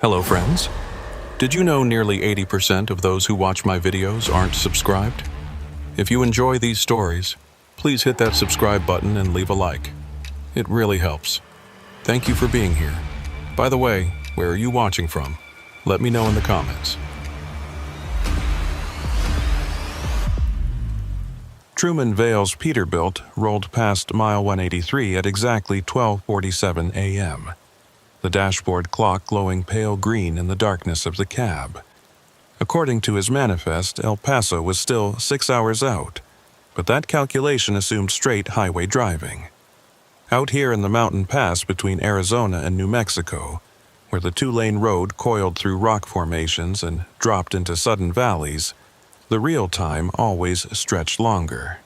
Hello friends. Did you know nearly 80% of those who watch my videos aren't subscribed? If you enjoy these stories, please hit that subscribe button and leave a like. It really helps. Thank you for being here. By the way, where are you watching from? Let me know in the comments. Truman Vale's Peterbilt rolled past mile 183 at exactly 12:47 a.m., the dashboard clock glowing pale green in the darkness of the cab. According to his manifest, El Paso was still 6 hours out, but that calculation assumed straight highway driving. Out here in the mountain pass between Arizona and New Mexico, where the two-lane road coiled through rock formations and dropped into sudden valleys, the real time always stretched longer.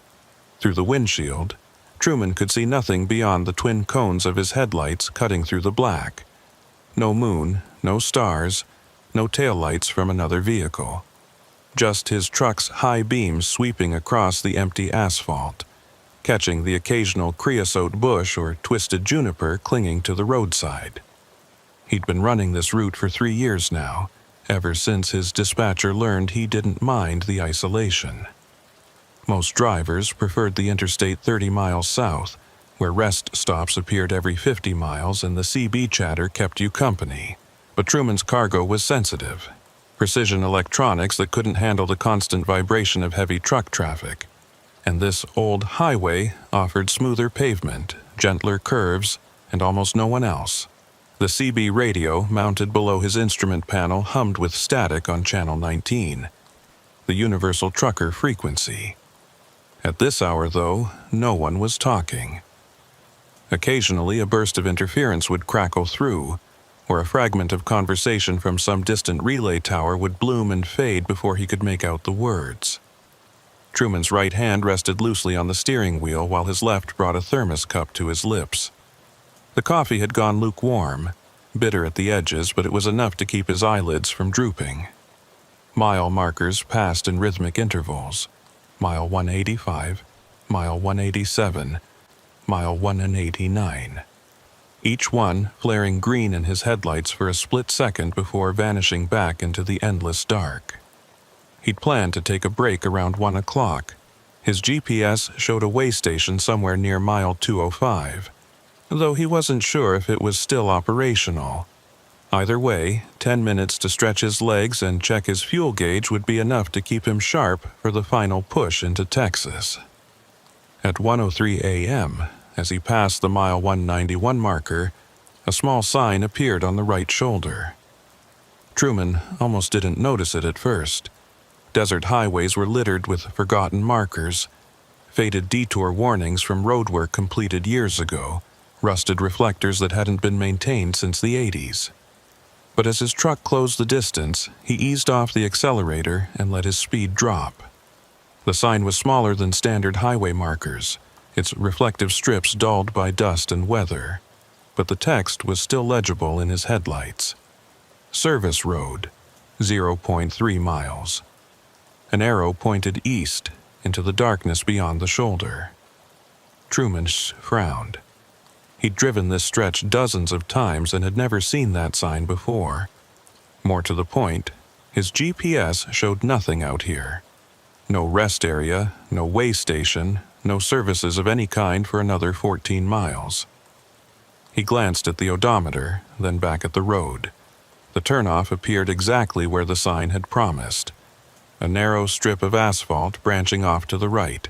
Through the windshield, Truman could see nothing beyond the twin cones of his headlights cutting through the black. No moon, no stars, no taillights from another vehicle. Just his truck's high beams sweeping across the empty asphalt, catching the occasional creosote bush or twisted juniper clinging to the roadside. He'd been running this route for 3 years now, ever since his dispatcher learned he didn't mind the isolation. Most drivers preferred the interstate 30 miles south, where rest stops appeared every 50 miles and the CB chatter kept you company. But Truman's cargo was sensitive. Precision electronics that couldn't handle the constant vibration of heavy truck traffic. And this old highway offered smoother pavement, gentler curves, and almost no one else. The CB radio mounted below his instrument panel hummed with static on channel 19, the universal trucker frequency. At this hour, though, no one was talking. Occasionally, a burst of interference would crackle through, or a fragment of conversation from some distant relay tower would bloom and fade before he could make out the words. Truman's right hand rested loosely on the steering wheel while his left brought a thermos cup to his lips. The coffee had gone lukewarm, bitter at the edges, but it was enough to keep his eyelids from drooping. Mile markers passed in rhythmic intervals. Mile 185, mile 187, mile 189. Each one flaring green in his headlights for a split second before vanishing back into the endless dark. He'd planned to take a break around 1 o'clock. His GPS showed a way station somewhere near mile 205, though he wasn't sure if it was still operational. Either way, 10 minutes to stretch his legs and check his fuel gauge would be enough to keep him sharp for the final push into Texas. At 1:03 a.m., as he passed the mile 191 marker, a small sign appeared on the right shoulder. Truman almost didn't notice it at first. Desert highways were littered with forgotten markers, faded detour warnings from roadwork completed years ago, rusted reflectors that hadn't been maintained since the 80s. But as his truck closed the distance, he eased off the accelerator and let his speed drop. The sign was smaller than standard highway markers, its reflective strips dulled by dust and weather, but the text was still legible in his headlights. Service Road, 0.3 miles. An arrow pointed east into the darkness beyond the shoulder. Truman frowned. He'd driven this stretch dozens of times and had never seen that sign before. More to the point, his GPS showed nothing out here. No rest area, no way station, no services of any kind for another 14 miles. He glanced at the odometer, then back at the road. The turnoff appeared exactly where the sign had promised. A narrow strip of asphalt branching off to the right,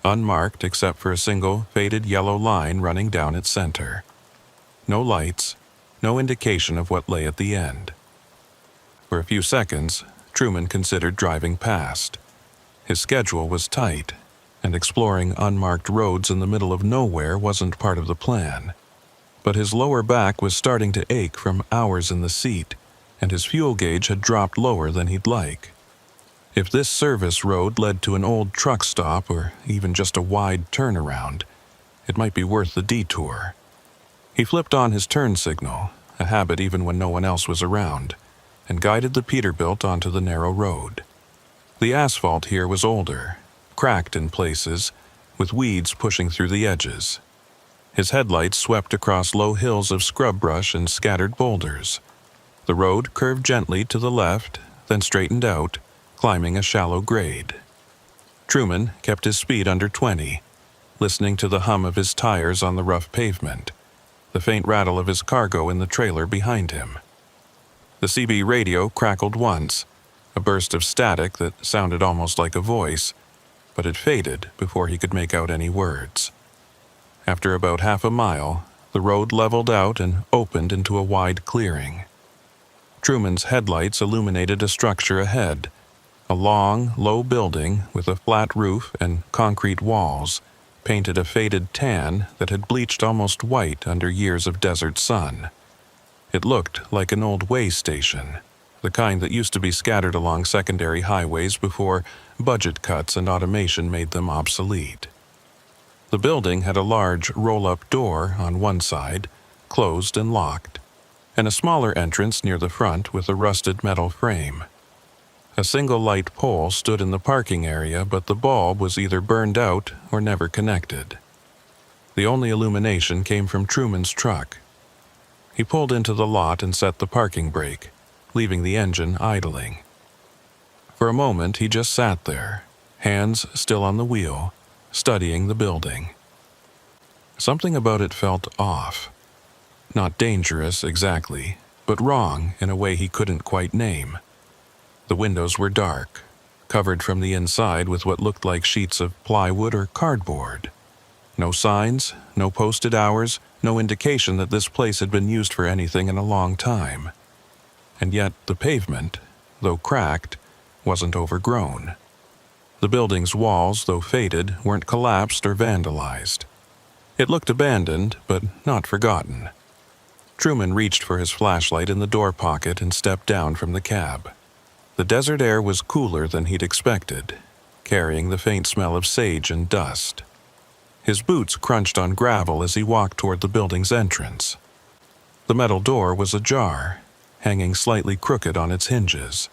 unmarked except for a single faded yellow line running down its center. No lights, no indication of what lay at the end. For a few seconds, Truman considered driving past. His schedule was tight, and exploring unmarked roads in the middle of nowhere wasn't part of the plan. But his lower back was starting to ache from hours in the seat, and his fuel gauge had dropped lower than he'd like. If this service road led to an old truck stop or even just a wide turnaround, it might be worth the detour. He flipped on his turn signal, a habit even when no one else was around, and guided the Peterbilt onto the narrow road. The asphalt here was older, cracked in places, with weeds pushing through the edges. His headlights swept across low hills of scrub brush and scattered boulders. The road curved gently to the left, then straightened out, climbing a shallow grade. Truman kept his speed under 20, listening to the hum of his tires on the rough pavement, the faint rattle of his cargo in the trailer behind him. The CB radio crackled once, a burst of static that sounded almost like a voice, but it faded before he could make out any words. After about half a mile, the road leveled out and opened into a wide clearing. Truman's headlights illuminated a structure ahead, a long, low building with a flat roof and concrete walls, painted a faded tan that had bleached almost white under years of desert sun. It looked like an old way station, the kind that used to be scattered along secondary highways before budget cuts and automation made them obsolete. The building had a large roll-up door on one side, closed and locked, and a smaller entrance near the front with a rusted metal frame. A single light pole stood in the parking area, but the bulb was either burned out or never connected. The only illumination came from Truman's truck. He pulled into the lot and set the parking brake, leaving the engine idling. For a moment he just sat there, hands still on the wheel, studying the building. Something about it felt off. Not dangerous exactly, but wrong in a way he couldn't quite name. The windows were dark, covered from the inside with what looked like sheets of plywood or cardboard. No signs, no posted hours, no indication that this place had been used for anything in a long time. And yet the pavement, though cracked, wasn't overgrown. The building's walls, though faded, weren't collapsed or vandalized. It looked abandoned, but not forgotten. Truman reached for his flashlight in the door pocket and stepped down from the cab. The desert air was cooler than he'd expected, carrying the faint smell of sage and dust. His boots crunched on gravel as he walked toward the building's entrance. The metal door was ajar, hanging slightly crooked on its hinges.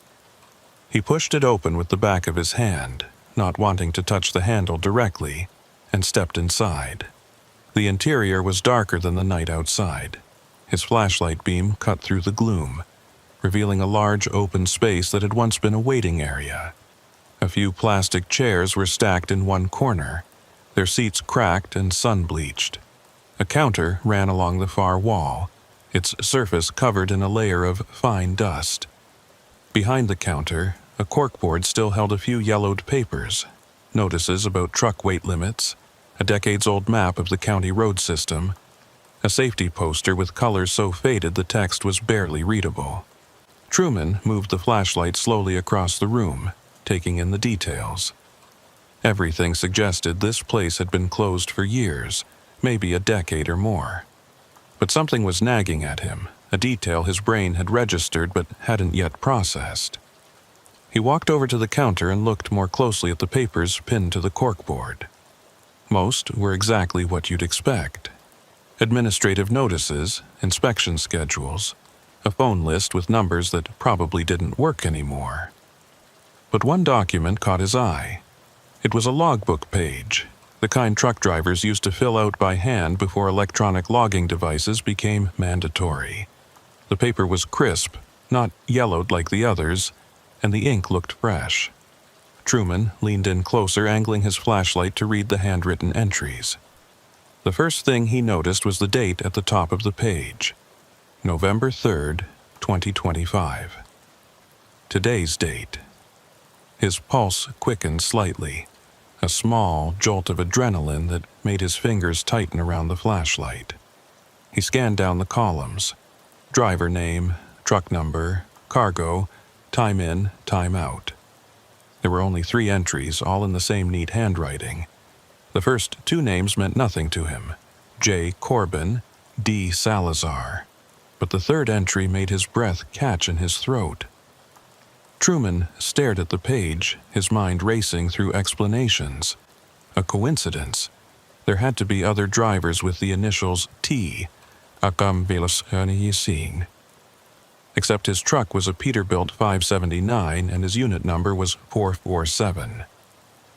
He pushed it open with the back of his hand, not wanting to touch the handle directly, and stepped inside. The interior was darker than the night outside. His flashlight beam cut through the gloom, revealing a large open space that had once been a waiting area. A few plastic chairs were stacked in one corner, their seats cracked and sun-bleached. A counter ran along the far wall, its surface covered in a layer of fine dust. Behind the counter, a corkboard still held a few yellowed papers, notices about truck weight limits, a decades-old map of the county road system, a safety poster with colors so faded the text was barely readable. Truman moved the flashlight slowly across the room, taking in the details. Everything suggested this place had been closed for years, maybe a decade or more. But something was nagging at him, a detail his brain had registered but hadn't yet processed. He walked over to the counter and looked more closely at the papers pinned to the corkboard. Most were exactly what you'd expect. Administrative notices, inspection schedules, a phone list with numbers that probably didn't work anymore. But one document caught his eye. It was a logbook page, the kind truck drivers used to fill out by hand before electronic logging devices became mandatory. The paper was crisp, not yellowed like the others, and the ink looked fresh. Truman leaned in closer, angling his flashlight to read the handwritten entries. The first thing he noticed was the date at the top of the page. November 3rd, 2025. Today's date. His pulse quickened slightly, a small jolt of adrenaline that made his fingers tighten around the flashlight. He scanned down the columns. Driver name, truck number, cargo, time in, time out. There were only 3 entries, all in the same neat handwriting. The first 2 names meant nothing to him, J. Corbin, D. Salazar. But the third entry made his breath catch in his throat. Truman stared at the page, his mind racing through explanations. A coincidence. There had to be other drivers with the initials T. Except his truck was a Peterbilt 579 and his unit number was 447.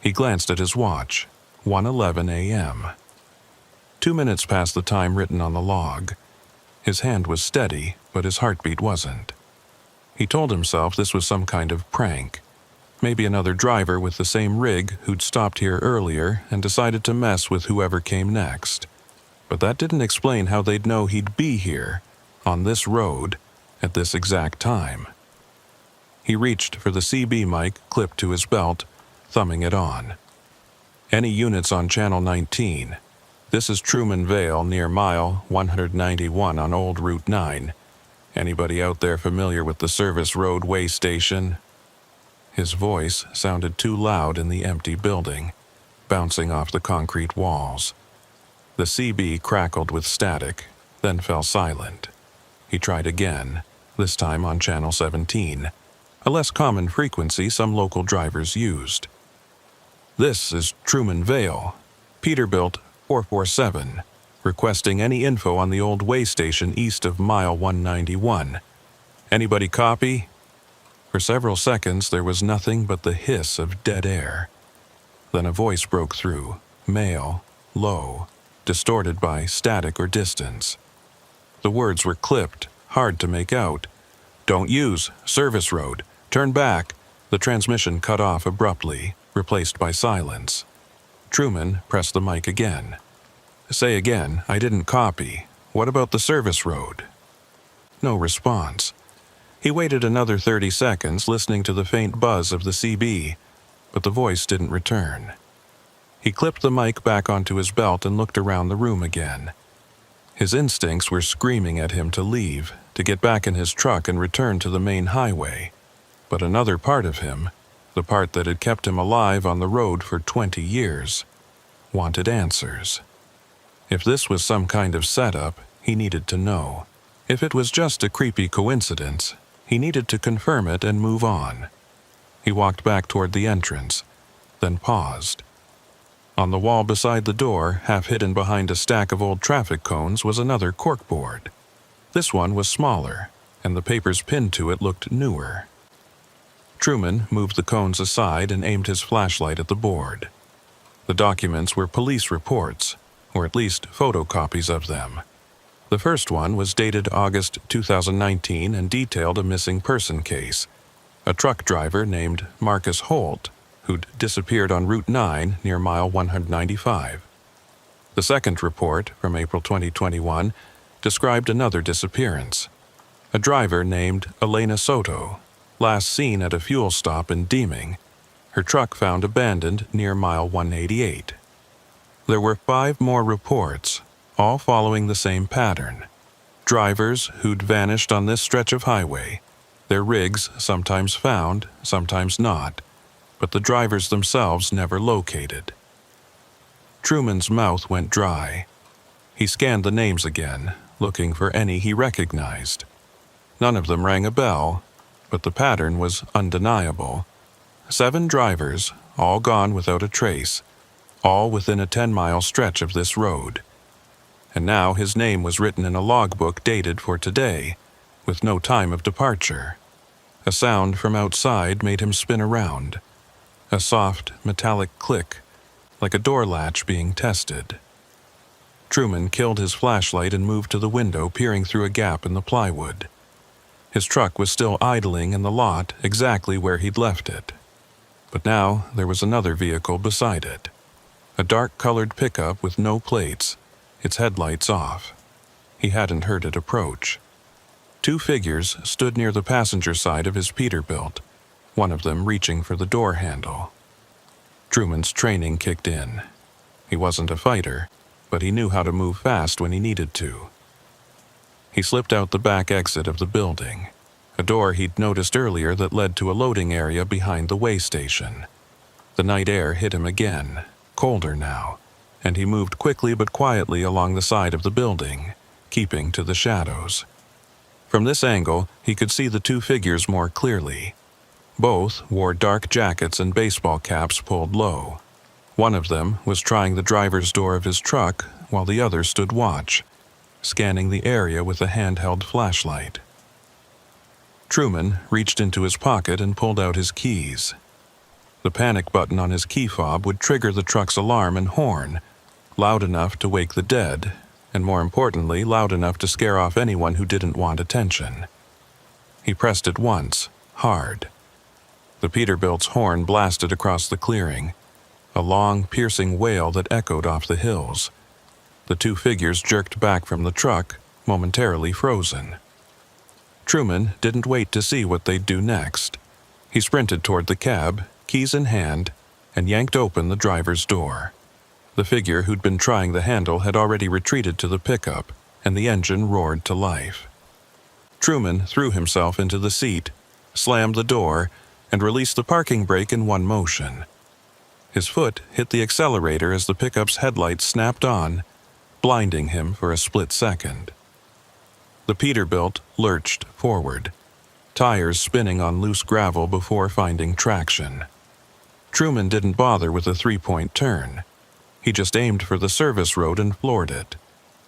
He glanced at his watch. 1:11 a.m. 2 minutes past the time written on the log. His hand was steady, but his heartbeat wasn't. He told himself this was some kind of prank. Maybe another driver with the same rig who'd stopped here earlier and decided to mess with whoever came next. But that didn't explain how they'd know he'd be here, on this road, at this exact time. He reached for the CB mic clipped to his belt, thumbing it on. Any units on Channel 19? This is Truman Vale near mile 191 on Old Route 9. Anybody out there familiar with the service road way station? His voice sounded too loud in the empty building, bouncing off the concrete walls. The CB crackled with static, then fell silent. He tried again, this time on Channel 17, a less common frequency some local drivers used. This is Truman Vale, Peterbilt 447, requesting any info on the old way station east of mile 191. Anybody copy? For several seconds there was nothing but the hiss of dead air. Then a voice broke through, male, low, distorted by static or distance. The words were clipped, hard to make out. Don't use, service road, turn back. The transmission cut off abruptly, replaced by silence. Truman pressed the mic again. Say again, I didn't copy. What about the service road? No response. He waited another 30 seconds listening to the faint buzz of the CB, but the voice didn't return. He clipped the mic back onto his belt and looked around the room again. His instincts were screaming at him to leave, to get back in his truck and return to the main highway. But another part of him, the part that had kept him alive on the road for 20 years, wanted answers. If this was some kind of setup, he needed to know. If it was just a creepy coincidence, he needed to confirm it and move on. He walked back toward the entrance, then paused. On the wall beside the door, half hidden behind a stack of old traffic cones, was another corkboard. This one was smaller, and the papers pinned to it looked newer. Truman moved the cones aside and aimed his flashlight at the board. The documents were police reports, or at least photocopies of them. The first one was dated August 2019 and detailed a missing person case, a truck driver named Marcus Holt, who'd disappeared on Route 9 near mile 195. The second report, from April 2021, described another disappearance. A driver named Elena Soto, last seen at a fuel stop in Deeming, her truck found abandoned near mile 188. There were 5 more reports, all following the same pattern. Drivers who'd vanished on this stretch of highway, their rigs sometimes found, sometimes not, but the drivers themselves never located. Truman's mouth went dry. He scanned the names again, looking for any he recognized. None of them rang a bell, but the pattern was undeniable. 7 drivers, all gone without a trace, all within a 10-mile stretch of this road. And now his name was written in a logbook dated for today, with no time of departure. A sound from outside made him spin around. A soft, metallic click, like a door latch being tested. Truman killed his flashlight and moved to the window, peering through a gap in the plywood. His truck was still idling in the lot exactly where he'd left it. But now there was another vehicle beside it. A dark-colored pickup with no plates, its headlights off. He hadn't heard it approach. 2 figures stood near the passenger side of his Peterbilt, one of them reaching for the door handle. Truman's training kicked in. He wasn't a fighter, but he knew how to move fast when he needed to. He slipped out the back exit of the building, a door he'd noticed earlier that led to a loading area behind the way station. The night air hit him again, colder now, and he moved quickly but quietly along the side of the building, keeping to the shadows. From this angle, he could see the 2 figures more clearly. Both wore dark jackets and baseball caps pulled low. One of them was trying the driver's door of his truck, while the other stood watch, scanning the area with a handheld flashlight. Truman reached into his pocket and pulled out his keys. The panic button on his key fob would trigger the truck's alarm and horn, loud enough to wake the dead, and more importantly, loud enough to scare off anyone who didn't want attention. He pressed it once, hard. The Peterbilt's horn blasted across the clearing, a long, piercing wail that echoed off the hills. The two figures jerked back from the truck, momentarily frozen. Truman didn't wait to see what they'd do next. He sprinted toward the cab, keys in hand, and yanked open the driver's door. The figure who'd been trying the handle had already retreated to the pickup, and the engine roared to life. Truman threw himself into the seat, slammed the door, and released the parking brake in one motion. His foot hit the accelerator as the pickup's headlights snapped on, blinding him for a split second. The Peterbilt lurched forward, tires spinning on loose gravel before finding traction. Truman didn't bother with a three-point turn. He just aimed for the service road and floored it,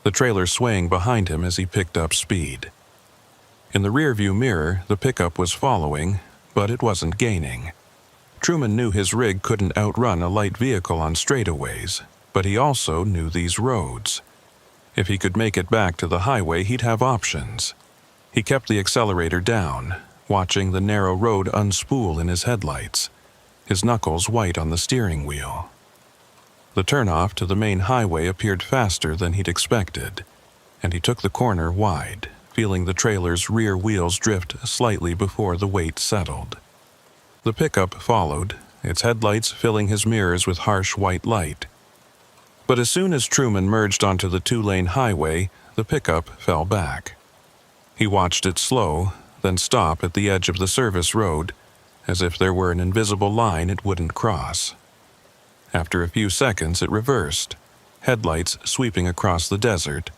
the trailer swaying behind him as he picked up speed. In the rearview mirror, the pickup was following, but it wasn't gaining. Truman knew his rig couldn't outrun a light vehicle on straightaways, but he also knew these roads. If he could make it back to the highway, he'd have options. He kept the accelerator down, watching the narrow road unspool in his headlights, his knuckles white on the steering wheel. The turnoff to the main highway appeared faster than he'd expected, and he took the corner wide, feeling the trailer's rear wheels drift slightly before the weight settled. The pickup followed, its headlights filling his mirrors with harsh white light. But as soon as Truman merged onto the two-lane highway, the pickup fell back. He watched it slow, then stop at the edge of the service road, as if there were an invisible line it wouldn't cross. After a few seconds, it reversed, headlights sweeping across the desert,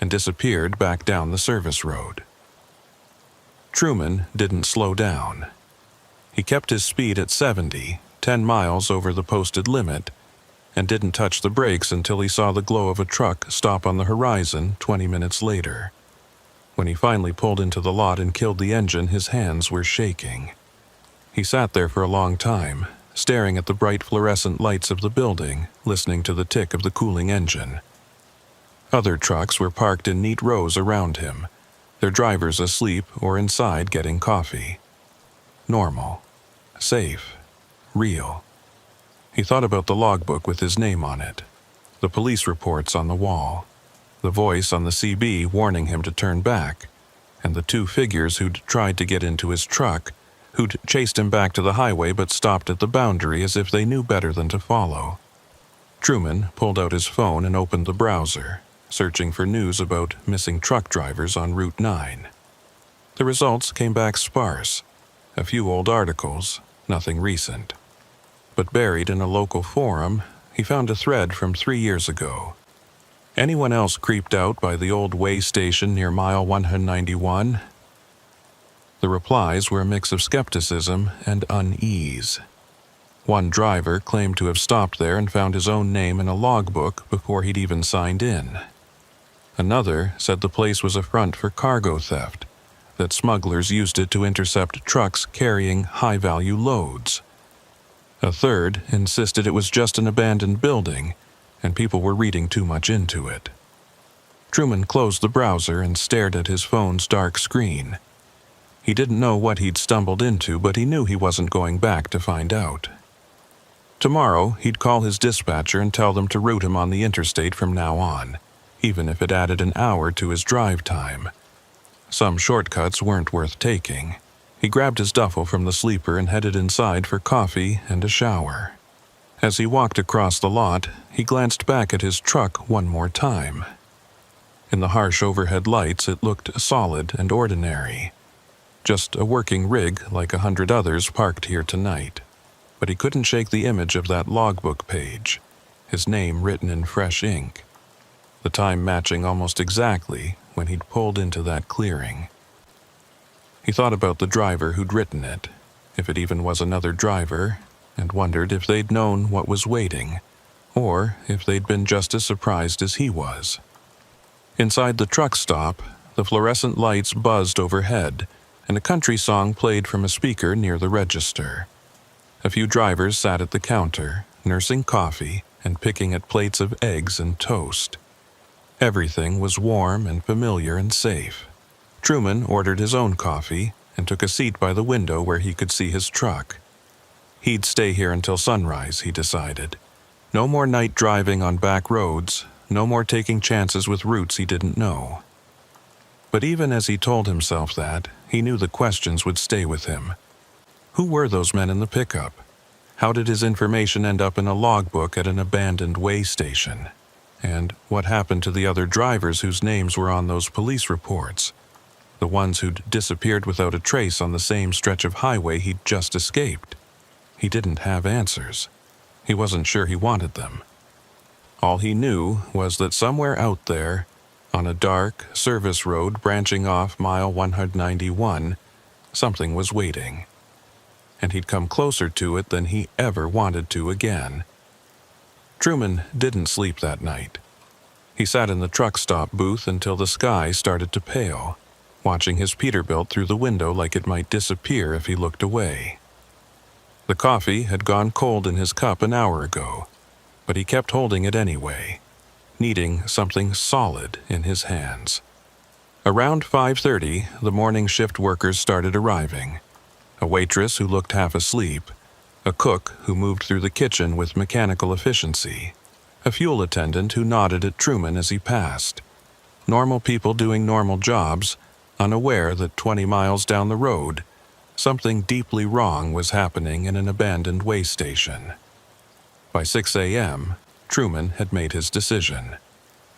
and disappeared back down the service road. Truman didn't slow down. He kept his speed at 70, 10 miles over the posted limit, and didn't touch the brakes until he saw the glow of a truck stop on the horizon 20 minutes later. When he finally pulled into the lot and killed the engine, his hands were shaking. He sat there for a long time, staring at the bright fluorescent lights of the building, listening to the tick of the cooling engine. Other trucks were parked in neat rows around him, their drivers asleep or inside getting coffee. Normal. Safe. Real. He thought about the logbook with his name on it, the police reports on the wall, the voice on the CB warning him to turn back, and the two figures who'd tried to get into his truck, who'd chased him back to the highway but stopped at the boundary as if they knew better than to follow. Truman pulled out his phone and opened the browser, searching for news about missing truck drivers on Route 9. The results came back sparse. A few old articles, nothing recent. But buried in a local forum, he found a thread from 3 years ago. Anyone else creeped out by the old way station near mile 191? The replies were a mix of skepticism and unease. One driver claimed to have stopped there and found his own name in a logbook before he'd even signed in. Another said the place was a front for cargo theft, that smugglers used it to intercept trucks carrying high-value loads. A third insisted it was just an abandoned building, and people were reading too much into it. Truman closed the browser and stared at his phone's dark screen. He didn't know what he'd stumbled into, but he knew he wasn't going back to find out. Tomorrow, he'd call his dispatcher and tell them to route him on the interstate from now on, even if it added an hour to his drive time. Some shortcuts weren't worth taking. He grabbed his duffel from the sleeper and headed inside for coffee and a shower. As he walked across the lot, he glanced back at his truck one more time. In the harsh overhead lights, it looked solid and ordinary. Just a working rig like 100 others parked here tonight. But he couldn't shake the image of that logbook page, his name written in fresh ink, the time matching almost exactly when he'd pulled into that clearing. He thought about the driver who'd written it, if it even was another driver, and wondered if they'd known what was waiting, or if they'd been just as surprised as he was. Inside the truck stop, the fluorescent lights buzzed overhead, and a country song played from a speaker near the register. A few drivers sat at the counter, nursing coffee and picking at plates of eggs and toast. Everything was warm and familiar and safe. Truman ordered his own coffee and took a seat by the window where he could see his truck. He'd stay here until sunrise, he decided. No more night driving on back roads, no more taking chances with routes he didn't know. But even as he told himself that, he knew the questions would stay with him. Who were those men in the pickup? How did his information end up in a logbook at an abandoned way station? And what happened to the other drivers whose names were on those police reports? The ones who'd disappeared without a trace on the same stretch of highway he'd just escaped. He didn't have answers. He wasn't sure he wanted them. All he knew was that somewhere out there, on a dark service road branching off mile 191, something was waiting. And he'd come closer to it than he ever wanted to again. Truman didn't sleep that night. He sat in the truck stop booth until the sky started to pale, watching his Peterbilt through the window like it might disappear if he looked away. The coffee had gone cold in his cup an hour ago, but he kept holding it anyway, needing something solid in his hands. Around 5:30, the morning shift workers started arriving. A waitress who looked half asleep, a cook who moved through the kitchen with mechanical efficiency, a fuel attendant who nodded at Truman as he passed. Normal people doing normal jobs, unaware that 20 miles down the road, something deeply wrong was happening in an abandoned way station. By 6 a.m., Truman had made his decision.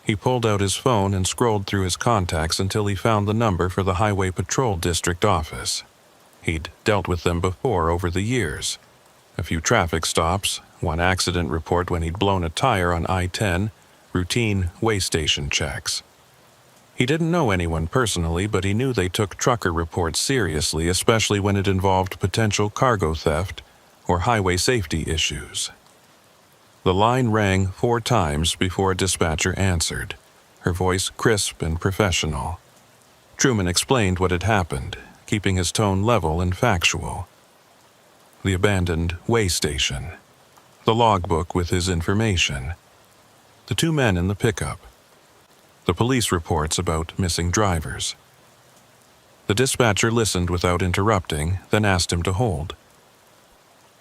He pulled out his phone and scrolled through his contacts until he found the number for the Highway Patrol District office. He'd dealt with them before over the years. A few traffic stops, one accident report when he'd blown a tire on I-10, routine way station checks. He didn't know anyone personally, but he knew they took trucker reports seriously, especially when it involved potential cargo theft or highway safety issues. The line rang 4 times before a dispatcher answered, her voice crisp and professional. Truman explained what had happened, keeping his tone level and factual. The abandoned way station, the logbook with his information, the 2 men in the pickup, the police reports about missing drivers. The dispatcher listened without interrupting, then asked him to hold.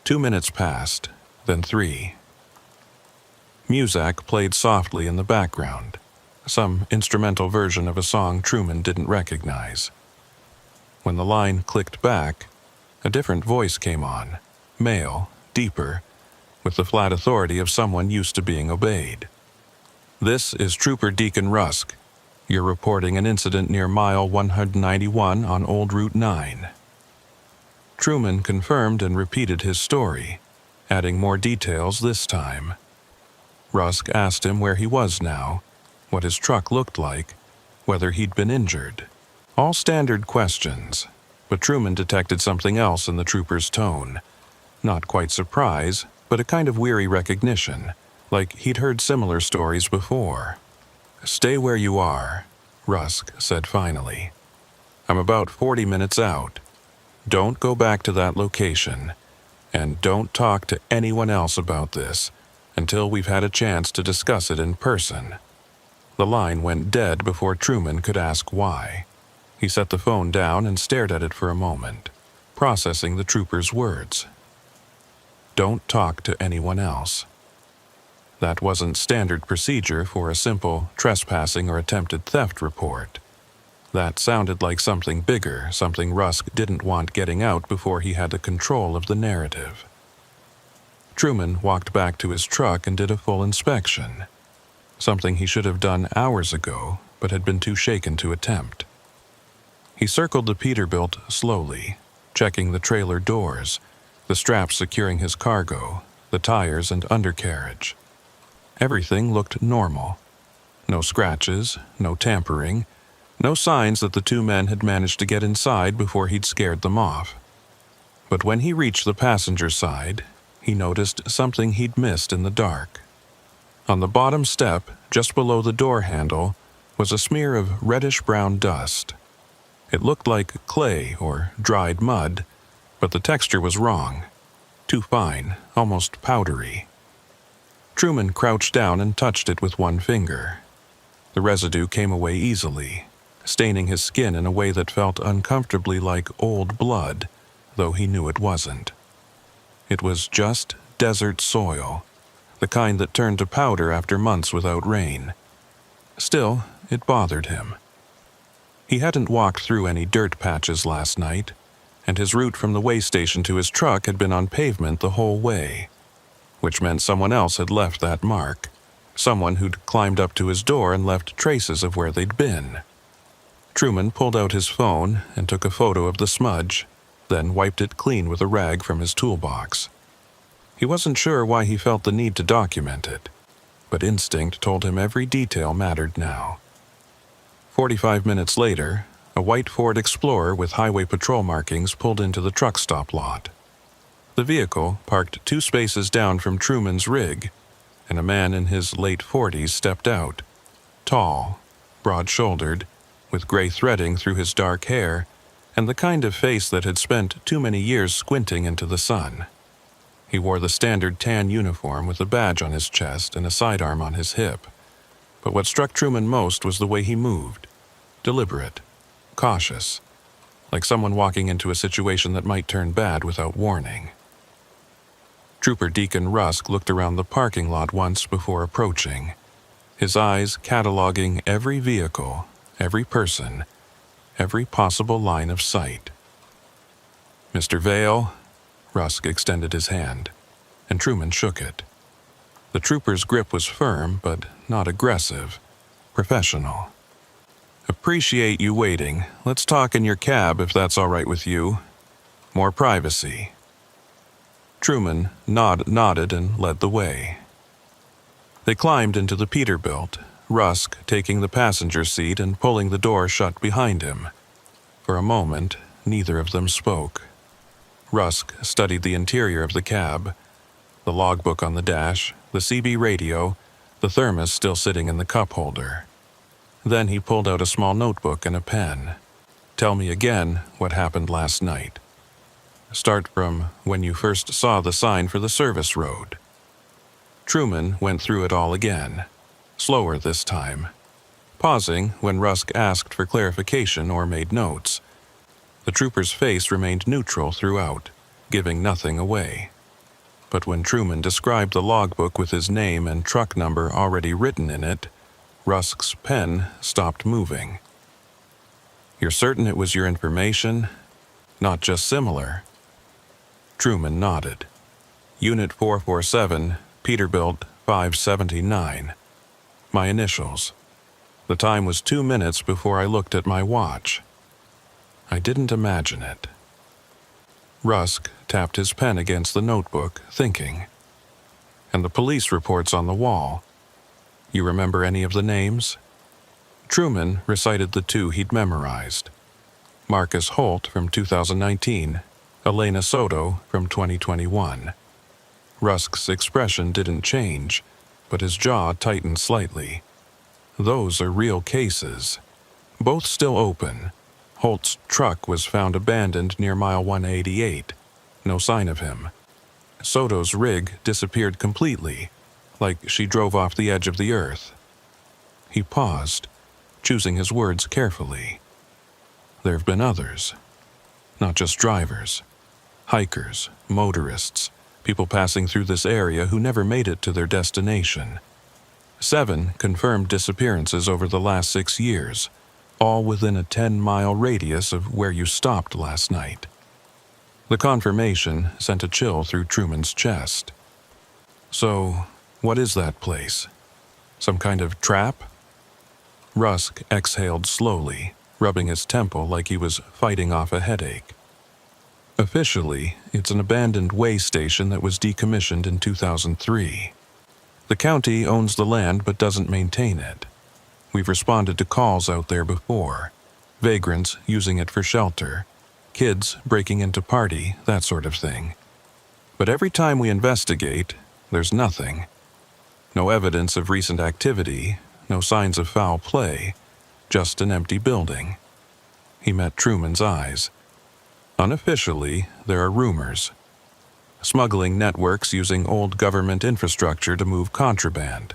2 minutes passed, then 3. Muzak played softly in the background, some instrumental version of a song Truman didn't recognize. When the line clicked back, a different voice came on, male, deeper, with the flat authority of someone used to being obeyed. "This is Trooper Deacon Rusk. You're reporting an incident near mile 191 on Old Route 9. Truman confirmed and repeated his story, adding more details this time. Rusk asked him where he was now, what his truck looked like, whether he'd been injured. All standard questions, but Truman detected something else in the trooper's tone. Not quite surprise, but a kind of weary recognition, like he'd heard similar stories before. "Stay where you are," Rusk said finally. "I'm about 40 minutes out. Don't go back to that location, and don't talk to anyone else about this until we've had a chance to discuss it in person." The line went dead before Truman could ask why. He set the phone down and stared at it for a moment, processing the trooper's words. Don't talk to anyone else. That wasn't standard procedure for a simple trespassing or attempted theft report. That sounded like something bigger, something Rusk didn't want getting out before he had the control of the narrative. Truman walked back to his truck and did a full inspection, something he should have done hours ago but had been too shaken to attempt. He circled the Peterbilt slowly, checking the trailer doors, the straps securing his cargo, the tires and undercarriage. Everything looked normal. No scratches, no tampering, no signs that the 2 men had managed to get inside before he'd scared them off. But when he reached the passenger side, he noticed something he'd missed in the dark. On the bottom step, just below the door handle, was a smear of reddish-brown dust. It looked like clay or dried mud, but the texture was wrong. Too fine, almost powdery. Truman crouched down and touched it with one finger. The residue came away easily, staining his skin in a way that felt uncomfortably like old blood, though he knew it wasn't. It was just desert soil, the kind that turned to powder after months without rain. Still, it bothered him. He hadn't walked through any dirt patches last night, and his route from the way station to his truck had been on pavement the whole way, which meant someone else had left that mark, someone who'd climbed up to his door and left traces of where they'd been. Truman pulled out his phone and took a photo of the smudge, then wiped it clean with a rag from his toolbox. He wasn't sure why he felt the need to document it, but instinct told him every detail mattered now. 45 minutes later, a white Ford Explorer with highway patrol markings pulled into the truck stop lot. The vehicle parked 2 spaces down from Truman's rig, and a man in his late 40s stepped out, tall, broad-shouldered, with gray threading through his dark hair, and the kind of face that had spent too many years squinting into the sun. He wore the standard tan uniform with a badge on his chest and a sidearm on his hip. But what struck Truman most was the way he moved. Deliberate, cautious, like someone walking into a situation that might turn bad without warning. Trooper Deacon Rusk looked around the parking lot once before approaching, his eyes cataloging every vehicle, every person, every possible line of sight. "Mr. Vale," Rusk extended his hand, and Truman shook it. The trooper's grip was firm, but not aggressive, professional. "Appreciate you waiting. Let's talk in your cab if that's all right with you. More privacy." Truman nodded and led the way. They climbed into the Peterbilt, Rusk taking the passenger seat and pulling the door shut behind him. For a moment, neither of them spoke. Rusk studied the interior of the cab, the logbook on the dash, the CB radio, the thermos still sitting in the cup holder. Then he pulled out a small notebook and a pen. "Tell me again what happened last night. Start from when you first saw the sign for the service road." Truman went through it all again, slower this time, pausing when Rusk asked for clarification or made notes. The trooper's face remained neutral throughout, giving nothing away. But when Truman described the logbook with his name and truck number already written in it, Rusk's pen stopped moving. "You're certain it was your information? Not just similar?" Truman nodded. "Unit 447, Peterbilt 579. My initials. The time was 2 minutes before I looked at my watch. I didn't imagine it." Rusk tapped his pen against the notebook, thinking. "And the police reports on the wall. You remember any of the names?" Truman recited the 2 he'd memorized. Marcus Holt from 2019, Elena Soto from 2021. Rusk's expression didn't change, but his jaw tightened slightly. Those are real cases. Both still open. Holt's truck was found abandoned near mile 188. No sign of him. Soto's rig disappeared completely, like she drove off the edge of the earth. He paused, choosing his words carefully. There have been others. Not just drivers. Hikers, motorists, people passing through this area who never made it to their destination. 7 confirmed disappearances over the last 6 years, all within a 10-mile radius of where you stopped last night. The confirmation sent a chill through Truman's chest. "So, what is that place? Some kind of trap?" Rusk exhaled slowly, rubbing his temple like he was fighting off a headache. "Officially, it's an abandoned way station that was decommissioned in 2003. The county owns the land but doesn't maintain it. We've responded to calls out there before. Vagrants using it for shelter. Kids breaking into party, that sort of thing. But every time we investigate, there's nothing. No evidence of recent activity, no signs of foul play, just an empty building." He met Truman's eyes. "Unofficially, there are rumors. Smuggling networks using old government infrastructure to move contraband.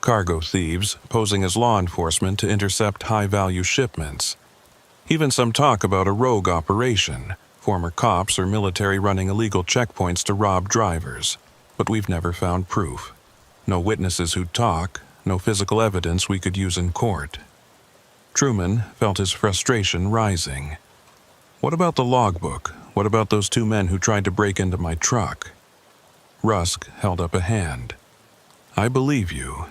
cargo thieves posing as law enforcement to intercept high-value shipments. Even some talk about a rogue operation, former cops or military running illegal checkpoints to rob drivers, but we've never found proof. No witnesses who'd talk, no physical evidence we could use in court. Truman felt his frustration rising. What about the logbook? What about those 2 men who tried to break into my truck? Rusk held up a hand. I believe you.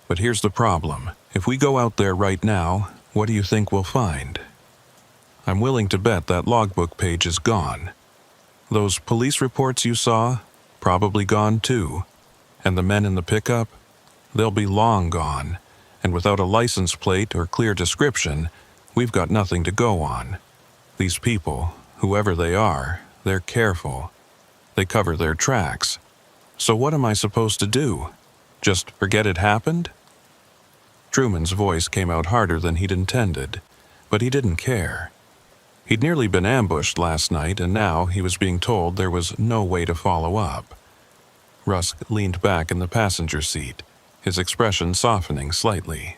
But here's the problem. If we go out there right now, what do you think we'll find? I'm willing to bet that logbook page is gone. Those police reports you saw, probably gone too. And the men in the pickup, they'll be long gone. And without a license plate or clear description, we've got nothing to go on. These people, whoever they are, they're careful. They cover their tracks. So what am I supposed to do? Just forget it happened? Truman's voice came out harder than he'd intended, but he didn't care. He'd nearly been ambushed last night, and now he was being told there was no way to follow up. Rusk leaned back in the passenger seat, his expression softening slightly.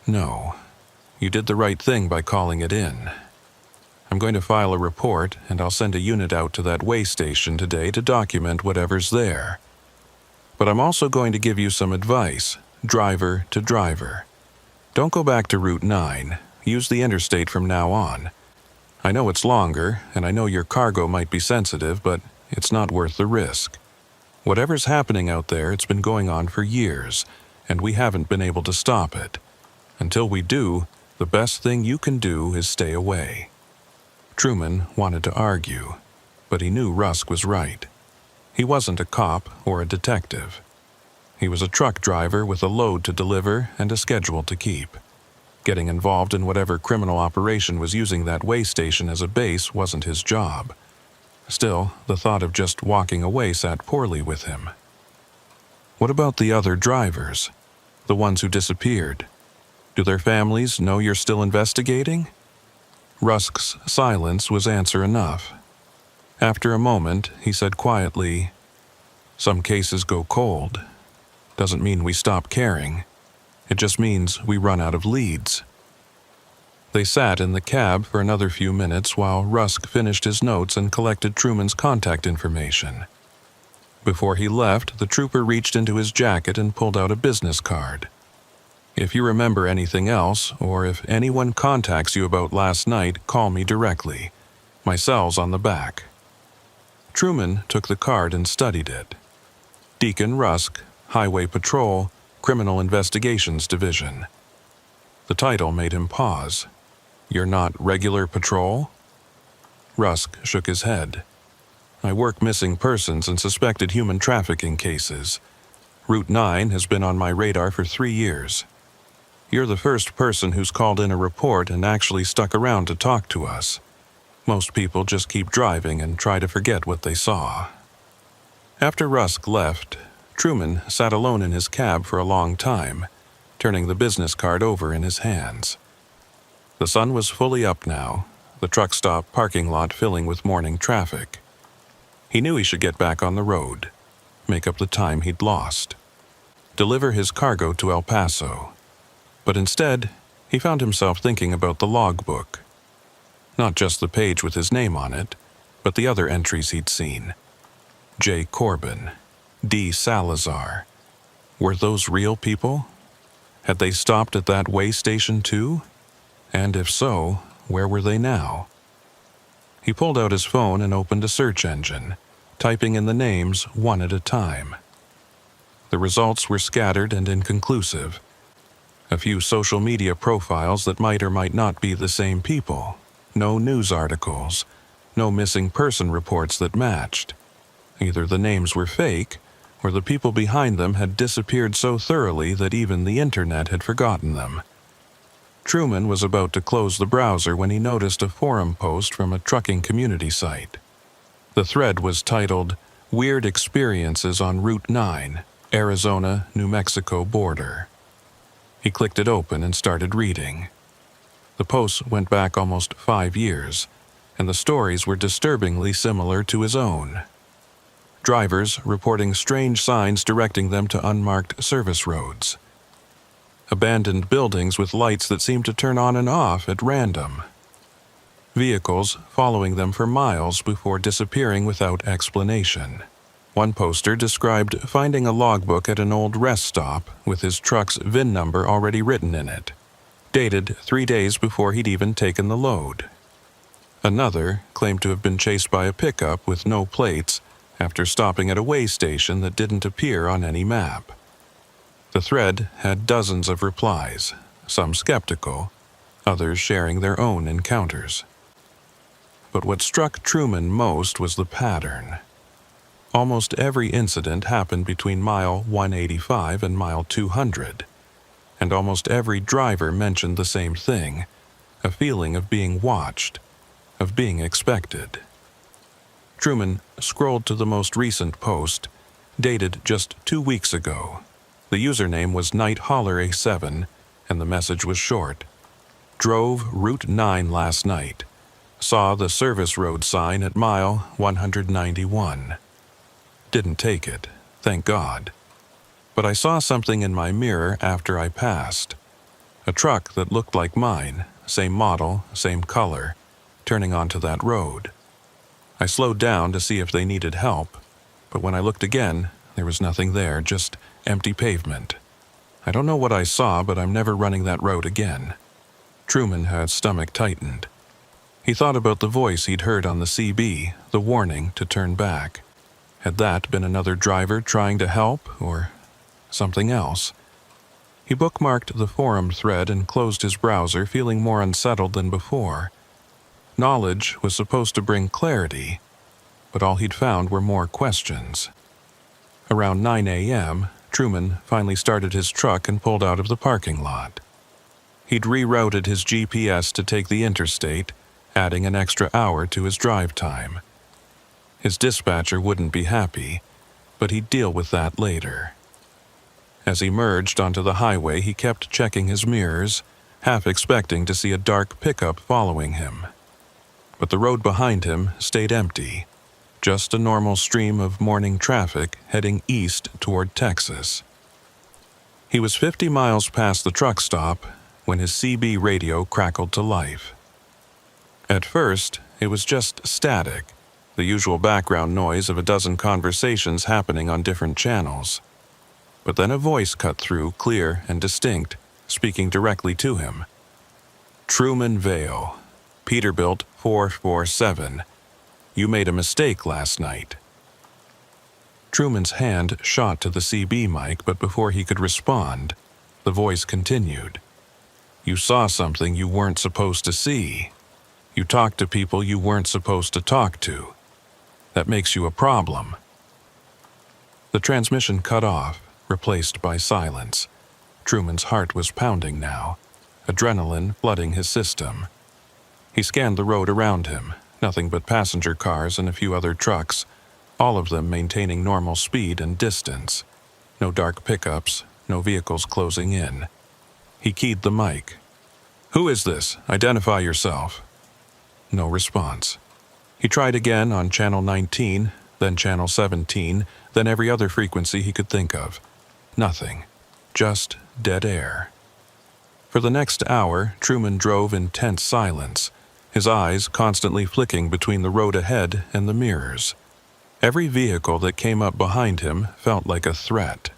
No, you did the right thing by calling it in. I'm going to file a report, and I'll send a unit out to that way station today to document whatever's there. But I'm also going to give you some advice, driver to driver. Don't go back to Route 9. Use the interstate from now on. I know it's longer, and I know your cargo might be sensitive, but it's not worth the risk. Whatever's happening out there, it's been going on for years, and we haven't been able to stop it. Until we do, the best thing you can do is stay away. Truman wanted to argue, but he knew Rusk was right. He wasn't a cop or a detective. He was a truck driver with a load to deliver and a schedule to keep. Getting involved in whatever criminal operation was using that way station as a base wasn't his job. Still, the thought of just walking away sat poorly with him. What about the other drivers? The ones who disappeared? Do their families know you're still investigating? Rusk's silence was answer enough. After a moment, he said quietly, "Some cases go cold. Doesn't mean we stop caring. It just means we run out of leads." They sat in the cab for another few minutes while Rusk finished his notes and collected Truman's contact information. Before he left, the trooper reached into his jacket and pulled out a business card. "If you remember anything else, or if anyone contacts you about last night, call me directly. My cell's on the back." Truman took the card and studied it. Deacon Rusk, Highway Patrol, Criminal Investigations Division. The title made him pause. "You're not regular patrol?" Rusk shook his head. "I work missing persons and suspected human trafficking cases. Route 9 has been on my radar for 3 years. You're the first person who's called in a report and actually stuck around to talk to us. Most people just keep driving and try to forget what they saw." After Rusk left, Truman sat alone in his cab for a long time, turning the business card over in his hands. The sun was fully up now, the truck stop parking lot filling with morning traffic. He knew he should get back on the road, make up the time he'd lost, deliver his cargo to El Paso. But instead, he found himself thinking about the logbook. Not just the page with his name on it, but the other entries he'd seen. J. Corbin, D. Salazar. Were those real people? Had they stopped at that way station too? And if so, where were they now? He pulled out his phone and opened a search engine, typing in the names one at a time. The results were scattered and inconclusive. A few social media profiles that might or might not be the same people. No news articles. No missing person reports that matched. Either the names were fake, or the people behind them had disappeared so thoroughly that even the internet had forgotten them. Truman was about to close the browser when he noticed a forum post from a trucking community site. The thread was titled, "Weird Experiences on Route 9, Arizona-New Mexico Border." He clicked it open and started reading. The posts went back almost 5 years, and the stories were disturbingly similar to his own. drivers reporting strange signs directing them to unmarked service roads. Abandoned buildings with lights that seemed to turn on and off at random. Vehicles following them for miles before disappearing without explanation. One poster described finding a logbook at an old rest stop with his truck's VIN number already written in it, dated 3 days before he'd even taken the load. Another claimed to have been chased by a pickup with no plates after stopping at a way station that didn't appear on any map. The thread had dozens of replies, some skeptical, others sharing their own encounters. But what struck Truman most was the pattern. Almost every incident happened between mile 185 and mile 200, and almost every driver mentioned the same thing, a feeling of being watched, of being expected. Truman scrolled to the most recent post, dated just 2 weeks ago. The username was NightHollerA7, and the message was short. Drove Route 9 last night. Saw the service road sign at mile 191. Didn't take it, thank God. But I saw something in my mirror after I passed. A truck that looked like mine, same model, same color, turning onto that road. I slowed down to see if they needed help, but when I looked again, there was nothing there, just empty pavement. I don't know what I saw, but I'm never running that road again. Truman had stomach tightened. He thought about the voice he'd heard on the CB, the warning to turn back. Had that been another driver trying to help, or something else? He bookmarked the forum thread and closed his browser, feeling more unsettled than before. Knowledge was supposed to bring clarity, but all he'd found were more questions. Around 9 a.m., Truman finally started his truck and pulled out of the parking lot. He'd rerouted his GPS to take the interstate, adding an extra hour to his drive time. His dispatcher wouldn't be happy, but he'd deal with that later. As he merged onto the highway, he kept checking his mirrors, half expecting to see a dark pickup following him. But the road behind him stayed empty, just a normal stream of morning traffic heading east toward Texas. He was 50 miles past the truck stop when his CB radio crackled to life. At first, it was just static, the usual background noise of a dozen conversations happening on different channels. But then a voice cut through, clear and distinct, speaking directly to him. Truman Vale, Peterbilt 447. You made a mistake last night. Truman's hand shot to the CB mic, but before he could respond, the voice continued. You saw something you weren't supposed to see. You talked to people you weren't supposed to talk to. That makes you a problem. The transmission cut off, replaced by silence. Truman's heart was pounding now, adrenaline flooding his system. He scanned the road around him, nothing but passenger cars and a few other trucks, all of them maintaining normal speed and distance. No dark pickups, no vehicles closing in. He keyed the mic. Who is this? Identify yourself. No response. He tried again on channel 19, then channel 17, then every other frequency he could think of. Nothing. Just dead air. For the next hour, Truman drove in tense silence, his eyes constantly flicking between the road ahead and the mirrors. Every vehicle that came up behind him felt like a threat.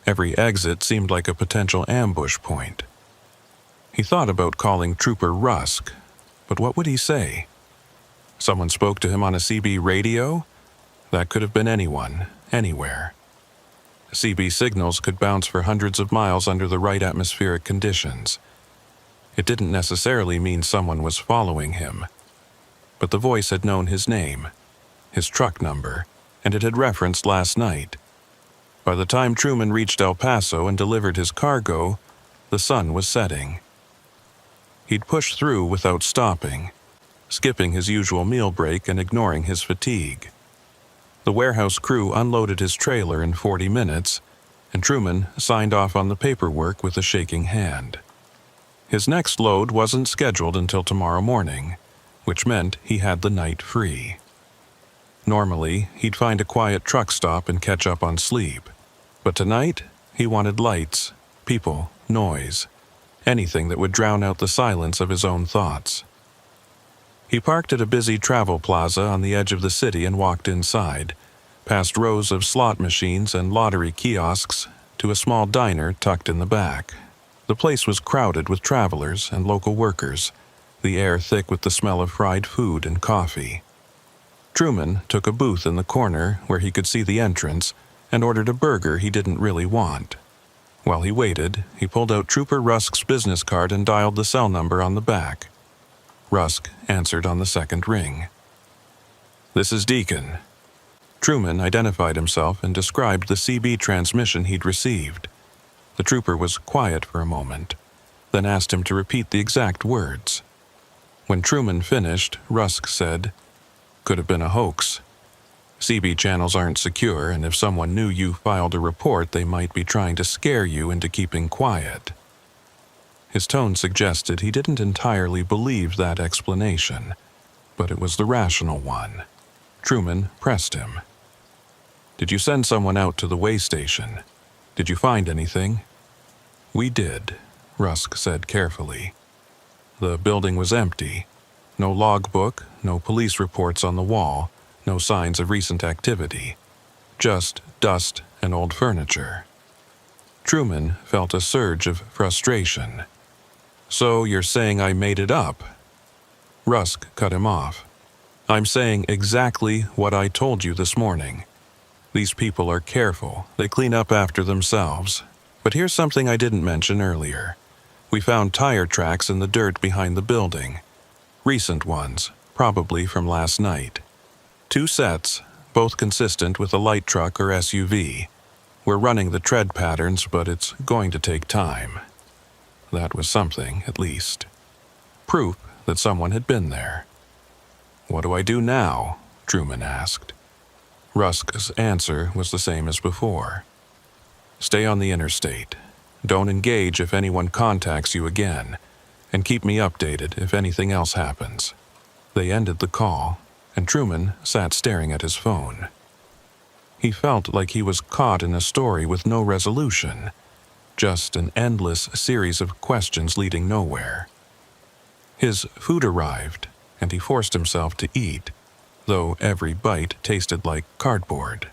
Every exit seemed like a potential ambush point. He thought about calling Trooper Rusk, but what would he say? Someone spoke to him on a CB radio? That could have been anyone, anywhere. CB signals could bounce for hundreds of miles under the right atmospheric conditions. It didn't necessarily mean someone was following him. But the voice had known his name, his truck number, and it had referenced last night. By the time Truman reached El Paso and delivered his cargo, the sun was setting. He'd pushed through without stopping, skipping his usual meal break and ignoring his fatigue. The warehouse crew unloaded his trailer in 40 minutes, and Truman signed off on the paperwork with a shaking hand. His next load wasn't scheduled until tomorrow morning, which meant he had the night free. Normally, he'd find a quiet truck stop and catch up on sleep. But tonight, he wanted lights, people, noise, anything that would drown out the silence of his own thoughts. He parked at a busy travel plaza on the edge of the city and walked inside, past rows of slot machines and lottery kiosks, to a small diner tucked in the back. The place was crowded with travelers and local workers, the air thick with the smell of fried food and coffee. Truman took a booth in the corner where he could see the entrance and ordered a burger he didn't really want. While he waited, he pulled out Trooper Rusk's business card and dialed the cell number on the back. Rusk answered on the second ring. "This is Deacon." Truman identified himself and described the CB transmission he'd received. The trooper was quiet for a moment, then asked him to repeat the exact words. When Truman finished, Rusk said, "Could have been a hoax. CB channels aren't secure, and if someone knew you filed a report, they might be trying to scare you into keeping quiet." His tone suggested he didn't entirely believe that explanation, but it was the rational one. Truman pressed him. "Did you send someone out to the way station? Did you find anything?" "We did," Rusk said carefully. The building was empty. No logbook, no police reports on the wall, no signs of recent activity. Just dust and old furniture. Truman felt a surge of frustration. "So you're saying I made it up?" Rusk cut him off. "I'm saying exactly what I told you this morning. These people are careful. They clean up after themselves. But here's something I didn't mention earlier. We found tire tracks in the dirt behind the building. Recent ones, probably from last night. 2 sets, both consistent with a light truck or SUV. We're running the tread patterns, but it's going to take time." That was something, at least. Proof that someone had been there. "What do I do now?" Truman asked. Rusk's answer was the same as before. "Stay on the interstate. Don't engage if anyone contacts you again, and keep me updated if anything else happens." They ended the call, and Truman sat staring at his phone. He felt like he was caught in a story with no resolution, just an endless series of questions leading nowhere. His food arrived, and he forced himself to eat, though every bite tasted like cardboard.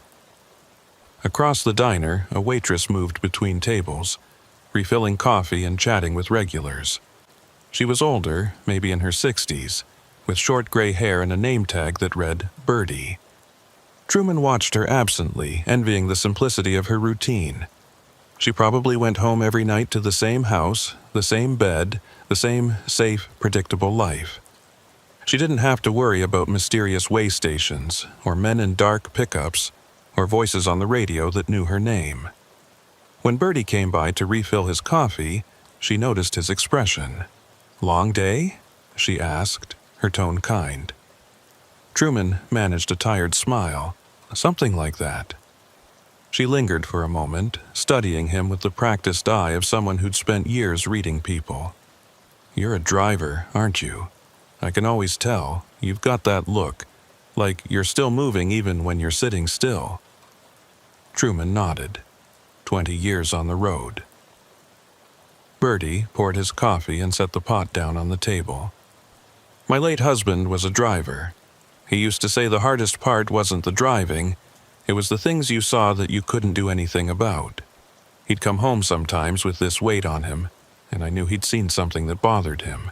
Across the diner, a waitress moved between tables, refilling coffee and chatting with regulars. She was older, maybe in her 60s, with short gray hair and a name tag that read Birdie. Truman watched her absently, envying the simplicity of her routine. She probably went home every night to the same house, the same bed, the same safe, predictable life. She didn't have to worry about mysterious way stations, or men in dark pickups, or voices on the radio that knew her name. When Birdie came by to refill his coffee, she noticed his expression. "Long day?" she asked, her tone kind. Truman managed a tired smile, something like that. She lingered for a moment, studying him with the practiced eye of someone who'd spent years reading people. "You're a driver, aren't you? I can always tell. You've got that look, like you're still moving even when you're sitting still." Truman nodded. 20 years on the road. Birdie poured his coffee and set the pot down on the table. "My late husband was a driver. He used to say the hardest part wasn't the driving, it was the things you saw that you couldn't do anything about. He'd come home sometimes with this weight on him, and I knew he'd seen something that bothered him.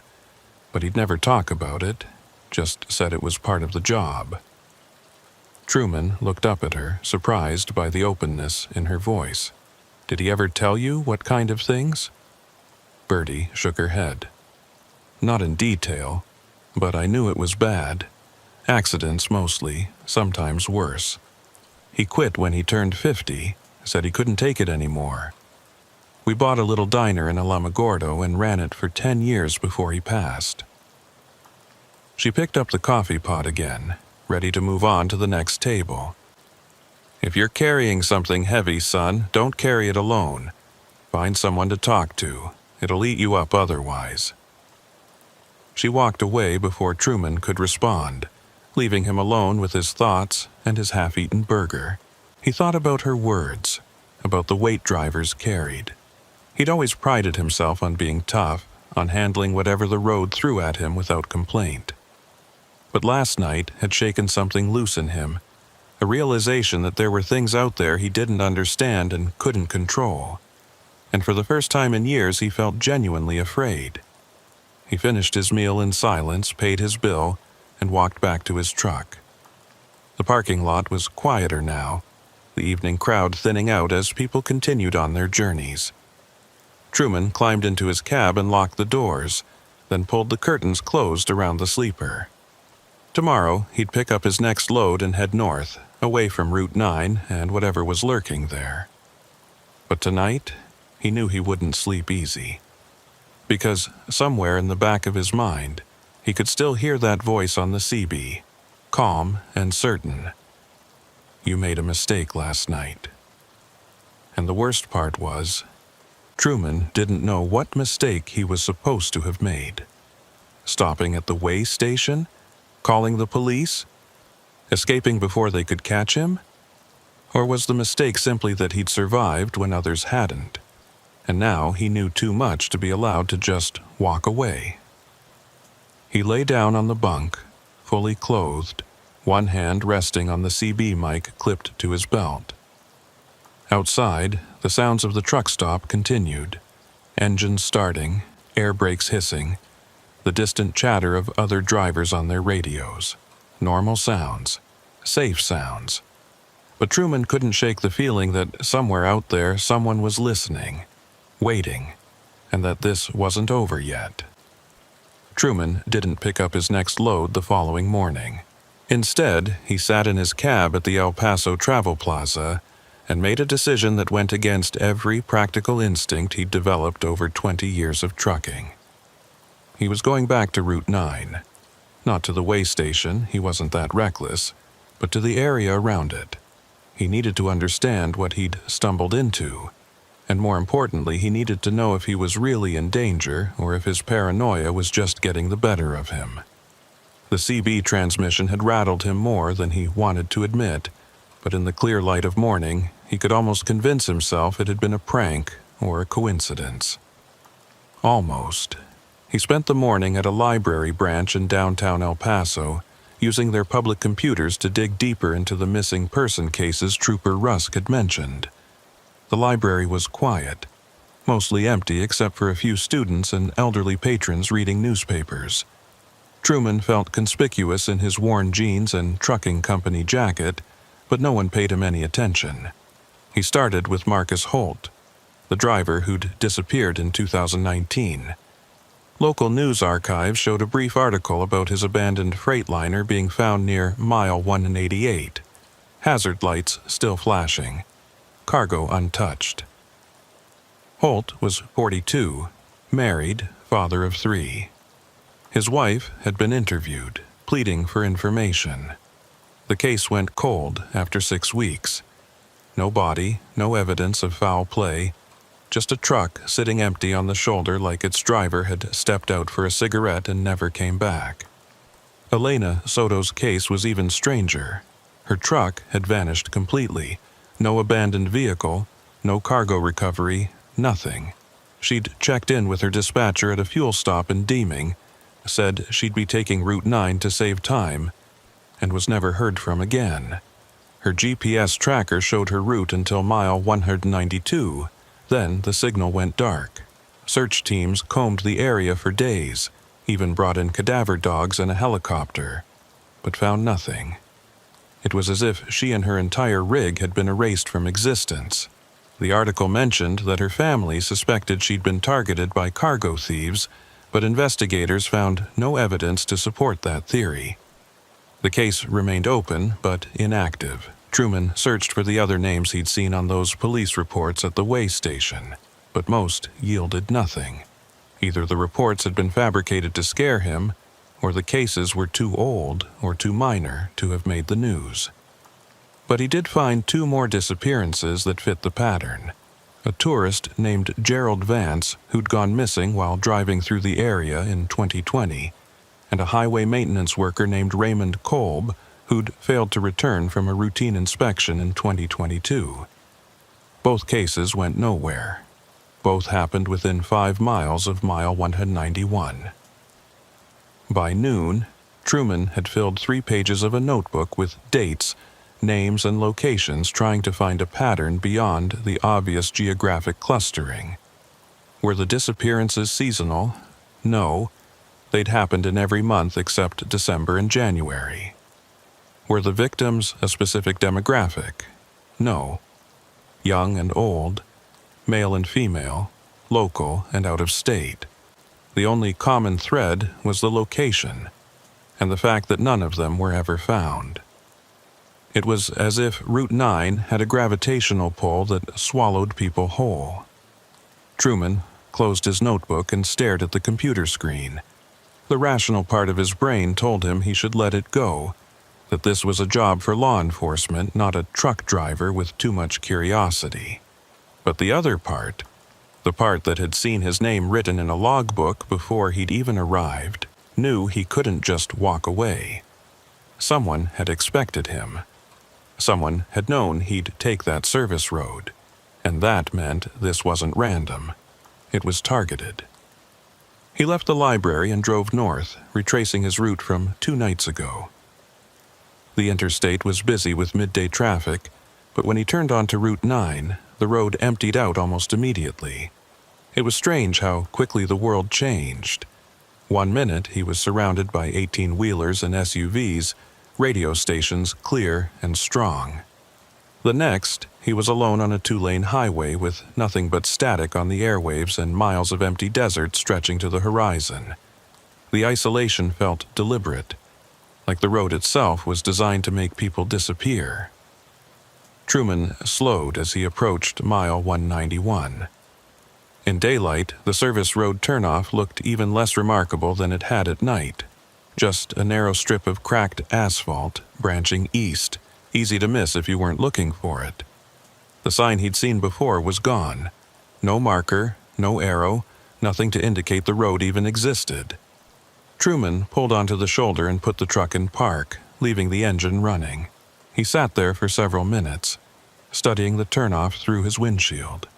But he'd never talk about it, just said it was part of the job." Truman looked up at her, surprised by the openness in her voice. "Did he ever tell you what kind of things?" Birdie shook her head. "Not in detail, but I knew it was bad. Accidents mostly, sometimes worse. He quit when he turned 50, said he couldn't take it anymore. We bought a little diner in Alamogordo and ran it for 10 years before he passed." She picked up the coffee pot again, ready to move on to the next table. "If you're carrying something heavy, son, don't carry it alone. Find someone to talk to. It'll eat you up otherwise." She walked away before Truman could respond, leaving him alone with his thoughts and his half-eaten burger. He thought about her words, about the weight drivers carried. He'd always prided himself on being tough, on handling whatever the road threw at him without complaint. But last night had shaken something loose in him, a realization that there were things out there he didn't understand and couldn't control. And for the first time in years, he felt genuinely afraid. He finished his meal in silence, paid his bill, and walked back to his truck. The parking lot was quieter now, the evening crowd thinning out as people continued on their journeys. Truman climbed into his cab and locked the doors, then pulled the curtains closed around the sleeper. Tomorrow, he'd pick up his next load and head north, away from Route 9 and whatever was lurking there. But tonight, he knew he wouldn't sleep easy. Because somewhere in the back of his mind, he could still hear that voice on the CB, calm and certain. You made a mistake last night. And the worst part was, Truman didn't know what mistake he was supposed to have made. Stopping at the way station? Calling the police? Escaping before they could catch him? Or was the mistake simply that he'd survived when others hadn't, and now he knew too much to be allowed to just walk away? He lay down on the bunk, fully clothed, one hand resting on the CB mic clipped to his belt. Outside, the sounds of the truck stop continued. Engines starting, air brakes hissing, the distant chatter of other drivers on their radios. Normal sounds, safe sounds. But Truman couldn't shake the feeling that somewhere out there someone was listening, waiting, and that this wasn't over yet. Truman didn't pick up his next load the following morning. Instead, he sat in his cab at the El Paso Travel Plaza and made a decision that went against every practical instinct he'd developed over 20 years of trucking. He was going back to Route 9. Not to the way station, he wasn't that reckless, but to the area around it. He needed to understand what he'd stumbled into, and more importantly, he needed to know if he was really in danger or if his paranoia was just getting the better of him. The CB transmission had rattled him more than he wanted to admit, but in the clear light of morning, he could almost convince himself it had been a prank or a coincidence. Almost. He spent the morning at a library branch in downtown El Paso, using their public computers to dig deeper into the missing person cases Trooper Rusk had mentioned. The library was quiet, mostly empty except for a few students and elderly patrons reading newspapers. Truman felt conspicuous in his worn jeans and trucking company jacket, but no one paid him any attention. He started with Marcus Holt, the driver who'd disappeared in 2019. Local news archives showed a brief article about his abandoned freightliner being found near mile 188. Hazard lights still flashing. Cargo untouched. Holt was 42, married, father of 3. His wife had been interviewed, pleading for information. The case went cold after 6 weeks. No body, no evidence of foul play, just a truck sitting empty on the shoulder like its driver had stepped out for a cigarette and never came back. Elena Soto's case was even stranger. Her truck had vanished completely. No abandoned vehicle, no cargo recovery, nothing. She'd checked in with her dispatcher at a fuel stop in Deeming, said she'd be taking Route 9 to save time, and was never heard from again. Her GPS tracker showed her route until mile 192. Then the signal went dark. Search teams combed the area for days, even brought in cadaver dogs and a helicopter, but found nothing. It was as if she and her entire rig had been erased from existence. The article mentioned that her family suspected she'd been targeted by cargo thieves, but investigators found no evidence to support that theory. The case remained open, but inactive. Truman searched for the other names he'd seen on those police reports at the way station, but most yielded nothing. Either the reports had been fabricated to scare him, or the cases were too old or too minor to have made the news. But he did find 2 more disappearances that fit the pattern. A tourist named Gerald Vance, who'd gone missing while driving through the area in 2020, and a highway maintenance worker named Raymond Kolb, who'd failed to return from a routine inspection in 2022. Both cases went nowhere. Both happened within 5 miles of mile 191. By noon, Truman had filled 3 pages of a notebook with dates, names, and locations, trying to find a pattern beyond the obvious geographic clustering. Were the disappearances seasonal? No. They'd happened in every month except December and January. Were the victims a specific demographic? No. Young and old, male and female, local and out of state. The only common thread was the location, and the fact that none of them were ever found. It was as if Route 9 had a gravitational pull that swallowed people whole. Truman closed his notebook and stared at the computer screen. The rational part of his brain told him he should let it go, that this was a job for law enforcement, not a truck driver with too much curiosity. But the other part, the part that had seen his name written in a logbook before he'd even arrived, knew he couldn't just walk away. Someone had expected him. Someone had known he'd take that service road, and that meant this wasn't random. It was targeted. He left the library and drove north, retracing his route from 2 nights ago. The interstate was busy with midday traffic, but when he turned onto Route 9, the road emptied out almost immediately. It was strange how quickly the world changed. 1 minute he was surrounded by 18-wheelers and SUVs, radio stations clear and strong. The next, he was alone on a 2-lane highway with nothing but static on the airwaves and miles of empty desert stretching to the horizon. The isolation felt deliberate, like the road itself was designed to make people disappear. Truman slowed as he approached mile 191. In daylight, the service road turnoff looked even less remarkable than it had at night. Just a narrow strip of cracked asphalt branching east, easy to miss if you weren't looking for it. The sign he'd seen before was gone. No marker, no arrow, nothing to indicate the road even existed. Truman pulled onto the shoulder and put the truck in park, leaving the engine running. He sat there for several minutes, studying the turnoff through his windshield.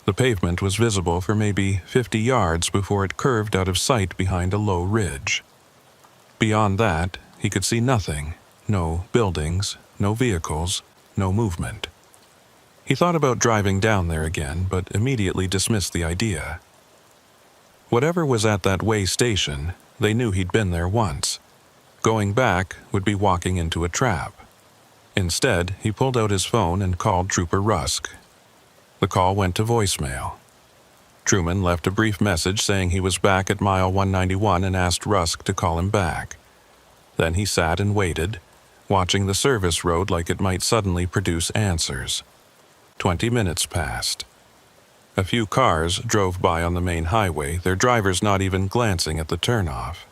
The pavement was visible for maybe 50 yards before it curved out of sight behind a low ridge. Beyond that, he could see nothing. No buildings, no vehicles, no movement. He thought about driving down there again, but immediately dismissed the idea. Whatever was at that way station, they knew he'd been there once. Going back would be walking into a trap. Instead, he pulled out his phone and called Trooper Rusk. The call went to voicemail. Truman left a brief message saying he was back at mile 191 and asked Rusk to call him back. Then he sat and waited, watching the service road like it might suddenly produce answers. 20 minutes passed. A few cars drove by on the main highway, their drivers not even glancing at the turnoff.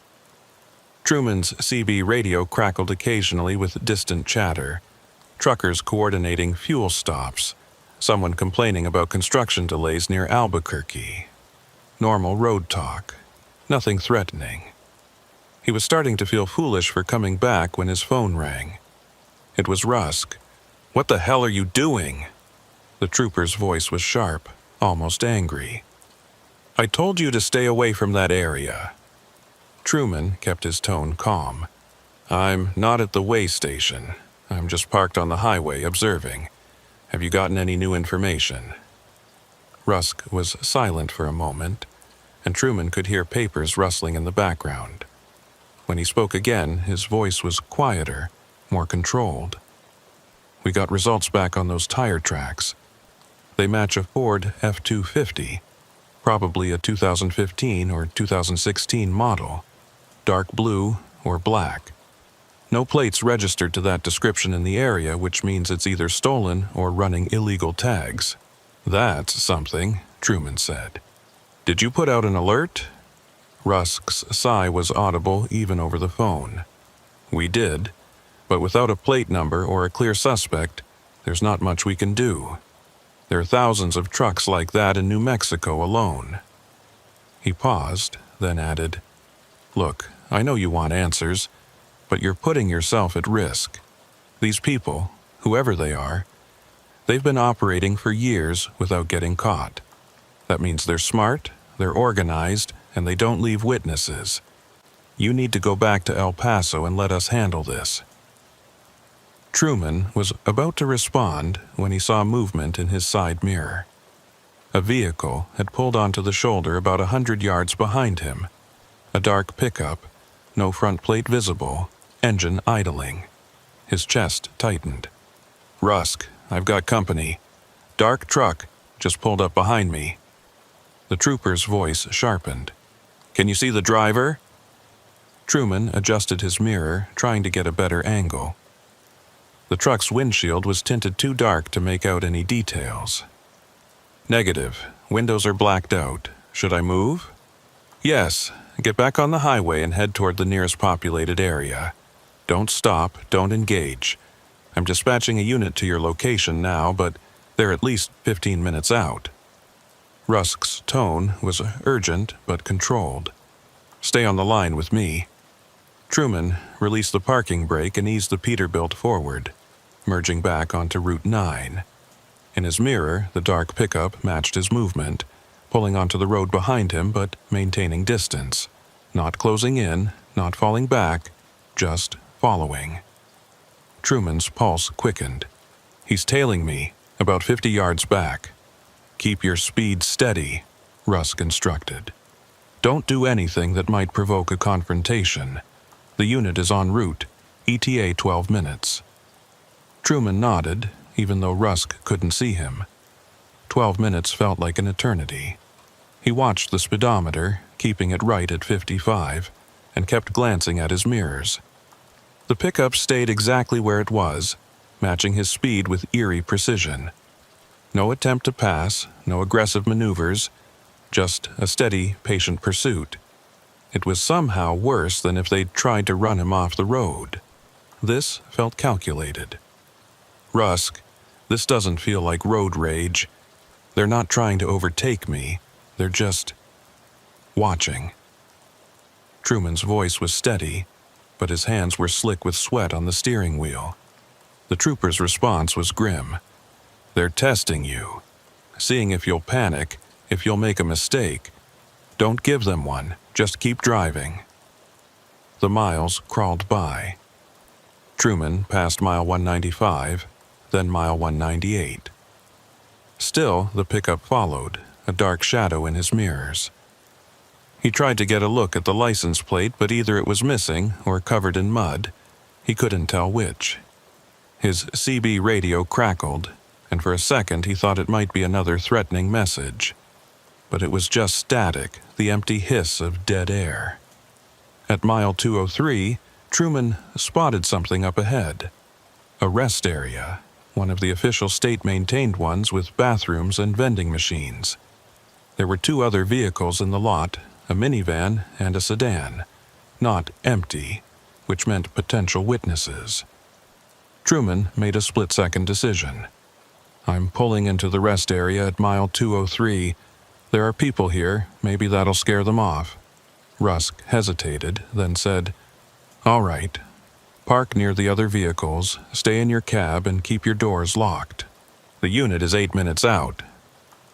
Truman's CB radio crackled occasionally with distant chatter. Truckers coordinating fuel stops. Someone complaining about construction delays near Albuquerque. Normal road talk. Nothing threatening. He was starting to feel foolish for coming back when his phone rang. It was Rusk. "What the hell are you doing?" The trooper's voice was sharp, almost angry. "I told you to stay away from that area." Truman kept his tone calm. "I'm not at the way station. I'm just parked on the highway observing. Have you gotten any new information?" Rusk was silent for a moment, and Truman could hear papers rustling in the background. When he spoke again, his voice was quieter, more controlled. "We got results back on those tire tracks. They match a Ford F-250, probably a 2015 or 2016 model, dark blue or black. No plates registered to that description in the area, which means it's either stolen or running illegal tags." "That's something," Truman said. "Did you put out an alert?" Rusk's sigh was audible even over the phone. "We did, but without a plate number or a clear suspect, there's not much we can do. There are thousands of trucks like that in New Mexico alone." He paused, then added, "Look, I know you want answers, but you're putting yourself at risk. These people, whoever they are, they've been operating for years without getting caught. That means they're smart, they're organized, and they don't leave witnesses. You need to go back to El Paso and let us handle this." Truman was about to respond when he saw movement in his side mirror. A vehicle had pulled onto the shoulder about 100 yards behind him. A dark pickup, no front plate visible, engine idling. His chest tightened. "Rusk, I've got company. Dark truck just pulled up behind me." The trooper's voice sharpened. "Can you see the driver?" Truman adjusted his mirror, trying to get a better angle. The truck's windshield was tinted too dark to make out any details. "Negative. Windows are blacked out. Should I move?" "Yes. Get back on the highway and head toward the nearest populated area. Don't stop, don't engage. I'm dispatching a unit to your location now, but they're at least 15 minutes out." Rusk's tone was urgent but controlled. "Stay on the line with me." Truman released the parking brake and eased the Peterbilt forward, merging back onto Route 9. In his mirror, the dark pickup matched his movement, pulling onto the road behind him but maintaining distance, not closing in, not falling back, just following. Truman's pulse quickened. "He's tailing me, about 50 yards back." "Keep your speed steady," Rusk instructed. "Don't do anything that might provoke a confrontation. The unit is en route, ETA 12 minutes. Truman nodded, even though Rusk couldn't see him. 12 minutes felt like an eternity. He watched the speedometer, keeping it right at 55, and kept glancing at his mirrors. The pickup stayed exactly where it was, matching his speed with eerie precision. No attempt to pass, no aggressive maneuvers, just a steady, patient pursuit. It was somehow worse than if they'd tried to run him off the road. This felt calculated. "Rusk, this doesn't feel like road rage. They're not trying to overtake me. They're just watching." Truman's voice was steady, but his hands were slick with sweat on the steering wheel. The trooper's response was grim. "They're testing you, seeing if you'll panic, if you'll make a mistake. Don't give them one, just keep driving." The miles crawled by. Truman passed mile 195, then mile 198. Still, the pickup followed, a dark shadow in his mirrors. He tried to get a look at the license plate, but either it was missing or covered in mud. He couldn't tell which. His CB radio crackled, and for a second he thought it might be another threatening message. But it was just static, the empty hiss of dead air. At mile 203, Truman spotted something up ahead. A rest area, one of the official state-maintained ones with bathrooms and vending machines. There were 2 other vehicles in the lot, a minivan and a sedan, not empty, which meant potential witnesses. Truman made a split-second decision. "I'm pulling into the rest area at mile 203. There are people here, maybe that'll scare them off." Rusk hesitated, then said, "All right. Park near the other vehicles, stay in your cab, and keep your doors locked. The unit is 8 minutes out."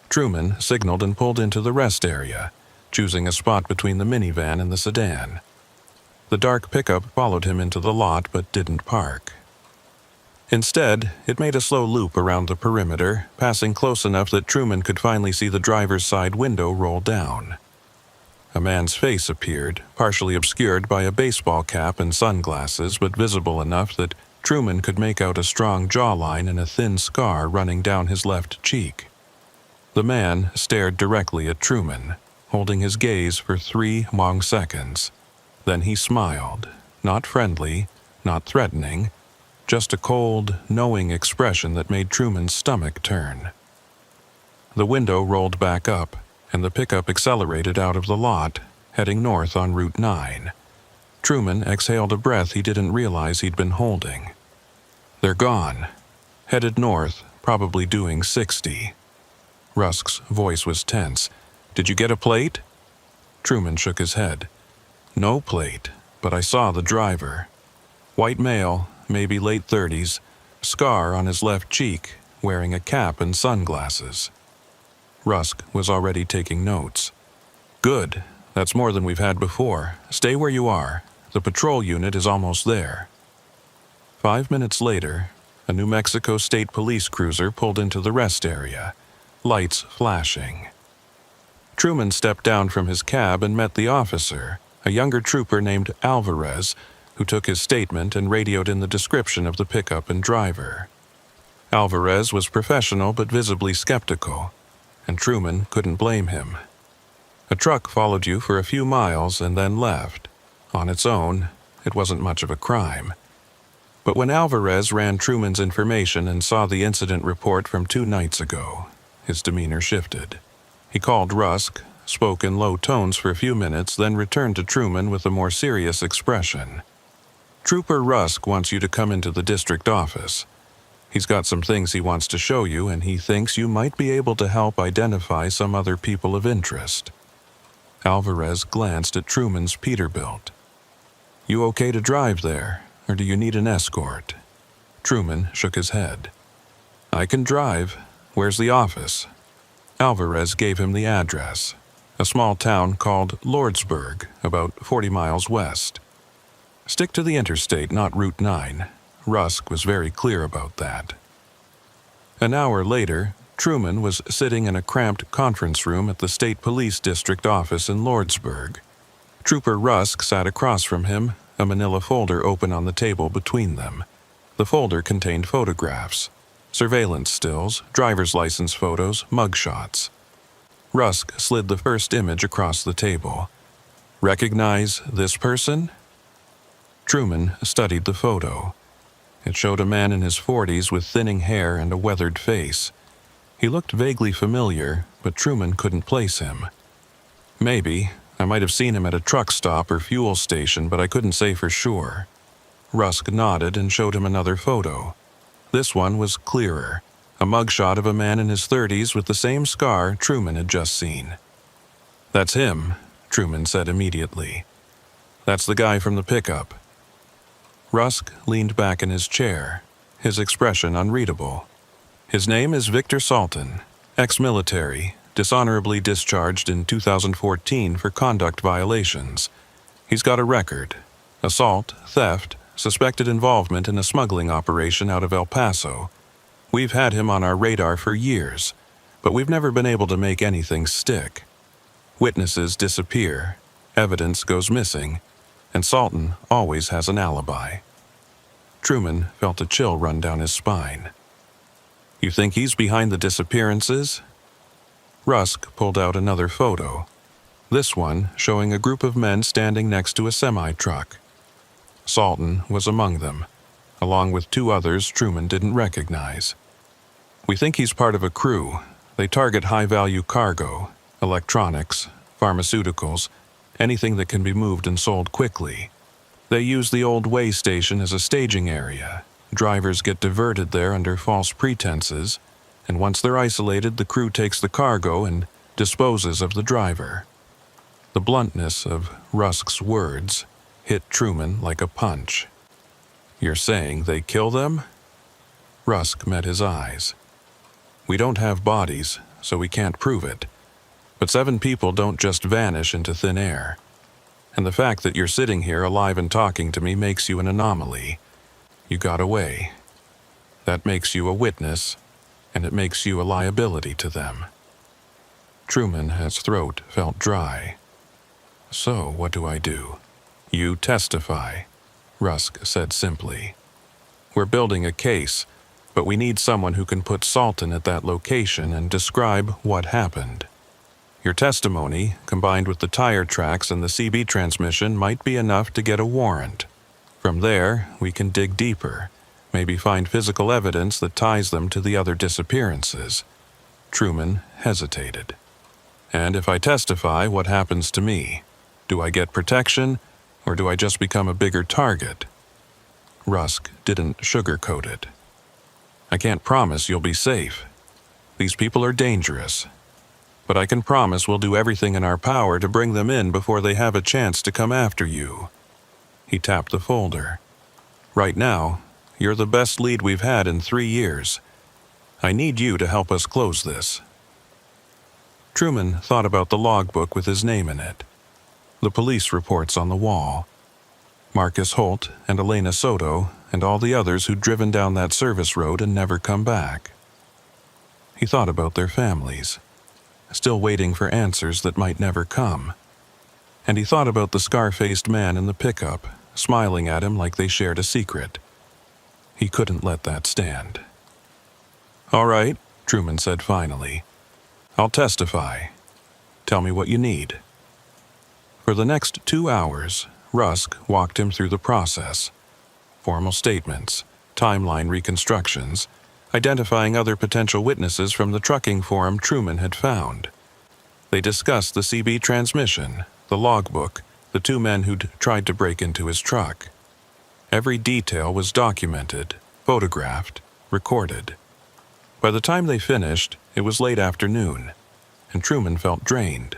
Truman signaled and pulled into the rest area, choosing a spot between the minivan and the sedan. The dark pickup followed him into the lot but didn't park. Instead, it made a slow loop around the perimeter, passing close enough that Truman could finally see the driver's side window roll down. A man's face appeared, partially obscured by a baseball cap and sunglasses, but visible enough that Truman could make out a strong jawline and a thin scar running down his left cheek. The man stared directly at Truman, holding his gaze for 3 long seconds. Then he smiled, not friendly, not threatening, just a cold, knowing expression that made Truman's stomach turn. The window rolled back up, and the pickup accelerated out of the lot, heading north on Route 9. Truman exhaled a breath he didn't realize he'd been holding. "They're gone. Headed north, probably doing 60. Rusk's voice was tense. "Did you get a plate?" Truman shook his head. "No plate. but I saw the driver. White male, maybe late 30s, scar on his left cheek, wearing a cap and sunglasses. Rusk was already taking notes. Good. That's more than we've had before. Stay where you are. The patrol unit is almost there. 5 minutes later, a New Mexico State Police cruiser pulled into the rest area, lights flashing. Truman stepped down from his cab and met the officer, a younger trooper named Alvarez, who took his statement and radioed in the description of the pickup and driver. Alvarez was professional but visibly skeptical, and Truman couldn't blame him. A truck followed you for a few miles and then left. On its own, it wasn't much of a crime. But when Alvarez ran Truman's information and saw the incident report from 2 nights ago, his demeanor shifted. He called Rusk, spoke in low tones for a few minutes, then returned to Truman with a more serious expression. "Trooper Rusk wants you to come into the district office. He's got some things he wants to show you, and he thinks you might be able to help identify some other people of interest." Alvarez glanced at Truman's Peterbilt. "You okay to drive there, or do you need an escort?" Truman shook his head. "I can drive. Where's the office?" Alvarez gave him the address, a small town called Lordsburg, about 40 miles west. "Stick to the interstate, not Route 9. Rusk was very clear about that. An hour later, Truman was sitting in a cramped conference room at the State Police District office in Lordsburg. Trooper Rusk sat across from him, a manila folder open on the table between them. The folder contained photographs, surveillance stills, driver's license photos, mugshots. Rusk slid the first image across the table. "Recognize this person?" Truman studied the photo. It showed a man in his 40s with thinning hair and a weathered face. He looked vaguely familiar, but Truman couldn't place him. "Maybe. I might have seen him at a truck stop or fuel station, but I couldn't say for sure." Rusk nodded and showed him another photo. This one was clearer, a mugshot of a man in his 30s with the same scar Truman had just seen. "That's him," Truman said immediately. "That's the guy from the pickup." Rusk leaned back in his chair, his expression unreadable. "His name is Victor Salton, ex-military, dishonorably discharged in 2014 for conduct violations. He's got a record: assault, theft, suspected involvement in a smuggling operation out of El Paso. We've had him on our radar for years, but we've never been able to make anything stick. Witnesses disappear, evidence goes missing, and Salton always has an alibi." Truman felt a chill run down his spine. "You think he's behind the disappearances?" Rusk pulled out another photo, this one showing a group of men standing next to a semi-truck. Salton was among them, along with 2 others Truman didn't recognize. "We think he's part of a crew. They target high-value cargo, electronics, pharmaceuticals, anything that can be moved and sold quickly. They use the old way station as a staging area. Drivers get diverted there under false pretenses, and once they're isolated, the crew takes the cargo and disposes of the driver." The bluntness of Rusk's words hit Truman like a punch. "You're saying they kill them?" Rusk met his eyes. "We don't have bodies, so we can't prove it. But 7 people don't just vanish into thin air. And the fact that you're sitting here alive and talking to me makes you an anomaly. You got away. That makes you a witness, and it makes you a liability to them." Truman's throat felt dry. "So what do I do?" "You testify," Rusk said simply. "We're building a case, but we need someone who can put Salton at that location and describe what happened. Your testimony, combined with the tire tracks and the CB transmission, might be enough to get a warrant. From there, we can dig deeper, maybe find physical evidence that ties them to the other disappearances." Truman hesitated. "And if I testify, what happens to me? Do I get protection, or do I just become a bigger target?" Rusk didn't sugarcoat it. "I can't promise you'll be safe. These people are dangerous. But I can promise we'll do everything in our power to bring them in before they have a chance to come after you." He tapped the folder. "Right now, you're the best lead we've had in 3 years. I need you to help us close this." Truman thought about the logbook with his name in it. The police reports on the wall. Marcus Holt and Elena Soto and all the others who'd driven down that service road and never come back. He thought about their families, still waiting for answers that might never come. And he thought about the scar-faced man in the pickup, smiling at him like they shared a secret. He couldn't let that stand. "All right," Truman said finally. "I'll testify. Tell me what you need." For the next 2 hours, Rusk walked him through the process. Formal statements, timeline reconstructions, identifying other potential witnesses from the trucking forum Truman had found. They discussed the CB transmission, the logbook, the 2 men who'd tried to break into his truck. Every detail was documented, photographed, recorded. By the time they finished, it was late afternoon, and Truman felt drained.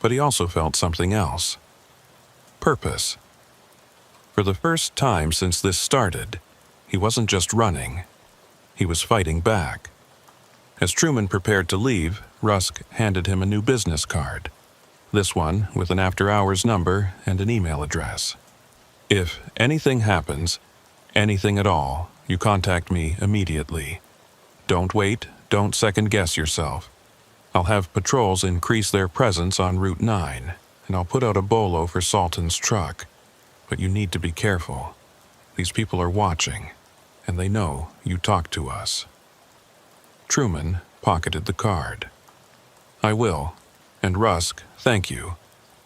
But he also felt something else. Purpose. For the first time since this started, he wasn't just running. He was fighting back. As Truman prepared to leave, Rusk handed him a new business card. This one with an after-hours number and an email address. "If anything happens, anything at all, you contact me immediately. Don't wait, don't second-guess yourself. I'll have patrols increase their presence on Route 9, and I'll put out a bolo for Salton's truck. But you need to be careful. These people are watching, and they know you talk to us." Truman pocketed the card. "I will, and Rusk, thank you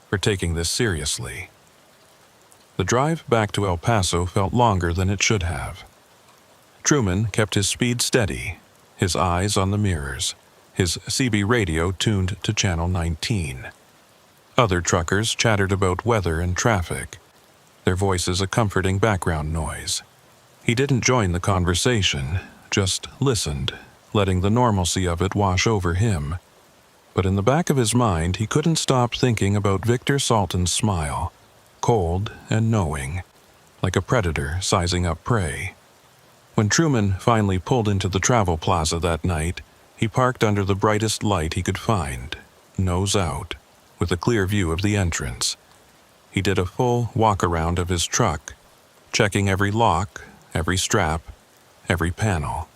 for taking this seriously." The drive back to El Paso felt longer than it should have. Truman kept his speed steady, his eyes on the mirrors, his CB radio tuned to channel 19. Other truckers chattered about weather and traffic, their voices a comforting background noise. He didn't join the conversation, just listened, letting the normalcy of it wash over him. But in the back of his mind, he couldn't stop thinking about Victor Salton's smile, cold and knowing, like a predator sizing up prey. When Truman finally pulled into the travel plaza that night, he parked under the brightest light he could find, nose out, with a clear view of the entrance. He did a full walk-around of his truck, checking every lock, every strap, every panel.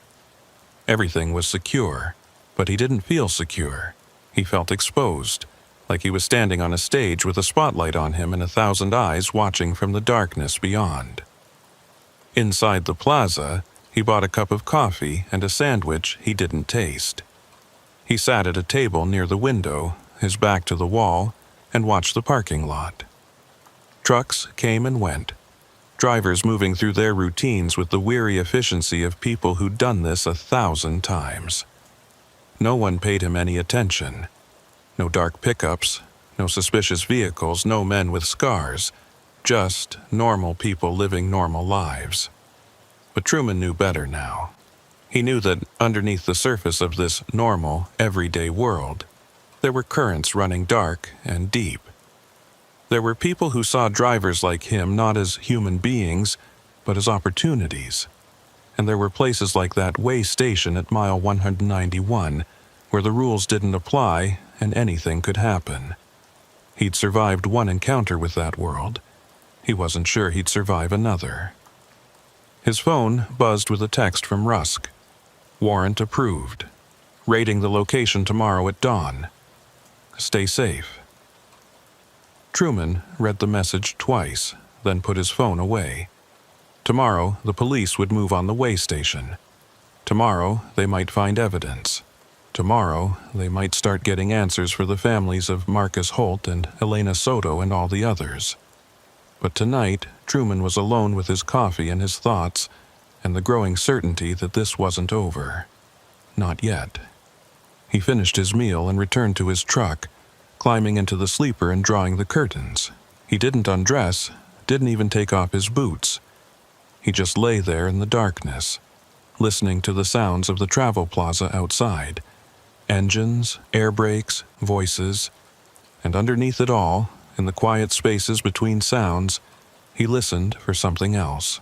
Everything was secure, but he didn't feel secure. He felt exposed, like he was standing on a stage with a spotlight on him and 1,000 eyes watching from the darkness beyond. Inside the plaza, he bought a cup of coffee and a sandwich he didn't taste. He sat at a table near the window, his back to the wall, and watched the parking lot. Trucks came and went, drivers moving through their routines with the weary efficiency of people who'd done this 1,000 times. No one paid him any attention. No dark pickups, no suspicious vehicles, no men with scars. Just normal people living normal lives. But Truman knew better now. He knew that underneath the surface of this normal, everyday world, there were currents running dark and deep. There were people who saw drivers like him not as human beings, but as opportunities. And there were places like that way station at mile 191, where the rules didn't apply and anything could happen. He'd survived one encounter with that world. He wasn't sure he'd survive another. His phone buzzed with a text from Rusk. Warrant approved. Raiding the location tomorrow at dawn. Stay safe. Truman read the message twice, then put his phone away. Tomorrow, the police would move on the way station. Tomorrow, they might find evidence. Tomorrow, they might start getting answers for the families of Marcus Holt and Elena Soto and all the others. But tonight, Truman was alone with his coffee and his thoughts, and the growing certainty that this wasn't over. Not yet. He finished his meal and returned to his truck, climbing into the sleeper and drawing the curtains. He didn't undress, didn't even take off his boots. He just lay there in the darkness, listening to the sounds of the travel plaza outside. Engines, air brakes, voices, and underneath it all, in the quiet spaces between sounds, he listened for something else.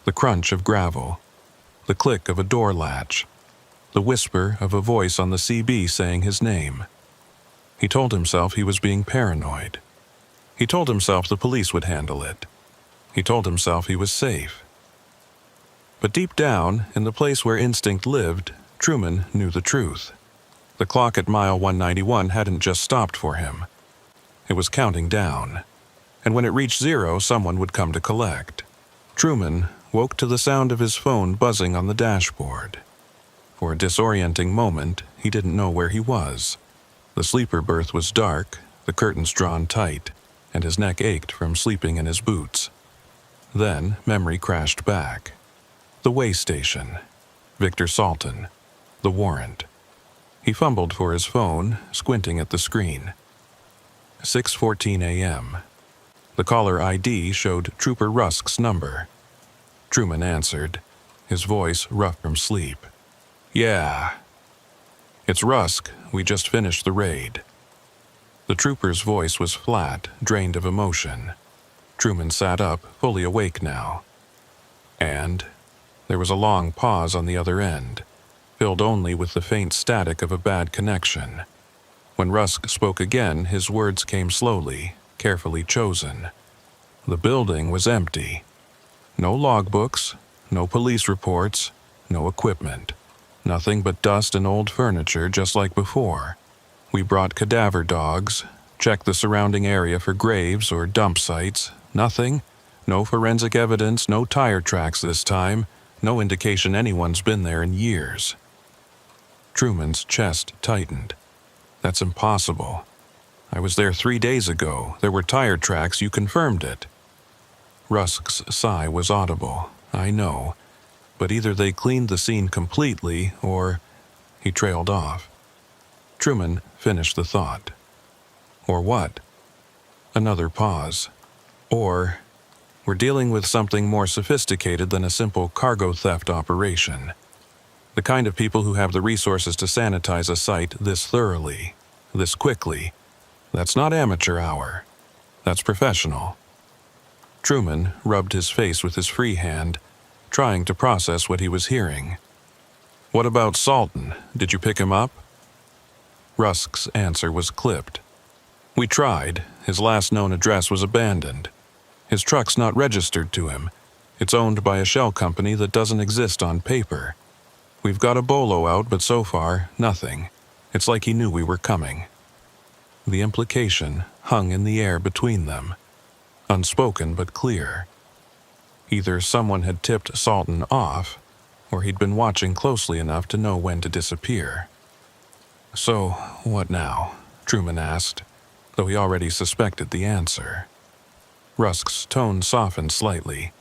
The crunch of gravel, the click of a door latch, the whisper of a voice on the CB saying his name. He told himself he was being paranoid. He told himself the police would handle it. He told himself he was safe. But deep down, in the place where instinct lived, Truman knew the truth. The clock at mile 191 hadn't just stopped for him. It was counting down. And when it reached 0, someone would come to collect. Truman woke to the sound of his phone buzzing on the dashboard. For a disorienting moment, he didn't know where he was. The sleeper berth was dark, the curtains drawn tight, and his neck ached from sleeping in his boots. Then memory crashed back. The way station. Victor Salton. The warrant. He fumbled for his phone, squinting at the screen. 6:14 a.m. The caller ID showed Trooper Rusk's number. Truman answered, his voice rough from sleep. "Yeah. It's Rusk. We just finished the raid." The trooper's voice was flat, drained of emotion. Truman sat up, fully awake now. And there was a long pause on the other end, filled only with the faint static of a bad connection. When Rusk spoke again, his words came slowly, carefully chosen. The building was empty. No logbooks, no police reports, no equipment. Nothing but dust and old furniture just like before. We brought cadaver dogs, checked the surrounding area for graves or dump sites. Nothing. No forensic evidence, no tire tracks this time. No indication anyone's been there in years. Truman's chest tightened. That's impossible. I was there 3 days ago. There were tire tracks. You confirmed it. Rusk's sigh was audible. I know. But either they cleaned the scene completely, or... He trailed off. Truman finished the thought. Or what? Another pause. Or... We're dealing with something more sophisticated than a simple cargo theft operation. The kind of people who have the resources to sanitize a site this thoroughly, this quickly. That's not amateur hour. That's professional. Truman rubbed his face with his free hand, trying to process what he was hearing. What about Salton? Did you pick him up? Rusk's answer was clipped. We tried. His last known address was abandoned. His truck's not registered to him. It's owned by a shell company that doesn't exist on paper. We've got a bolo out, but so far, nothing. It's like he knew we were coming. The implication hung in the air between them, unspoken but clear. Either someone had tipped Salton off, or he'd been watching closely enough to know when to disappear. So, what now? Truman asked, though he already suspected the answer. Rusk's tone softened slightly.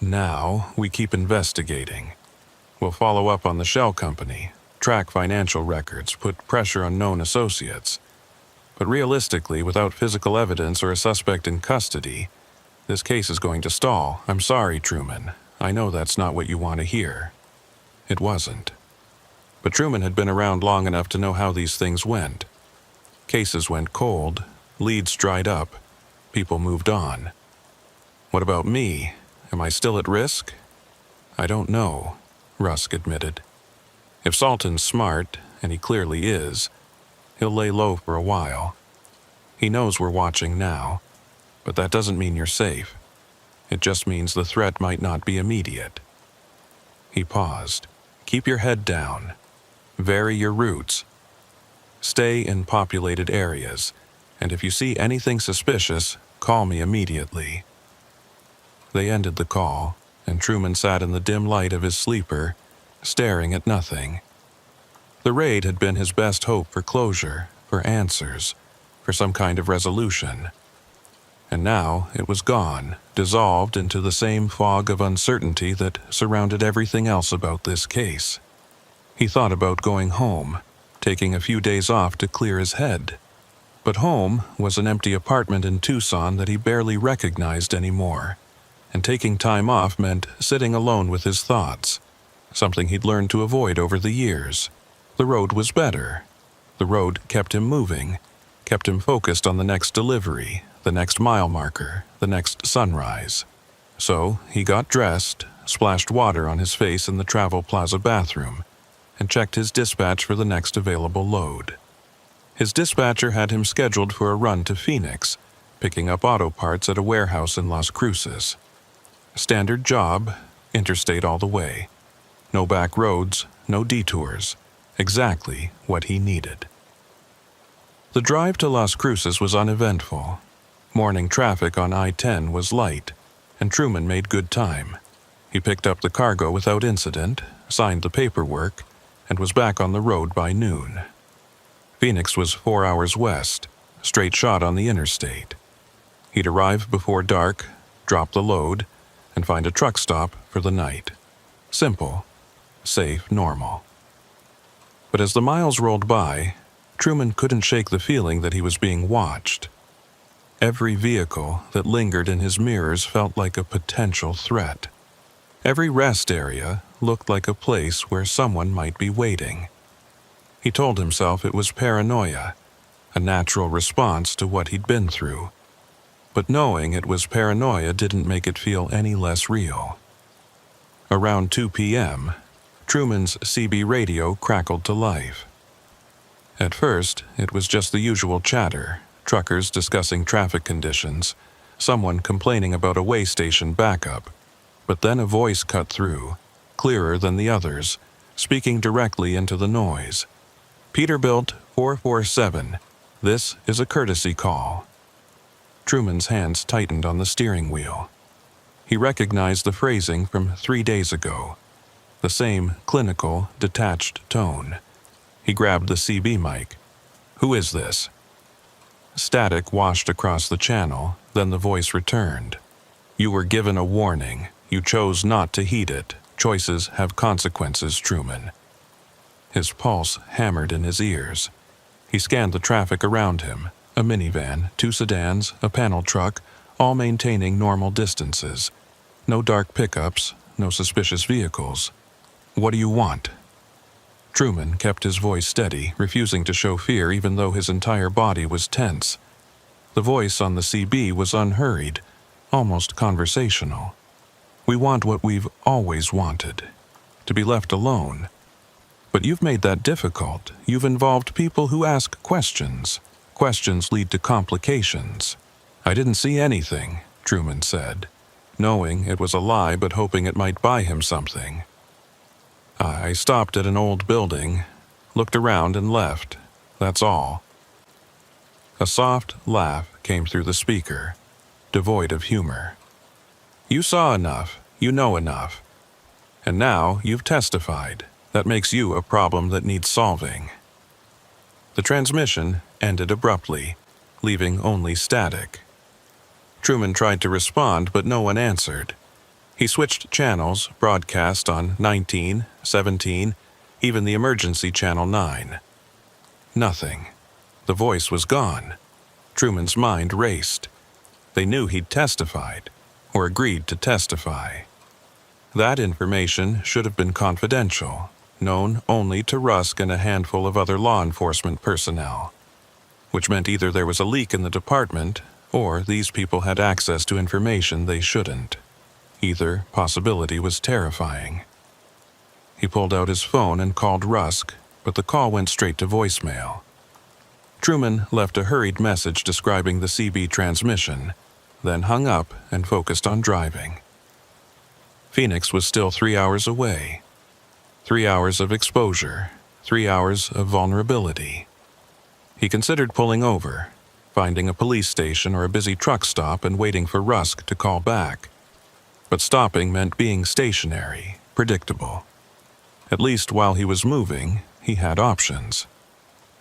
Now, we keep investigating. We'll follow up on the shell company, track financial records, put pressure on known associates. But realistically, without physical evidence or a suspect in custody, this case is going to stall. I'm sorry, Truman. I know that's not what you want to hear. It wasn't. But Truman had been around long enough to know how these things went. Cases went cold, leads dried up, people moved on. What about me? Am I still at risk? I don't know, Rusk admitted. If Salton's smart, and he clearly is, he'll lay low for a while. He knows we're watching now, but that doesn't mean you're safe. It just means the threat might not be immediate. He paused. Keep your head down. Vary your routes. Stay in populated areas, and if you see anything suspicious, call me immediately. They ended the call, and Truman sat in the dim light of his sleeper, staring at nothing. The raid had been his best hope for closure, for answers, for some kind of resolution. And now it was gone, dissolved into the same fog of uncertainty that surrounded everything else about this case. He thought about going home, taking a few days off to clear his head. But home was an empty apartment in Tucson that he barely recognized anymore, and taking time off meant sitting alone with his thoughts, something he'd learned to avoid over the years. The road was better. The road kept him moving, kept him focused on the next delivery, the next mile marker, the next sunrise. So he got dressed, splashed water on his face in the Travel Plaza bathroom, and checked his dispatch for the next available load. His dispatcher had him scheduled for a run to Phoenix, picking up auto parts at a warehouse in Las Cruces. Standard job, interstate all the way. No back roads, no detours. Exactly what he needed. The drive to Las Cruces was uneventful. Morning traffic on I-10 was light, and Truman made good time. He picked up the cargo without incident, signed the paperwork, and was back on the road by noon. Phoenix was 4 hours west, straight shot on the interstate. He'd arrive before dark, drop the load, and find a truck stop for the night. Simple, safe, normal. But as the miles rolled by, Truman couldn't shake the feeling that he was being watched. Every vehicle that lingered in his mirrors felt like a potential threat. Every rest area looked like a place where someone might be waiting. He told himself it was paranoia, a natural response to what he'd been through. But knowing it was paranoia didn't make it feel any less real. Around 2 p.m., Truman's CB radio crackled to life. At first, it was just the usual chatter, truckers discussing traffic conditions, someone complaining about a way station backup. But then a voice cut through, clearer than the others, speaking directly into the noise. Peterbilt 447, this is a courtesy call. Truman's hands tightened on the steering wheel. He recognized the phrasing from 3 days ago. The same clinical, detached tone. He grabbed the CB mic. Who is this? Static washed across the channel, then the voice returned. You were given a warning. You chose not to heed it. Choices have consequences, Truman. His pulse hammered in his ears. He scanned the traffic around him. A minivan, 2 sedans, a panel truck, all maintaining normal distances. No dark pickups, no suspicious vehicles. What do you want? Truman kept his voice steady, refusing to show fear even though his entire body was tense. The voice on the CB was unhurried, almost conversational. We want what we've always wanted, to be left alone. But you've made that difficult. You've involved people who ask questions. Questions lead to complications. I didn't see anything, Truman said, knowing it was a lie but hoping it might buy him something. I stopped at an old building, looked around and left. That's all. A soft laugh came through the speaker, devoid of humor. You saw enough. You know enough. And now you've testified. That makes you a problem that needs solving. The transmission ended abruptly, leaving only static. Truman tried to respond, but no one answered. He switched channels, broadcast on 19, 17, even the emergency channel 9. Nothing. The voice was gone. Truman's mind raced. They knew he'd testified, or agreed to testify. That information should have been confidential, known only to Rusk and a handful of other law enforcement personnel, which meant either there was a leak in the department, or these people had access to information they shouldn't. Either possibility was terrifying. He pulled out his phone and called Rusk, but the call went straight to voicemail. Truman left a hurried message describing the CB transmission, then hung up and focused on driving. Phoenix was still 3 hours away. 3 hours of exposure, 3 hours of vulnerability. He considered pulling over, finding a police station or a busy truck stop and waiting for Rusk to call back. But stopping meant being stationary, predictable. At least while he was moving, he had options.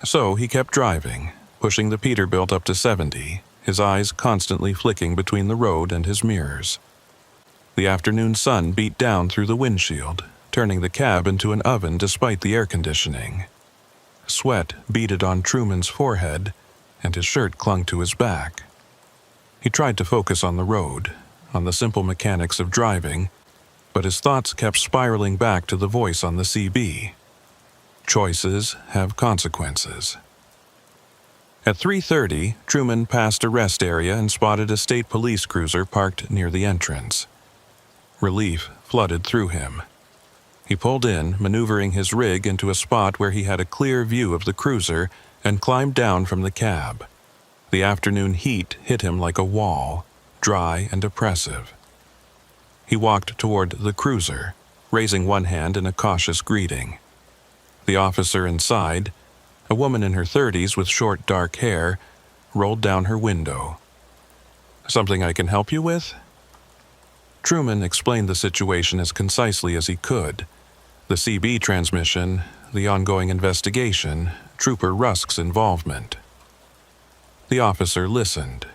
So he kept driving, pushing the Peterbilt up to 70, his eyes constantly flicking between the road and his mirrors. The afternoon sun beat down through the windshield, turning the cab into an oven despite the air conditioning. Sweat beaded on Truman's forehead, and his shirt clung to his back. He tried to focus on the road, on the simple mechanics of driving, but his thoughts kept spiraling back to the voice on the CB. Choices have consequences. At 3:30, Truman passed a rest area and spotted a state police cruiser parked near the entrance. Relief flooded through him. He pulled in, maneuvering his rig into a spot where he had a clear view of the cruiser, and climbed down from the cab. The afternoon heat hit him like a wall, dry and oppressive. He walked toward the cruiser, raising one hand in a cautious greeting. The officer inside, a woman in her 30s with short dark hair, rolled down her window. "Something I can help you with?" Truman explained the situation as concisely as he could. The CB transmission, the ongoing investigation, Trooper Rusk's involvement. The officer listened,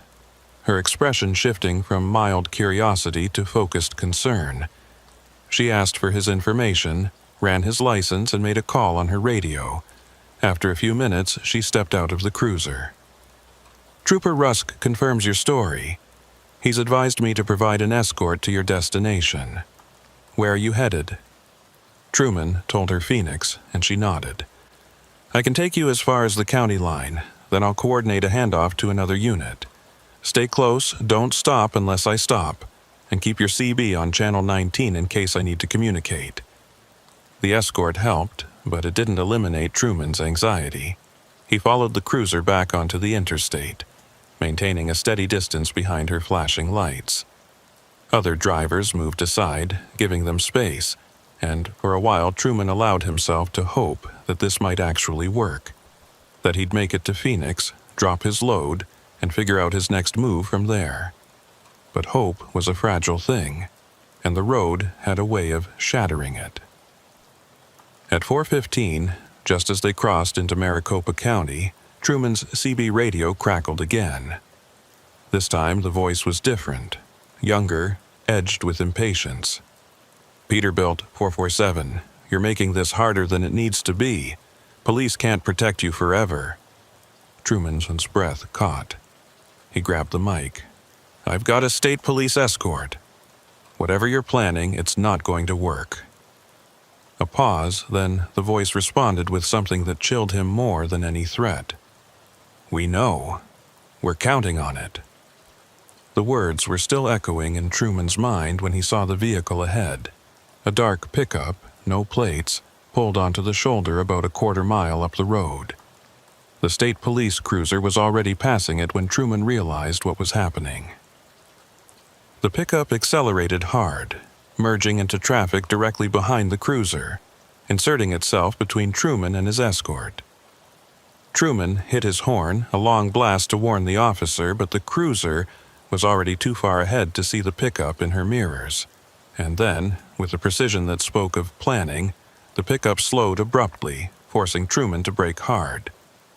her expression shifting from mild curiosity to focused concern. She asked for his information, ran his license, and made a call on her radio. After a few minutes, she stepped out of the cruiser. "Trooper Rusk confirms your story. He's advised me to provide an escort to your destination. Where are you headed?" Truman told her Phoenix, and she nodded. "I can take you as far as the county line, then I'll coordinate a handoff to another unit. Stay close, don't stop unless I stop, and keep your CB on channel 19 in case I need to communicate." The escort helped, but it didn't eliminate Truman's anxiety. He followed the cruiser back onto the interstate, maintaining a steady distance behind her flashing lights. Other drivers moved aside, giving them space, and for a while Truman allowed himself to hope that this might actually work, that he'd make it to Phoenix, drop his load, and figure out his next move from there. But hope was a fragile thing, and the road had a way of shattering it. At 4:15, just as they crossed into Maricopa County, Truman's CB radio crackled again. This time the voice was different, younger, edged with impatience. "Peterbilt 447, you're making this harder than it needs to be. Police can't protect you forever." Truman's breath caught. He grabbed the mic. "I've got a state police escort. Whatever you're planning, it's not going to work." A pause, then the voice responded with something that chilled him more than any threat. "We know. We're counting on it." The words were still echoing in Truman's mind when he saw the vehicle ahead. A dark pickup, no plates, pulled onto the shoulder about a quarter-mile up the road. The state police cruiser was already passing it when Truman realized what was happening. The pickup accelerated hard, merging into traffic directly behind the cruiser, inserting itself between Truman and his escort. Truman hit his horn, a long blast to warn the officer, but the cruiser was already too far ahead to see the pickup in her mirrors. And then, with a precision that spoke of planning, the pickup slowed abruptly, forcing Truman to brake hard.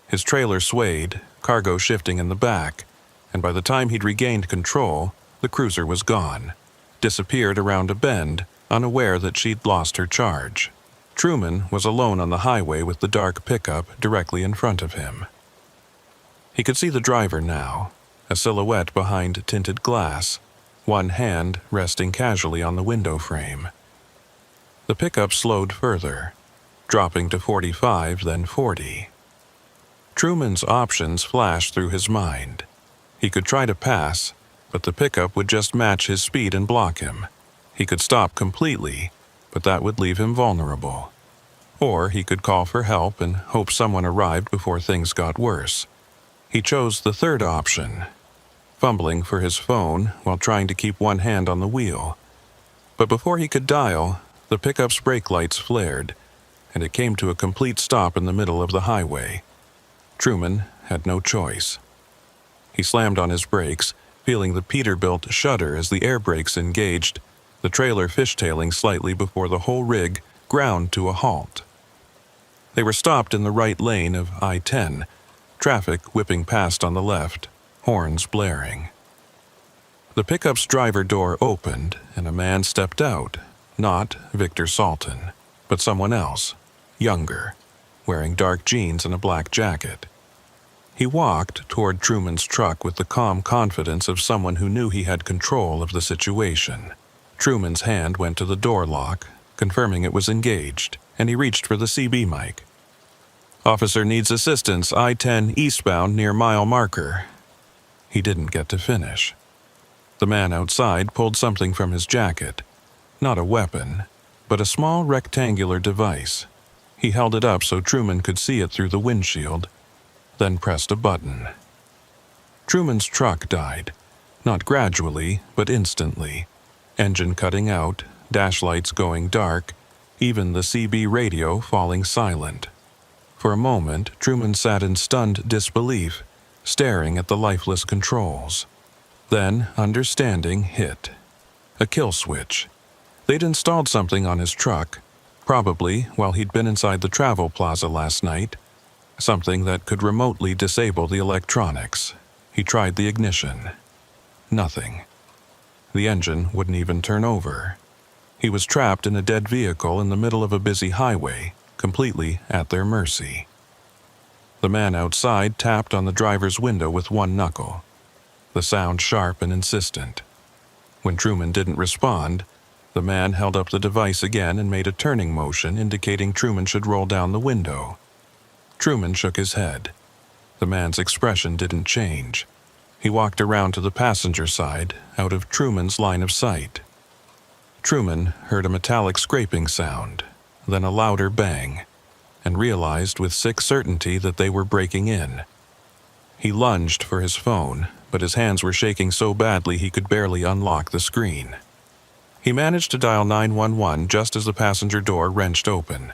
His trailer swayed, cargo shifting in the back, and by the time he'd regained control, the cruiser was gone, disappeared around a bend, unaware that she'd lost her charge. Truman was alone on the highway with the dark pickup directly in front of him. He could see the driver now, a silhouette behind tinted glass, one hand resting casually on the window frame. The pickup slowed further, dropping to 45, then 40. Truman's options flashed through his mind. He could try to pass, but the pickup would just match his speed and block him. He could stop completely, but that would leave him vulnerable. Or he could call for help and hope someone arrived before things got worse. He chose the third option, fumbling for his phone while trying to keep one hand on the wheel. But before he could dial, the pickup's brake lights flared, and it came to a complete stop in the middle of the highway. Truman had no choice. He slammed on his brakes, feeling the Peterbilt shudder as the air brakes engaged, the trailer fishtailing slightly before the whole rig ground to a halt. They were stopped in the right lane of I-10, traffic whipping past on the left, horns blaring. The pickup's driver door opened, and a man stepped out, not Victor Salton, but someone else, younger, wearing dark jeans and a black jacket. He walked toward Truman's truck with the calm confidence of someone who knew he had control of the situation. Truman's hand went to the door lock, confirming it was engaged, and he reached for the CB mic. Officer needs assistance, I-10 eastbound near mile marker. He didn't get to finish. The man outside pulled something from his jacket. Not a weapon, but a small rectangular device. He held it up so Truman could see it through the windshield, then pressed a button. Truman's truck died, not gradually, but instantly. Engine cutting out, dash lights going dark, even the CB radio falling silent. For a moment, Truman sat in stunned disbelief, staring at the lifeless controls. Then, understanding hit. A kill switch. They'd installed something on his truck, probably while he'd been inside the travel plaza last night. Something that could remotely disable the electronics. He tried the ignition. Nothing. The engine wouldn't even turn over. He was trapped in a dead vehicle in the middle of a busy highway, completely at their mercy. The man outside tapped on the driver's window with one knuckle, the sound sharp and insistent. When Truman didn't respond, the man held up the device again and made a turning motion indicating Truman should roll down the window. Truman shook his head. The man's expression didn't change. He walked around to the passenger side, out of Truman's line of sight. Truman heard a metallic scraping sound, then a louder bang, and realized with sick certainty that they were breaking in. He lunged for his phone, but his hands were shaking so badly he could barely unlock the screen. He managed to dial 911 just as the passenger door wrenched open,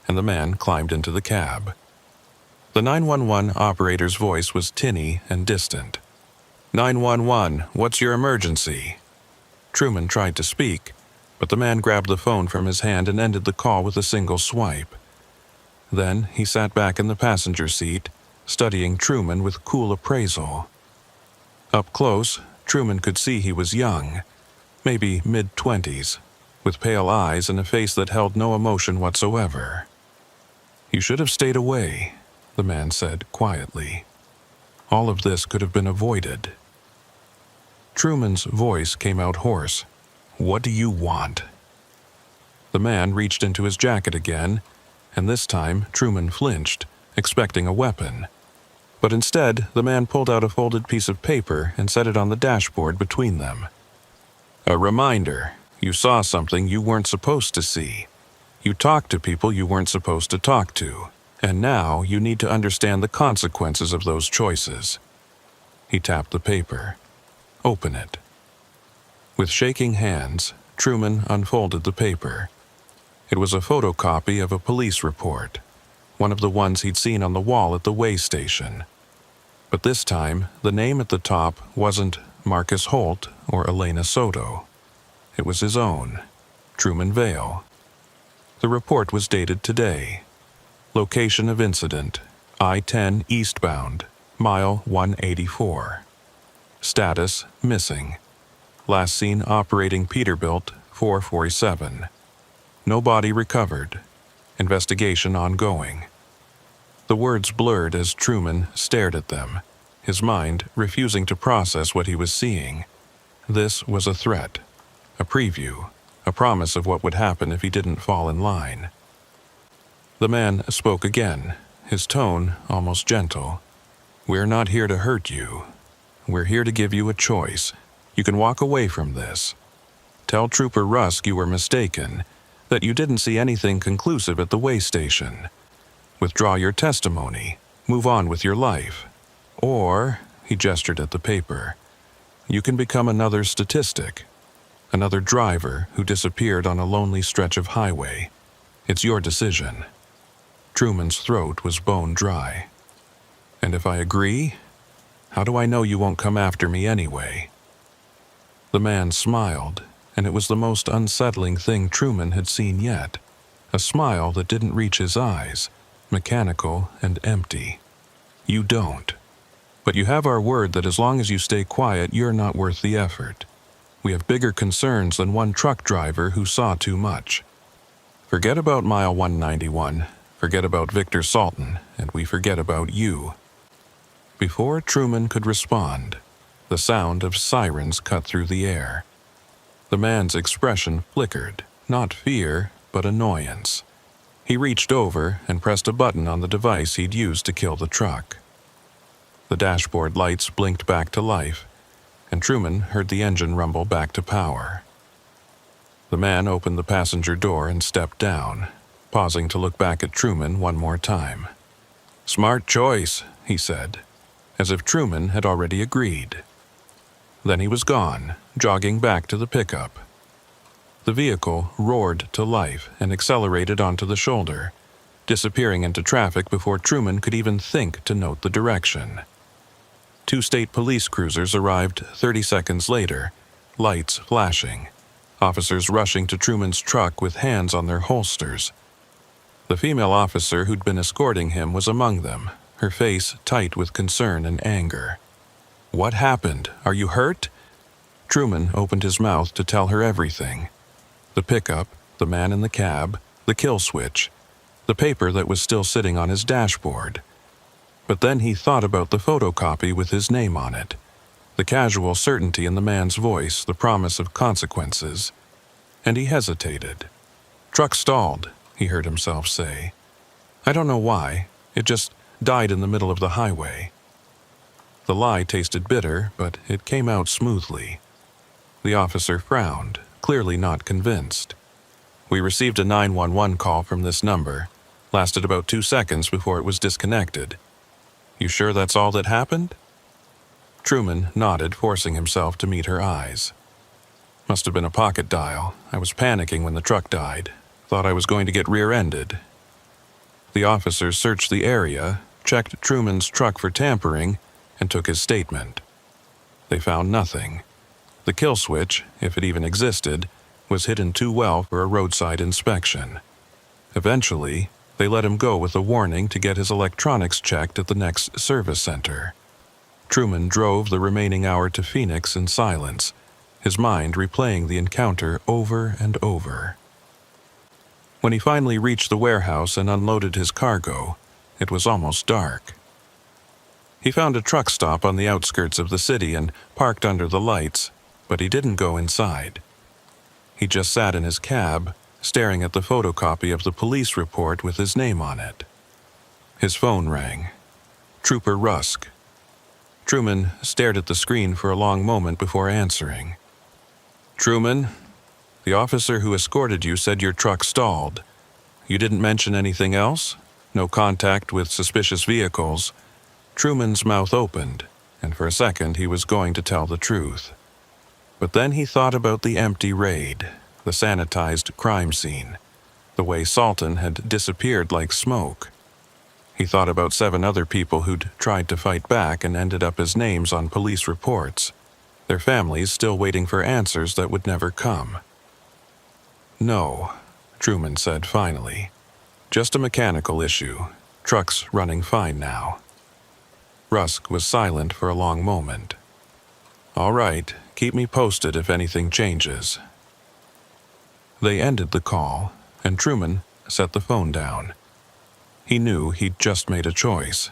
and the man climbed into the cab. The 911 operator's voice was tinny and distant. 911, what's your emergency? Truman tried to speak, but the man grabbed the phone from his hand and ended the call with a single swipe. Then he sat back in the passenger seat, studying Truman with cool appraisal. Up close, Truman could see he was young, maybe mid-20s, with pale eyes and a face that held no emotion whatsoever. You should have stayed away, the man said quietly. All of this could have been avoided. Truman's voice came out hoarse. What do you want? The man reached into his jacket again, and this time Truman flinched, expecting a weapon. But instead, the man pulled out a folded piece of paper and set it on the dashboard between them. A reminder. You saw something you weren't supposed to see. You talked to people you weren't supposed to talk to. And now you need to understand the consequences of those choices. He tapped the paper. Open it. With shaking hands, Truman unfolded the paper. It was a photocopy of a police report, one of the ones he'd seen on the wall at the way station. But this time, the name at the top wasn't Marcus Holt or Elena Soto. It was his own, Truman Vale. The report was dated today. Location of incident, I-10 eastbound, mile 184. Status, missing. Last seen operating Peterbilt, 447. No body recovered. Investigation ongoing. The words blurred as Truman stared at them, his mind refusing to process what he was seeing. This was a threat, a preview, a promise of what would happen if he didn't fall in line. The man spoke again, his tone almost gentle. We're not here to hurt you. We're here to give you a choice. You can walk away from this. Tell Trooper Rusk you were mistaken, that you didn't see anything conclusive at the way station. Withdraw your testimony. Move on with your life. Or, he gestured at the paper, you can become another statistic. Another driver who disappeared on a lonely stretch of highway. It's your decision. Truman's throat was bone dry. And if I agree, how do I know you won't come after me anyway? The man smiled, and it was the most unsettling thing Truman had seen yet. A smile that didn't reach his eyes, mechanical and empty. You don't. But you have our word that as long as you stay quiet, you're not worth the effort. We have bigger concerns than one truck driver who saw too much. Forget about mile 191, forget about Victor Salton, and we forget about you. Before Truman could respond, the sound of sirens cut through the air. The man's expression flickered, not fear, but annoyance. He reached over and pressed a button on the device he'd used to kill the truck. The dashboard lights blinked back to life, and Truman heard the engine rumble back to power. The man opened the passenger door and stepped down, pausing to look back at Truman one more time. "Smart choice," he said, as if Truman had already agreed. Then he was gone, jogging back to the pickup. The vehicle roared to life and accelerated onto the shoulder, disappearing into traffic before Truman could even think to note the direction. 2 state police cruisers arrived 30 seconds later, lights flashing, officers rushing to Truman's truck with hands on their holsters. The female officer who'd been escorting him was among them, her face tight with concern and anger. "What happened? Are you hurt?" Truman opened his mouth to tell her everything. The pickup, the man in the cab, the kill switch, the paper that was still sitting on his dashboard. But then he thought about the photocopy with his name on it, the casual certainty in the man's voice, the promise of consequences, and he hesitated. "Truck stalled," he heard himself say. "I don't know why, it just died in the middle of the highway." The lie tasted bitter, but it came out smoothly. The officer frowned, clearly not convinced. "We received a 911 call from this number. Lasted about 2 seconds before it was disconnected. You sure that's all that happened?" Truman nodded, forcing himself to meet her eyes. "Must have been a pocket dial. I was panicking when the truck died. Thought I was going to get rear-ended." The officers searched the area, checked Truman's truck for tampering, and took his statement. They found nothing. The kill switch, if it even existed, was hidden too well for a roadside inspection. Eventually, they let him go with a warning to get his electronics checked at the next service center. Truman drove the remaining hour to Phoenix in silence, his mind replaying the encounter over and over. When he finally reached the warehouse and unloaded his cargo, it was almost dark. He found a truck stop on the outskirts of the city and parked under the lights, but he didn't go inside. He just sat in his cab, staring at the photocopy of the police report with his name on it. His phone rang. Trooper Rusk. Truman stared at the screen for a long moment before answering. "Truman, the officer who escorted you said your truck stalled. You didn't mention anything else? No contact with suspicious vehicles?" Truman's mouth opened, and for a second he was going to tell the truth. But then he thought about the empty raid, the sanitized crime scene, the way Salton had disappeared like smoke. He thought about 7 other people who'd tried to fight back and ended up as names on police reports, their families still waiting for answers that would never come. "No," Truman said finally. "Just a mechanical issue. Truck's running fine now." Rusk was silent for a long moment. "All right, keep me posted if anything changes." They ended the call, and Truman set the phone down. He knew he'd just made a choice.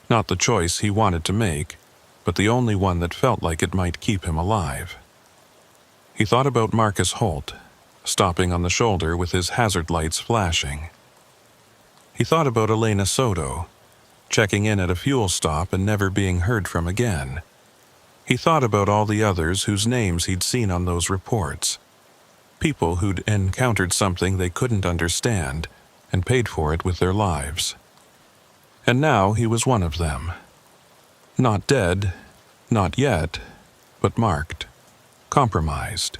Not the choice he wanted to make, but the only one that felt like it might keep him alive. He thought about Marcus Holt, stopping on the shoulder with his hazard lights flashing. He thought about Elena Soto, checking in at a fuel stop and never being heard from again. He thought about all the others whose names he'd seen on those reports. People who'd encountered something they couldn't understand and paid for it with their lives. And now he was one of them. Not dead, not yet, but marked, compromised.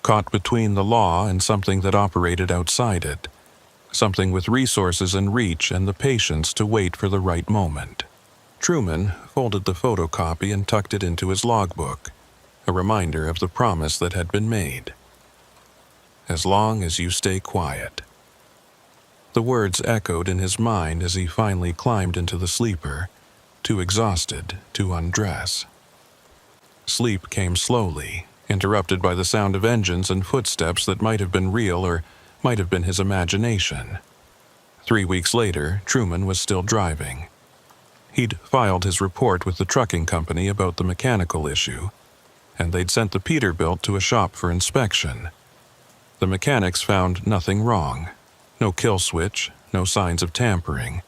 Caught between the law and something that operated outside it. Something with resources and reach and the patience to wait for the right moment. Truman folded the photocopy and tucked it into his logbook, a reminder of the promise that had been made. "As long as you stay quiet." The words echoed in his mind as he finally climbed into the sleeper, too exhausted to undress. Sleep came slowly, interrupted by the sound of engines and footsteps that might have been real or might have been his imagination. 3 weeks later, Truman was still driving. He'd filed his report with the trucking company about the mechanical issue, and they'd sent the Peterbilt to a shop for inspection. The mechanics found nothing wrong. No kill switch, no signs of tampering.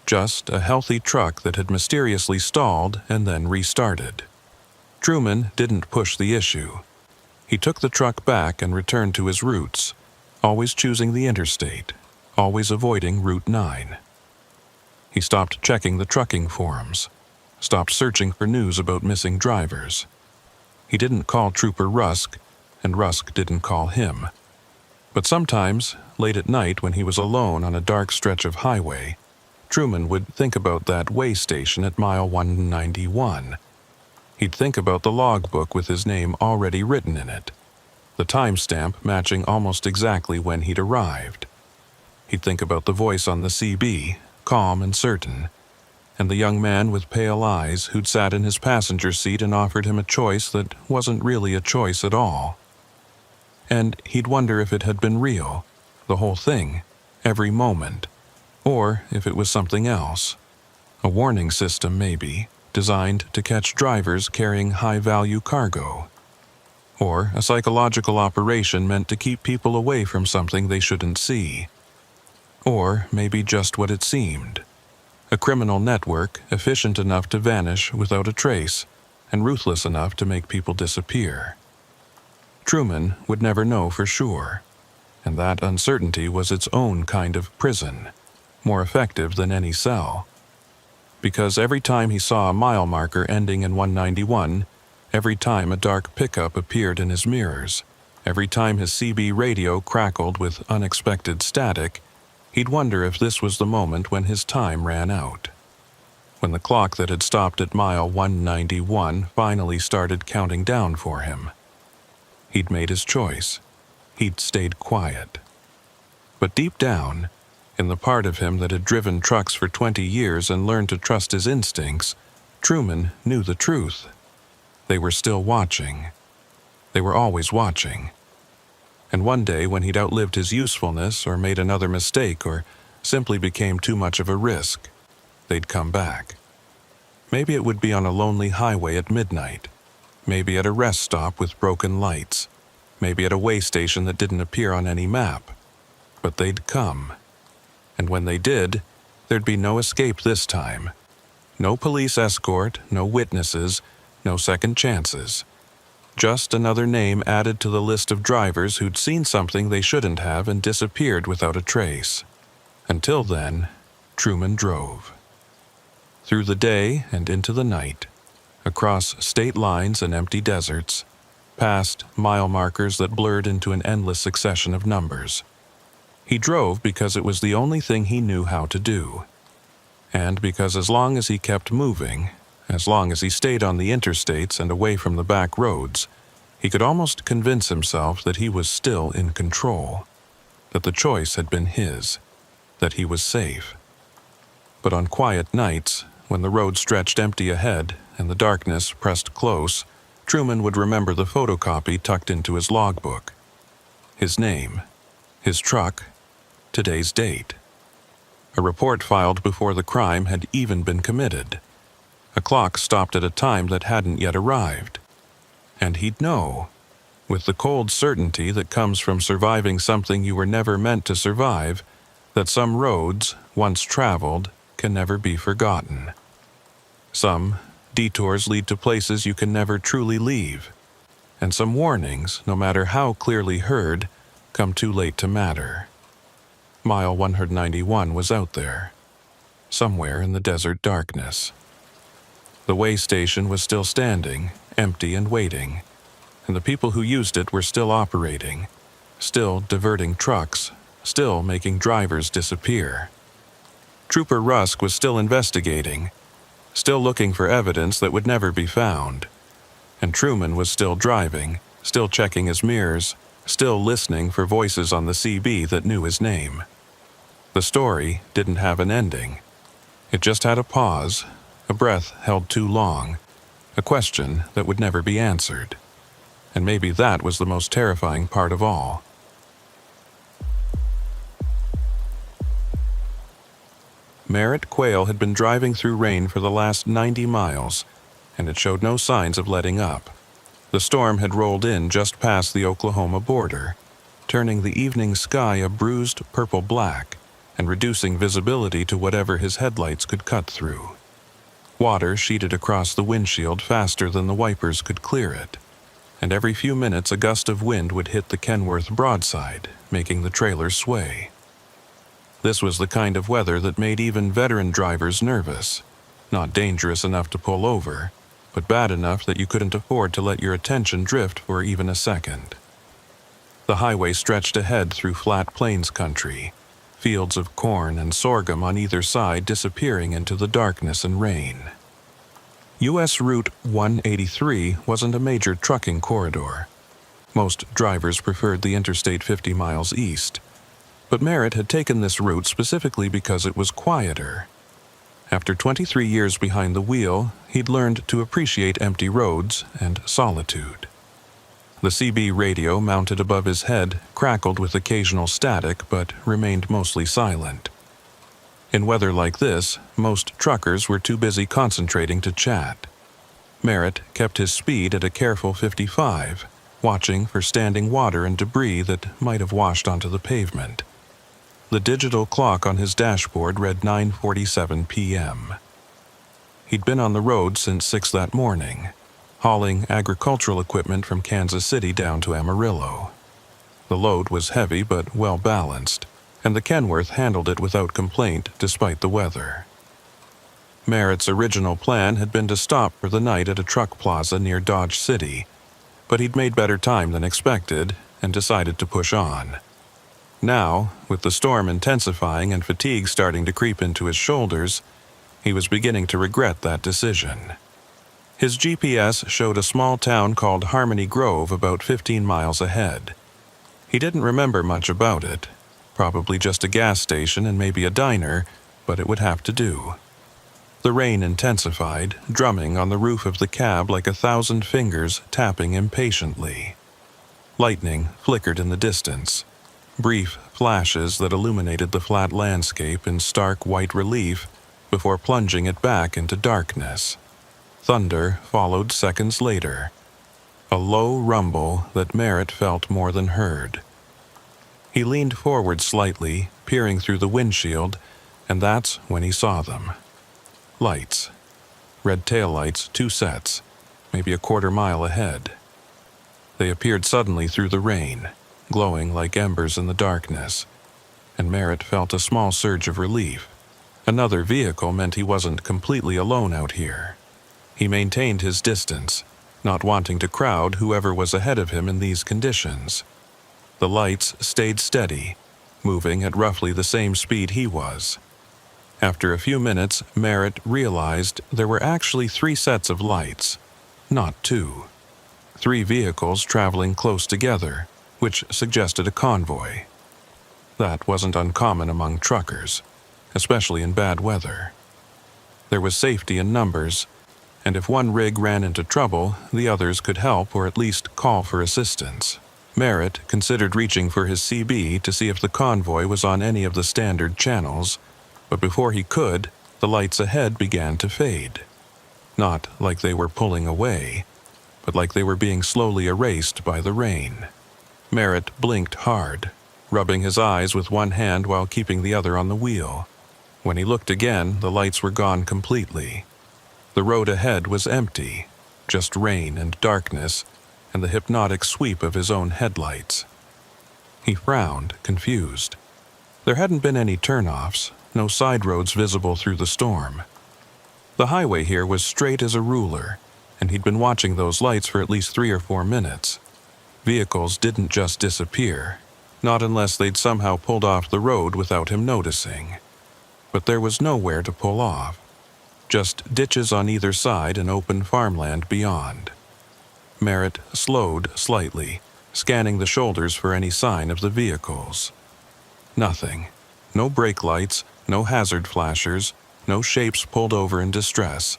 Just a healthy truck that had mysteriously stalled and then restarted. Truman didn't push the issue. He took the truck back and returned to his routes, always choosing the interstate, always avoiding Route 9. He stopped checking the trucking forums, stopped searching for news about missing drivers. He didn't call Trooper Rusk, and Rusk didn't call him. But sometimes, late at night when he was alone on a dark stretch of highway, Truman would think about that way station at mile 191. He'd think about the logbook with his name already written in it, the timestamp matching almost exactly when he'd arrived. He'd think about the voice on the CB, calm and certain, and the young man with pale eyes who'd sat in his passenger seat and offered him a choice that wasn't really a choice at all. And he'd wonder if it had been real, the whole thing, every moment, or if it was something else. A warning system, maybe, designed to catch drivers carrying high-value cargo. Or a psychological operation meant to keep people away from something they shouldn't see. Or maybe just what it seemed. A criminal network efficient enough to vanish without a trace, and ruthless enough to make people disappear. Truman would never know for sure, and that uncertainty was its own kind of prison, more effective than any cell. Because every time he saw a mile marker ending in 191, every time a dark pickup appeared in his mirrors, every time his CB radio crackled with unexpected static, he'd wonder if this was the moment when his time ran out. When the clock that had stopped at mile 191 finally started counting down for him. He'd made his choice. He'd stayed quiet. But deep down, in the part of him that had driven trucks for 20 years and learned to trust his instincts, Truman knew the truth. They were still watching. They were always watching. And one day when he'd outlived his usefulness or made another mistake or simply became too much of a risk, they'd come back. Maybe it would be on a lonely highway at midnight. Maybe at a rest stop with broken lights. Maybe at a way station that didn't appear on any map. But they'd come. And when they did, there'd be no escape this time. No police escort, no witnesses, no second chances. Just another name added to the list of drivers who'd seen something they shouldn't have and disappeared without a trace. Until then, Truman drove. Through the day and into the night, across state lines and empty deserts, past mile markers that blurred into an endless succession of numbers. He drove because it was the only thing he knew how to do. And because as long as he kept moving, as long as he stayed on the interstates and away from the back roads, he could almost convince himself that he was still in control, that the choice had been his, that he was safe. But on quiet nights, when the road stretched empty ahead and the darkness pressed close, Truman would remember the photocopy tucked into his logbook. His name, his truck, today's date. A report filed before the crime had even been committed. A clock stopped at a time that hadn't yet arrived. And he'd know, with the cold certainty that comes from surviving something you were never meant to survive, that some roads, once traveled, can never be forgotten. Some detours lead to places you can never truly leave, and some warnings, no matter how clearly heard, come too late to matter. Mile 191 was out there, somewhere in the desert darkness. The way station was still standing, empty and waiting, and the people who used it were still operating, still diverting trucks, still making drivers disappear. Trooper Rusk was still investigating, still looking for evidence that would never be found. And Truman was still driving, still checking his mirrors, still listening for voices on the CB that knew his name. The story didn't have an ending. It just had a pause, a breath held too long, a question that would never be answered. And maybe that was the most terrifying part of all. Merritt Quayle had been driving through rain for the last 90 miles, and it showed no signs of letting up. The storm had rolled in just past the Oklahoma border. turning the evening sky a bruised purple-black and reducing visibility to whatever his headlights could cut through. Water sheeted across the windshield faster than the wipers could clear it, and every few minutes a gust of wind would hit the Kenworth broadside, making the trailer sway. This was the kind of weather that made even veteran drivers nervous, not dangerous enough to pull over, but bad enough that you couldn't afford to let your attention drift for even a second. The highway stretched ahead through flat plains country, fields of corn and sorghum on either side disappearing into the darkness and rain. U.S. Route 183 wasn't a major trucking corridor. Most drivers preferred the Interstate 50 miles east, but Merritt had taken this route specifically because it was quieter. After 23 years behind the wheel, he'd learned to appreciate empty roads and solitude. The CB radio mounted above his head crackled with occasional static but remained mostly silent. In weather like this, most truckers were too busy concentrating to chat. Merritt kept his speed at a careful 55, watching for standing water and debris that might have washed onto the pavement. The digital clock on his dashboard read 9:47 p.m. He'd been on the road since 6 that morning, hauling agricultural equipment from Kansas City down to Amarillo. The load was heavy but well balanced, and the Kenworth handled it without complaint despite the weather. Merritt's original plan had been to stop for the night at a truck plaza near Dodge City, but he'd made better time than expected and decided to push on. Now, with the storm intensifying and fatigue starting to creep into his shoulders, he was beginning to regret that decision. His GPS showed a small town called Harmony Grove about 15 miles ahead. He didn't remember much about it, probably just a gas station and maybe a diner, but it would have to do. The rain intensified, drumming on the roof of the cab like 1,000 fingers tapping impatiently. Lightning flickered in the distance, brief flashes that illuminated the flat landscape in stark white relief before plunging it back into darkness. Thunder followed seconds later, a low rumble that Merritt felt more than heard. He leaned forward slightly, peering through the windshield, and that's when he saw them. Lights. Red taillights, 2 sets, maybe a quarter mile ahead. They appeared suddenly through the rain, glowing like embers in the darkness, and Merritt felt a small surge of relief. Another vehicle meant he wasn't completely alone out here. He maintained his distance, not wanting to crowd whoever was ahead of him in these conditions. The lights stayed steady, moving at roughly the same speed he was. After a few minutes, Merritt realized there were actually 3 sets of lights, not 2. 3 vehicles traveling close together, which suggested a convoy. That wasn't uncommon among truckers, especially in bad weather. There was safety in numbers, and if one rig ran into trouble, the others could help or at least call for assistance. Merritt considered reaching for his CB to see if the convoy was on any of the standard channels, but before he could, the lights ahead began to fade. Not like they were pulling away, but like they were being slowly erased by the rain. Merritt blinked hard, rubbing his eyes with one hand while keeping the other on the wheel. When he looked again, the lights were gone completely. The road ahead was empty, just rain and darkness, and the hypnotic sweep of his own headlights. He frowned, confused. There hadn't been any turnoffs, no side roads visible through the storm. The highway here was straight as a ruler, and he'd been watching those lights for at least 3 or 4 minutes. Vehicles didn't just disappear, not unless they'd somehow pulled off the road without him noticing. But there was nowhere to pull off, just ditches on either side and open farmland beyond. Merritt slowed slightly, scanning the shoulders for any sign of the vehicles. Nothing. No brake lights, no hazard flashers, no shapes pulled over in distress.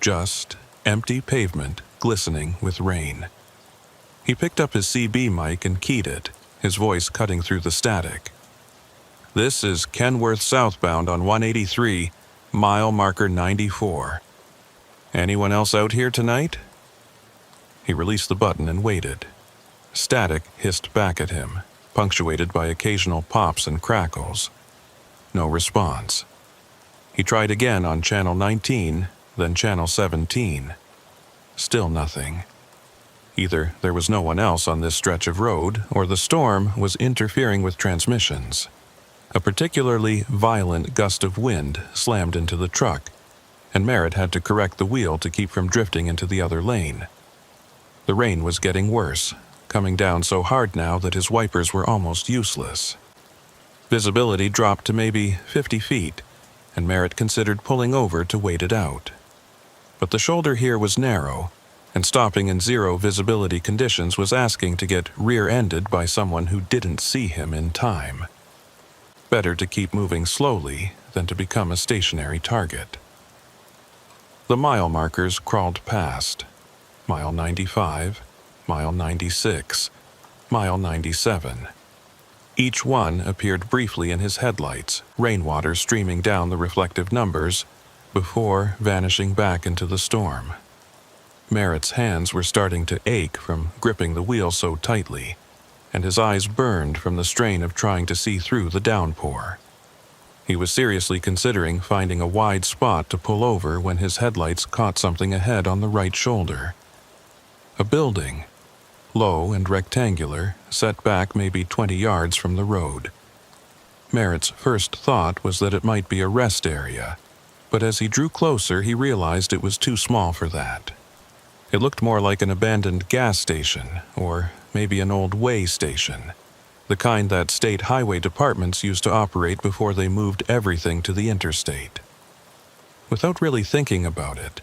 Just empty pavement glistening with rain. He picked up his CB mic and keyed it, his voice cutting through the static. "This is Kenworth southbound on 183, mile marker 94. Anyone else out here tonight?" He released the button and waited. Static hissed back at him, punctuated by occasional pops and crackles. No response. He tried again on channel 19, then channel 17. Still nothing. Either there was no one else on this stretch of road, or the storm was interfering with transmissions. A particularly violent gust of wind slammed into the truck, and Merritt had to correct the wheel to keep from drifting into the other lane. The rain was getting worse, coming down so hard now that his wipers were almost useless. Visibility dropped to maybe 50 feet, and Merritt considered pulling over to wait it out. But the shoulder here was narrow, and stopping in zero visibility conditions was asking to get rear-ended by someone who didn't see him in time. Better to keep moving slowly than to become a stationary target. The mile markers crawled past. Mile 95, mile 96, mile 97. Each one appeared briefly in his headlights, rainwater streaming down the reflective numbers, before vanishing back into the storm. Merritt's hands were starting to ache from gripping the wheel so tightly, and his eyes burned from the strain of trying to see through the downpour. He was seriously considering finding a wide spot to pull over when his headlights caught something ahead on the right shoulder. A building, low and rectangular, set back maybe 20 yards from the road. Merritt's first thought was that it might be a rest area, but as he drew closer he realized it was too small for that. It looked more like an abandoned gas station, or maybe an old way station, the kind that state highway departments used to operate before they moved everything to the interstate. Without really thinking about it,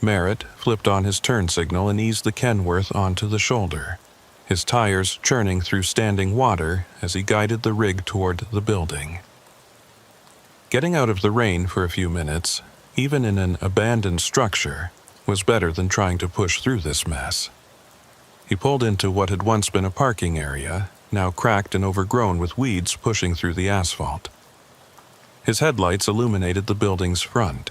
Merritt flipped on his turn signal and eased the Kenworth onto the shoulder, his tires churning through standing water as he guided the rig toward the building. Getting out of the rain for a few minutes, even in an abandoned structure, was better than trying to push through this mess. He pulled into what had once been a parking area, now cracked and overgrown with weeds pushing through the asphalt. His headlights illuminated the building's front.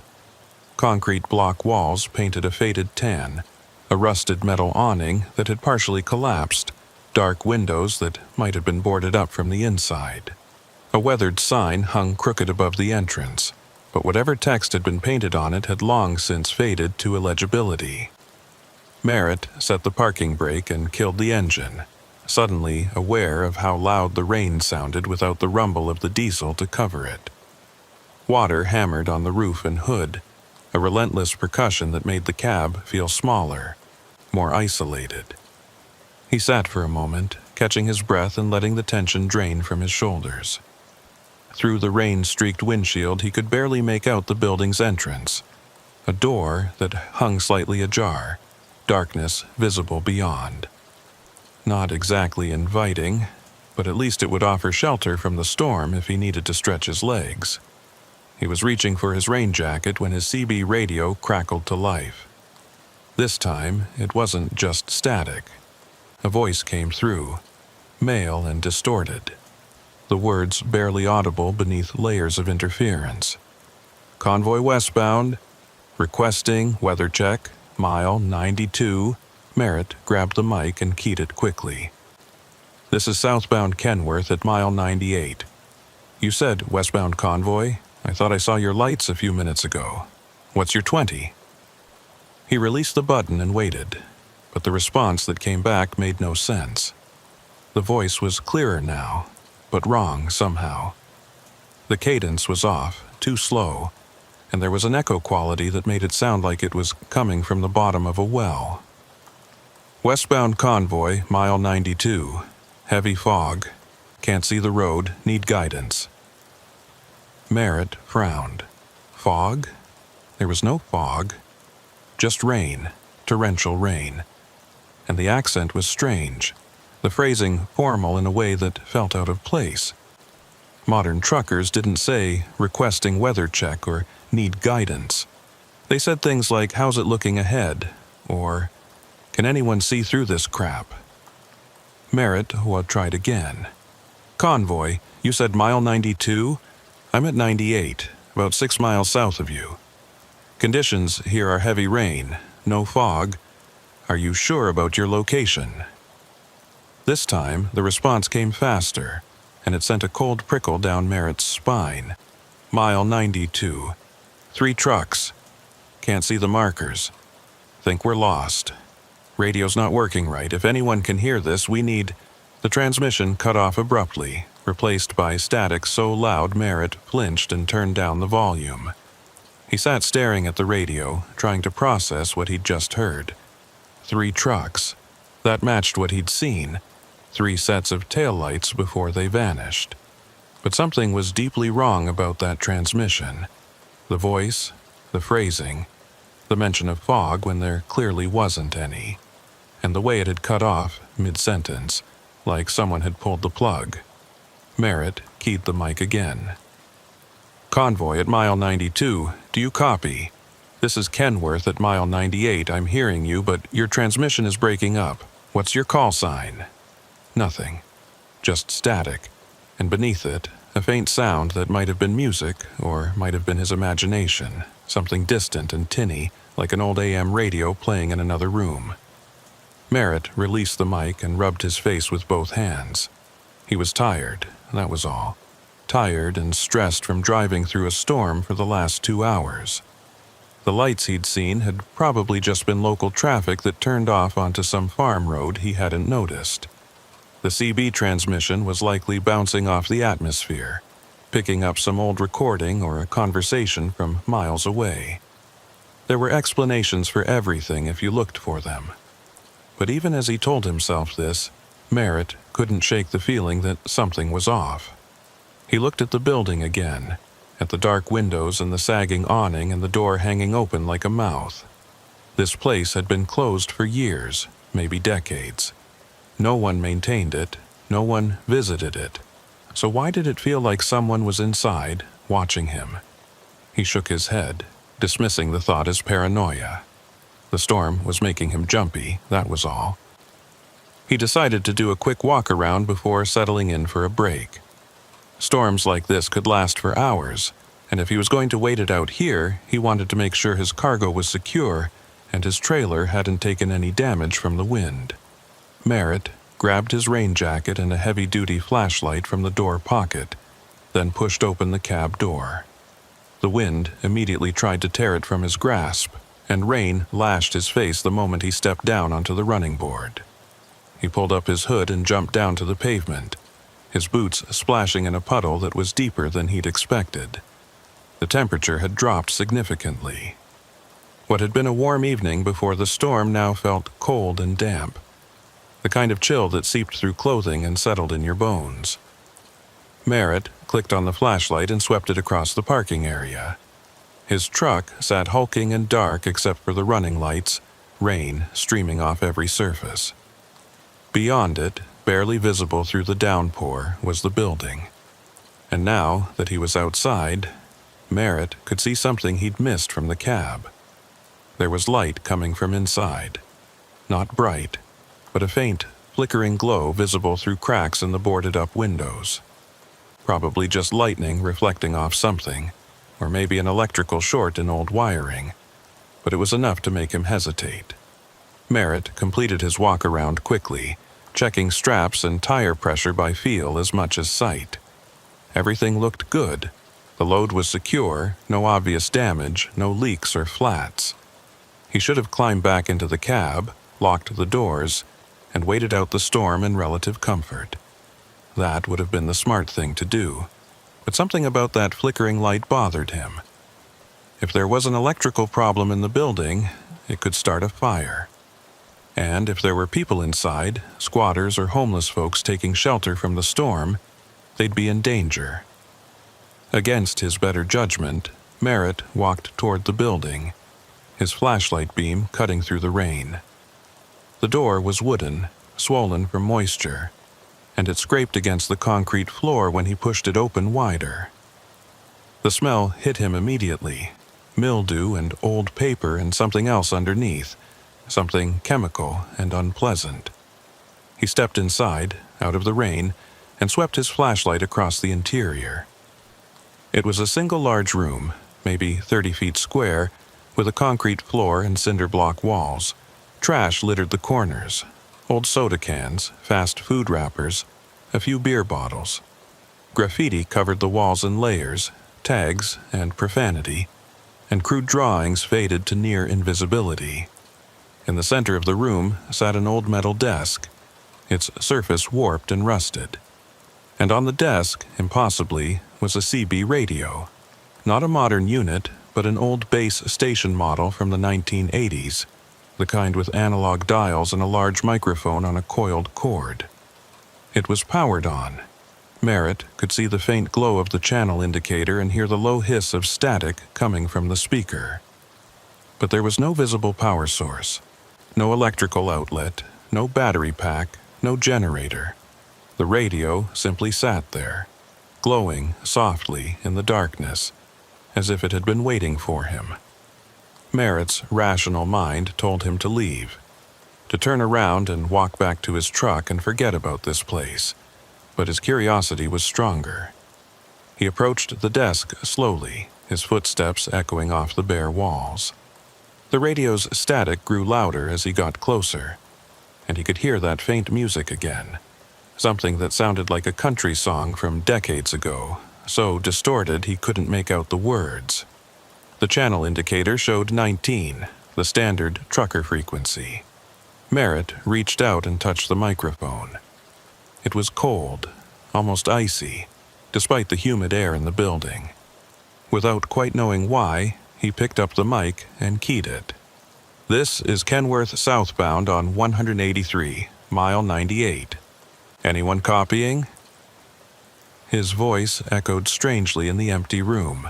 Concrete block walls painted a faded tan, a rusted metal awning that had partially collapsed, dark windows that might have been boarded up from the inside. A weathered sign hung crooked above the entrance, but whatever text had been painted on it had long since faded to illegibility. Merritt set the parking brake and killed the engine, suddenly aware of how loud the rain sounded without the rumble of the diesel to cover it. Water hammered on the roof and hood, a relentless percussion that made the cab feel smaller, more isolated. He sat for a moment, catching his breath and letting the tension drain from his shoulders. Through the rain-streaked windshield he could barely make out the building's entrance, a door that hung slightly ajar, darkness visible beyond. Not exactly inviting, but at least it would offer shelter from the storm if he needed to stretch his legs. He was reaching for his rain jacket when his CB radio crackled to life. This time, it wasn't just static. A voice came through, male and distorted, the words barely audible beneath layers of interference. Convoy westbound, requesting weather check, mile 92. Merritt grabbed the mic and keyed it quickly. This is southbound Kenworth at mile 98. You said westbound convoy? I thought I saw your lights a few minutes ago. What's your 20? He released the button and waited, but the response that came back made no sense. The voice was clearer now, but wrong somehow. The cadence was off, too slow, and there was an echo quality that made it sound like it was coming from the bottom of a well. Westbound convoy, mile 92. Heavy fog. Can't see the road, need guidance. Merritt frowned. Fog? There was no fog. Just rain, torrential rain. And the accent was strange, the phrasing formal in a way that felt out of place. Modern truckers didn't say requesting weather check or need guidance. They said things like, how's it looking ahead? Or, can anyone see through this crap? Merritt tried again. Convoy, you said mile 92? I'm at 98, about 6 miles south of you. Conditions here are heavy rain, no fog. Are you sure about your location? This time, the response came faster, and it sent a cold prickle down Merritt's spine. Mile 92. 3 trucks. Can't see the markers. Think we're lost. Radio's not working right. If anyone can hear this, we need... The transmission cut off abruptly, replaced by static so loud Merritt flinched and turned down the volume. He sat staring at the radio, trying to process what he'd just heard. 3 trucks. That matched what he'd seen. 3 sets of taillights before they vanished. But something was deeply wrong about that transmission. The voice, the phrasing, the mention of fog when there clearly wasn't any, and the way it had cut off mid-sentence, like someone had pulled the plug. Merritt keyed the mic again. "Convoy at mile 92, do you copy? This is Kenworth at mile 98, I'm hearing you, but your transmission is breaking up. What's your call sign?" Nothing. Just static, and beneath it, a faint sound that might have been music, or might have been his imagination, something distant and tinny, like an old AM radio playing in another room. Merritt released the mic and rubbed his face with both hands. He was tired, that was all. Tired and stressed from driving through a storm for the last 2 hours. The lights he'd seen had probably just been local traffic that turned off onto some farm road he hadn't noticed. The CB transmission was likely bouncing off the atmosphere, picking up some old recording or a conversation from miles away. There were explanations for everything if you looked for them. But even as he told himself this, Merritt couldn't shake the feeling that something was off. He looked at the building again, at the dark windows and the sagging awning and the door hanging open like a mouth. This place had been closed for years, maybe decades. No one maintained it, no one visited it. So why did it feel like someone was inside, watching him? He shook his head, dismissing the thought as paranoia. The storm was making him jumpy, that was all. He decided to do a quick walk around before settling in for a break. Storms like this could last for hours, and if he was going to wait it out here, he wanted to make sure his cargo was secure and his trailer hadn't taken any damage from the wind. Merritt grabbed his rain jacket and a heavy-duty flashlight from the door pocket, then pushed open the cab door. The wind immediately tried to tear it from his grasp, and rain lashed his face the moment he stepped down onto the running board. He pulled up his hood and jumped down to the pavement, his boots splashing in a puddle that was deeper than he'd expected. The temperature had dropped significantly. What had been a warm evening before the storm now felt cold and damp, the kind of chill that seeped through clothing and settled in your bones. Merritt clicked on the flashlight and swept it across the parking area. His truck sat hulking and dark except for the running lights, rain streaming off every surface. Beyond it, barely visible through the downpour, was the building. And now that he was outside, Merritt could see something he'd missed from the cab. There was light coming from inside. Not bright, but a faint, flickering glow visible through cracks in the boarded-up windows. Probably just lightning reflecting off something, or maybe an electrical short in old wiring, but it was enough to make him hesitate. Merritt completed his walk-around quickly, checking straps and tire pressure by feel as much as sight. Everything looked good. The load was secure, no obvious damage, no leaks or flats. He should have climbed back into the cab, locked the doors, and waited out the storm in relative comfort. That would have been the smart thing to do, but something about that flickering light bothered him. If there was an electrical problem in the building, it could start a fire. And if there were people inside, squatters or homeless folks taking shelter from the storm, they'd be in danger. Against his better judgment, Merritt walked toward the building, his flashlight beam cutting through the rain. The door was wooden, swollen from moisture, and it scraped against the concrete floor when he pushed it open wider. The smell hit him immediately, mildew and old paper and something else underneath, something chemical and unpleasant. He stepped inside, out of the rain, and swept his flashlight across the interior. It was a single large room, maybe 30 feet square, with a concrete floor and cinder block walls. Trash littered the corners. old soda cans, fast food wrappers, a few beer bottles. Graffiti covered the walls in layers, tags and profanity, and crude drawings faded to near invisibility. In the center of the room sat an old metal desk, its surface warped and rusted. And on the desk, impossibly, was a CB radio. Not a modern unit, but an old base station model from the 1980s, the kind with analog dials and a large microphone on a coiled cord. It was powered on. Merritt could see the faint glow of the channel indicator and hear the low hiss of static coming from the speaker. But there was no visible power source, no electrical outlet, no battery pack, no generator. The radio simply sat there, glowing softly in the darkness, as if it had been waiting for him. Merritt's rational mind told him to leave, to turn around and walk back to his truck and forget about this place, but his curiosity was stronger. He approached the desk slowly, his footsteps echoing off the bare walls. The radio's static grew louder as he got closer, and he could hear that faint music again, something that sounded like a country song from decades ago, so distorted he couldn't make out the words. The channel indicator showed 19, the standard trucker frequency. Merritt reached out and touched the microphone. It was cold, almost icy, despite the humid air in the building. Without quite knowing why, he picked up the mic and keyed it. "This is Kenworth southbound on 183, mile 98. Anyone copying?" His voice echoed strangely in the empty room,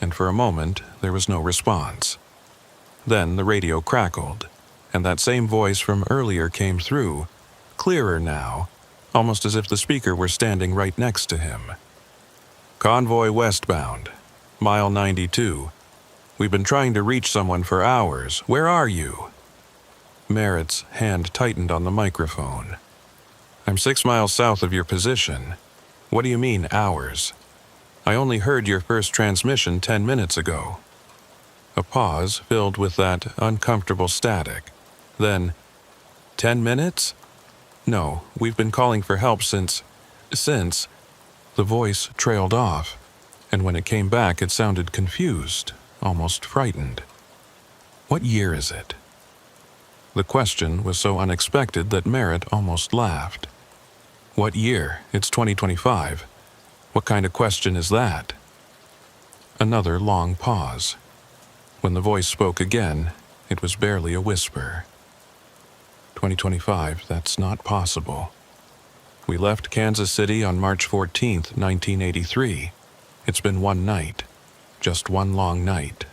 and for a moment there was no response. Then the radio crackled, and that same voice from earlier came through, clearer now, almost as if the speaker were standing right next to him. "Convoy westbound, mile 92. We've been trying to reach someone for hours. Where are you?" Merritt's hand tightened on the microphone. "I'm 6 miles south of your position. What do you mean, hours? I only heard your first transmission 10 minutes ago." A pause filled with that uncomfortable static. Then, 10 minutes? "No, we've been calling for help since... The voice trailed off, and when it came back it sounded confused, almost frightened. "What year is it?" The question was so unexpected that Merritt almost laughed. "What year? It's 2025. What kind of question is that?" Another long pause. When the voice spoke again, it was barely a whisper. 2025, that's not possible. We left Kansas City on March 14th, 1983. It's been one night. Just one long night.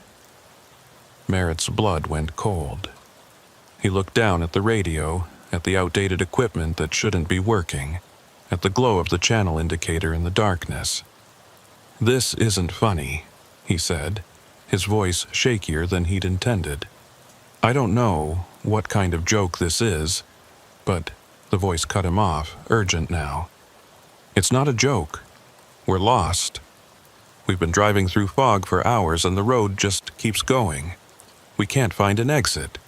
Merritt's blood went cold. He looked down at the radio, at the outdated equipment that shouldn't be working, at the glow of the channel indicator in the darkness. "This isn't funny," he said, his voice shakier than he'd intended. "I don't know what kind of joke this is, but..." The voice cut him off, urgent now. "It's not a joke. We're lost. We've been driving through fog for hours and the road just keeps going. We can't find an exit.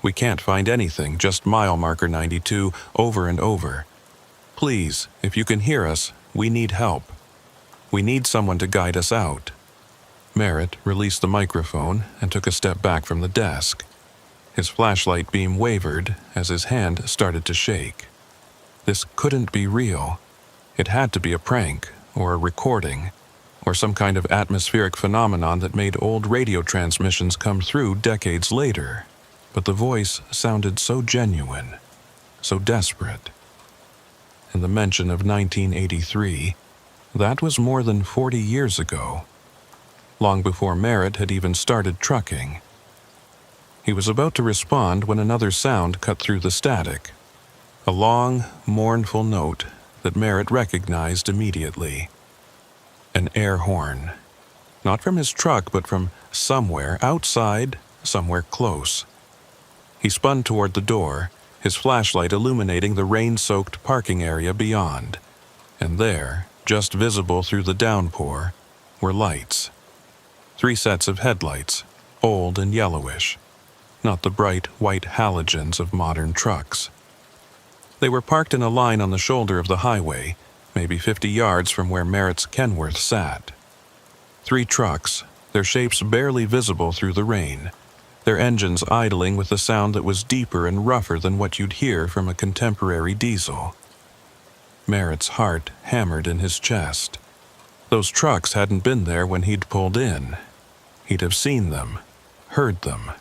We can't find anything, just mile marker 92 over and over. Please, if you can hear us, we need help. We need someone to guide us out." Merritt released the microphone and took a step back from the desk. His flashlight beam wavered as his hand started to shake. This couldn't be real. It had to be a prank, or a recording, or some kind of atmospheric phenomenon that made old radio transmissions come through decades later. But the voice sounded so genuine, so desperate. And the mention of 1983, that was more than 40 years ago, long before Merritt had even started trucking. He was about to respond when another sound cut through the static. A long, mournful note that Merritt recognized immediately. An air horn. Not from his truck, but from somewhere outside, somewhere close. He spun toward the door, his flashlight illuminating the rain-soaked parking area beyond. And there, just visible through the downpour, were lights. 3 sets of headlights, old and yellowish. Not the bright white halogens of modern trucks. They were parked in a line on the shoulder of the highway, maybe 50 yards from where Merritt's Kenworth sat. 3 trucks, their shapes barely visible through the rain, their engines idling with a sound that was deeper and rougher than what you'd hear from a contemporary diesel. Merritt's heart hammered in his chest. Those trucks hadn't been there when he'd pulled in. He'd have seen them, heard them.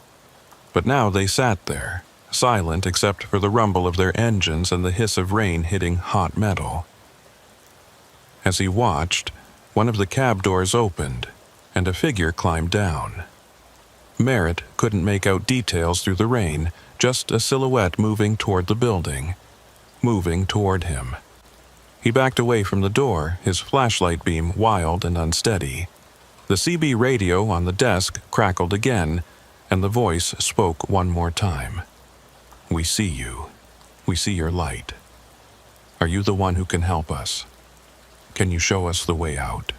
But now they sat there, silent except for the rumble of their engines and the hiss of rain hitting hot metal. As he watched, one of the cab doors opened, and a figure climbed down. Merritt couldn't make out details through the rain, just a silhouette moving toward the building, moving toward him. He backed away from the door, his flashlight beam wild and unsteady. The CB radio on the desk crackled again, and the voice spoke one more time. "We see you. We see your light. Are you the one who can help us? Can you show us the way out?"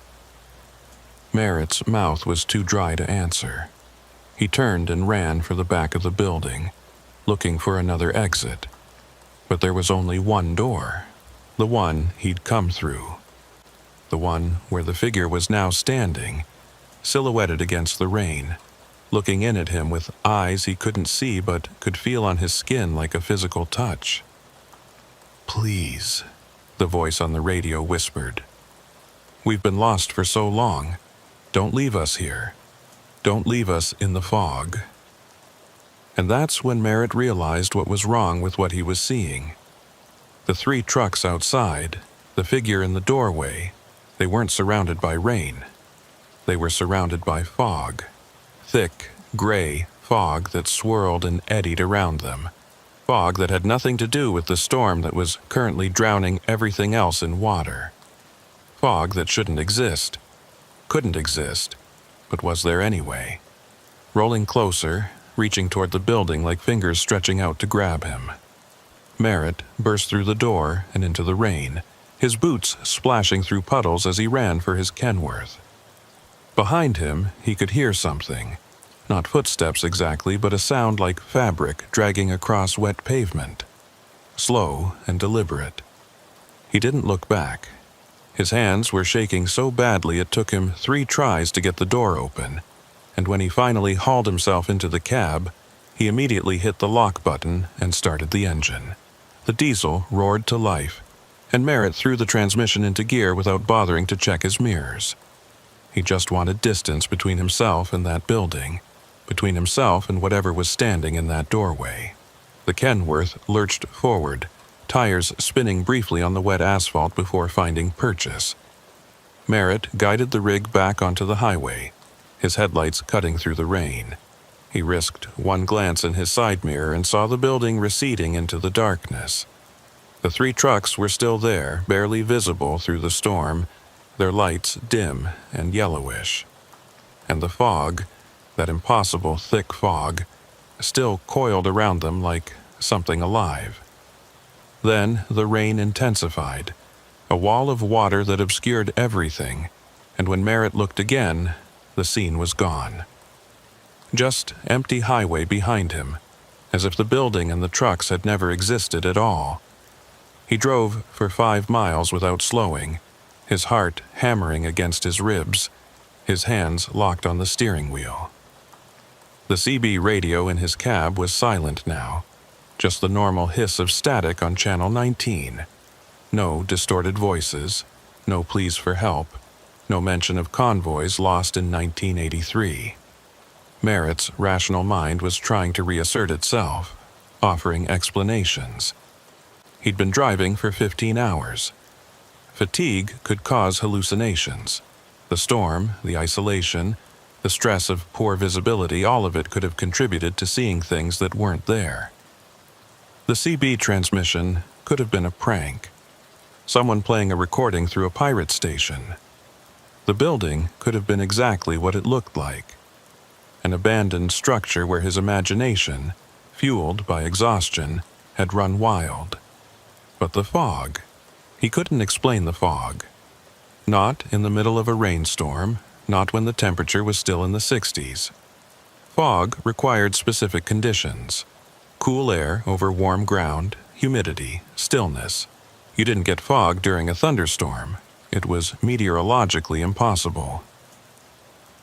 Merritt's mouth was too dry to answer. He turned and ran for the back of the building, looking for another exit. But there was only one door, the one he'd come through. The one where the figure was now standing, silhouetted against the rain, looking in at him with eyes he couldn't see but could feel on his skin like a physical touch. "Please," the voice on the radio whispered. "We've been lost for so long. Don't leave us here. Don't leave us in the fog." And that's when Merritt realized what was wrong with what he was seeing. The 3 trucks outside, the figure in the doorway, they weren't surrounded by rain. They were surrounded by fog. Thick, gray fog that swirled and eddied around them. Fog that had nothing to do with the storm that was currently drowning everything else in water. Fog that shouldn't exist, couldn't exist, but was there anyway. Rolling closer, reaching toward the building like fingers stretching out to grab him. Merritt burst through the door and into the rain, his boots splashing through puddles as he ran for his Kenworth. Behind him, he could hear something. Not footsteps exactly, but a sound like fabric dragging across wet pavement. Slow and deliberate. He didn't look back. His hands were shaking so badly it took him 3 tries to get the door open, and when he finally hauled himself into the cab, he immediately hit the lock button and started the engine. The diesel roared to life, and Merritt threw the transmission into gear without bothering to check his mirrors. He just wanted distance between himself and that building, between himself and whatever was standing in that doorway. The Kenworth lurched forward, tires spinning briefly on the wet asphalt before finding purchase. Merritt guided the rig back onto the highway, his headlights cutting through the rain. He risked one glance in his side mirror and saw the building receding into the darkness. The 3 trucks were still there, barely visible through the storm, their lights dim and yellowish. And the fog, that impossible thick fog, still coiled around them like something alive. Then the rain intensified, a wall of water that obscured everything, and when Merritt looked again, the scene was gone. Just empty highway behind him, as if the building and the trucks had never existed at all. He drove for 5 miles without slowing, his heart hammering against his ribs, his hands locked on the steering wheel. The CB radio in his cab was silent now, just the normal hiss of static on Channel 19. No distorted voices, no pleas for help, no mention of convoys lost in 1983. Merritt's rational mind was trying to reassert itself, offering explanations. He'd been driving for 15 hours. Fatigue could cause hallucinations. The storm, the isolation, the stress of poor visibility, all of it could have contributed to seeing things that weren't there. The CB transmission could have been a prank. Someone playing a recording through a pirate station. The building could have been exactly what it looked like. An abandoned structure where his imagination, fueled by exhaustion, had run wild. But the fog, he couldn't explain the fog. Not in the middle of a rainstorm, not when the temperature was still in the 60s. Fog required specific conditions. Cool air over warm ground, humidity, stillness. You didn't get fog during a thunderstorm. It was meteorologically impossible.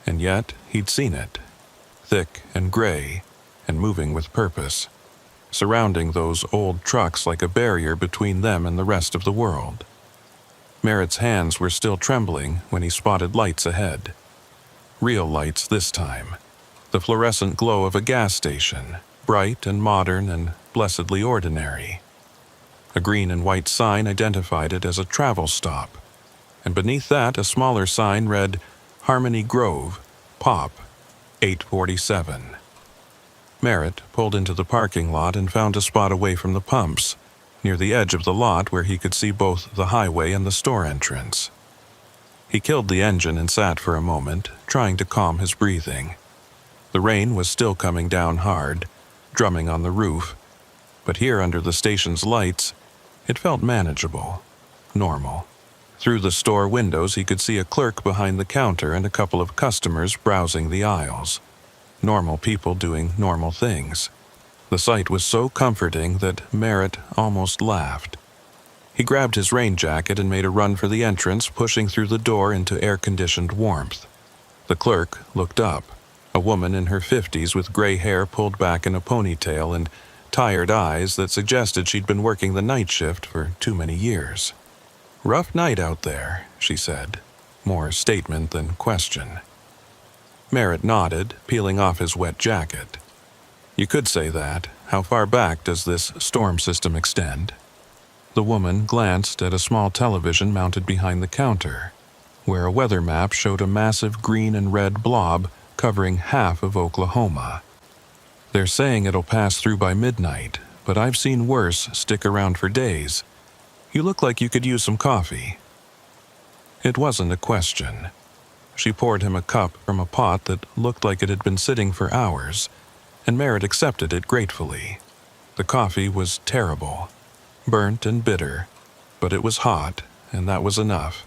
And yet, he'd seen it. Thick and gray, and moving with purpose, surrounding those old trucks like a barrier between them and the rest of the world. Merritt's hands were still trembling when he spotted lights ahead. Real lights this time. The fluorescent glow of a gas station, bright and modern and blessedly ordinary. A green and white sign identified it as a travel stop, and beneath that a smaller sign read, Harmony Grove, Pop, 847. Merritt pulled into the parking lot and found a spot away from the pumps, near the edge of the lot where he could see both the highway and the store entrance. He killed the engine and sat for a moment, trying to calm his breathing. The rain was still coming down hard, drumming on the roof, but here under the station's lights, it felt manageable, normal. Through the store windows he could see a clerk behind the counter and a couple of customers browsing the aisles. Normal people doing normal things. The sight was so comforting that Merritt almost laughed. He grabbed his rain jacket and made a run for the entrance, pushing through the door into air-conditioned warmth. The clerk looked up, a woman in her 50s with gray hair pulled back in a ponytail and tired eyes that suggested she'd been working the night shift for too many years. "Rough night out there," she said, more statement than question. Merritt nodded, peeling off his wet jacket. "You could say that. How far back does this storm system extend?" The woman glanced at a small television mounted behind the counter, where a weather map showed a massive green and red blob covering half of Oklahoma. "They're saying it'll pass through by midnight, but I've seen worse stick around for days. You look like you could use some coffee." It wasn't a question. She poured him a cup from a pot that looked like it had been sitting for hours, and Merritt accepted it gratefully. The coffee was terrible, burnt and bitter, but it was hot, and that was enough.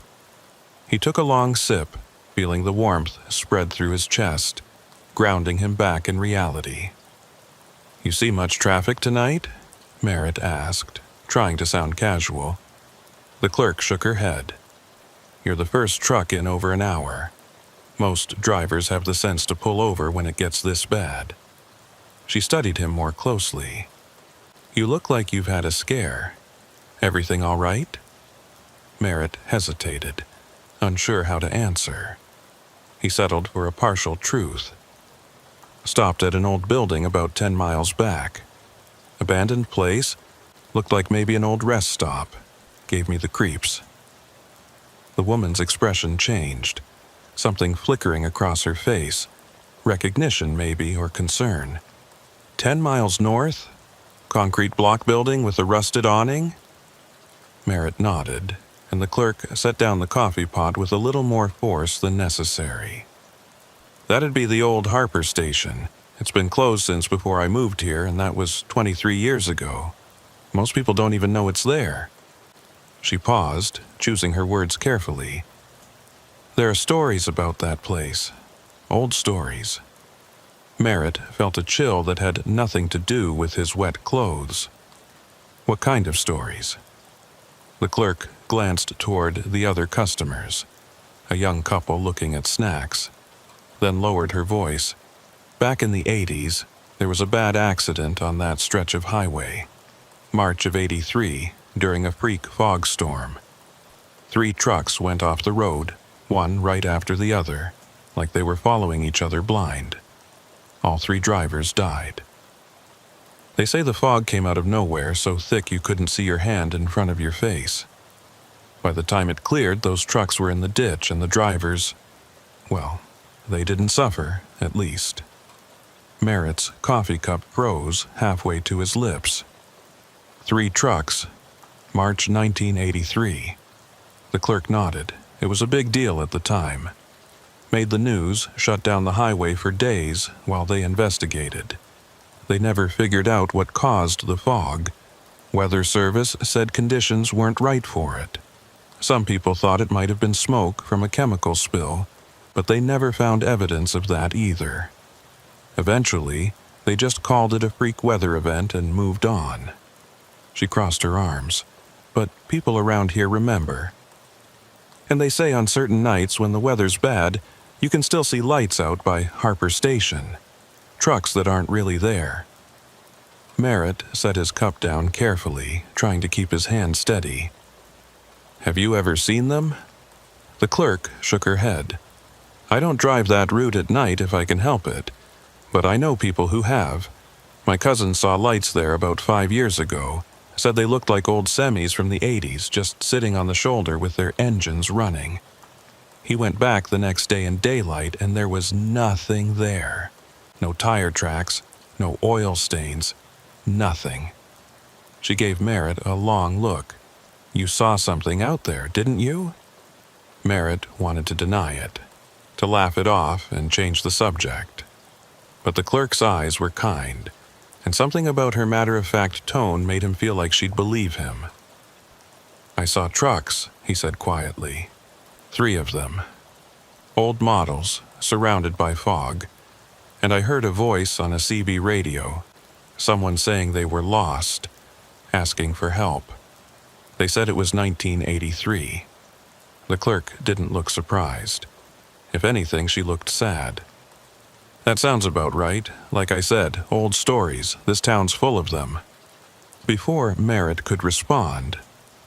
He took a long sip, feeling the warmth spread through his chest, grounding him back in reality. "You see much traffic tonight?" Merritt asked, trying to sound casual. The clerk shook her head. "You're the first truck in over an hour. Most drivers have the sense to pull over when it gets this bad." She studied him more closely. "You look like you've had a scare. Everything all right?" Merritt hesitated, unsure how to answer. He settled for a partial truth. "Stopped at an old building about 10 miles back. Abandoned place, looked like maybe an old rest stop. Gave me the creeps." The woman's expression changed, something flickering across her face. Recognition, maybe, or concern. 10 miles north? Concrete block building with a rusted awning?" Merritt nodded, and the clerk set down the coffee pot with a little more force than necessary. "That'd be the old Harper station. It's been closed since before I moved here, and that was 23 years ago. Most people don't even know it's there." She paused, choosing her words carefully. "There are stories about that place. Old stories." Merritt felt a chill that had nothing to do with his wet clothes. "What kind of stories?" The clerk glanced toward the other customers, a young couple looking at snacks, then lowered her voice. "Back in the 80s, there was a bad accident on that stretch of highway. March of '83, during a freak fog storm. 3 trucks went off the road, one right after the other, like they were following each other blind. All 3 drivers died. They say the fog came out of nowhere so thick you couldn't see your hand in front of your face. By the time it cleared, those trucks were in the ditch and the drivers, well, they didn't suffer, at least." Merritt's coffee cup froze halfway to his lips. 3 trucks, March 1983. The clerk nodded. It was a big deal at the time. Made the news, shut down the highway for days while they investigated. They never figured out what caused the fog. Weather Service said conditions weren't right for it. Some people thought it might have been smoke from a chemical spill, but they never found evidence of that either. Eventually, they just called it a freak weather event and moved on. She crossed her arms. "But people around here remember. And they say on certain nights when the weather's bad, you can still see lights out by Harper Station. Trucks that aren't really there." Merritt set his cup down carefully, trying to keep his hand steady. "Have you ever seen them?" The clerk shook her head. "I don't drive that route at night if I can help it, but I know people who have. My cousin saw lights there about 5 years ago, said they looked like old semis from the 80s, just sitting on the shoulder with their engines running. He went back the next day in daylight and there was nothing there. No tire tracks, no oil stains, nothing." She gave Merritt a long look. "You saw something out there, didn't you?" Merritt wanted to deny it, to laugh it off and change the subject. But the clerk's eyes were kind, and something about her matter-of-fact tone made him feel like she'd believe him. "I saw trucks," he said quietly. 3 of them. Old models, surrounded by fog. And I heard a voice on a CB radio, someone saying they were lost, asking for help. They said it was 1983. The clerk didn't look surprised. If anything, she looked sad. "That sounds about right. Like I said, old stories. This town's full of them." Before Merritt could respond,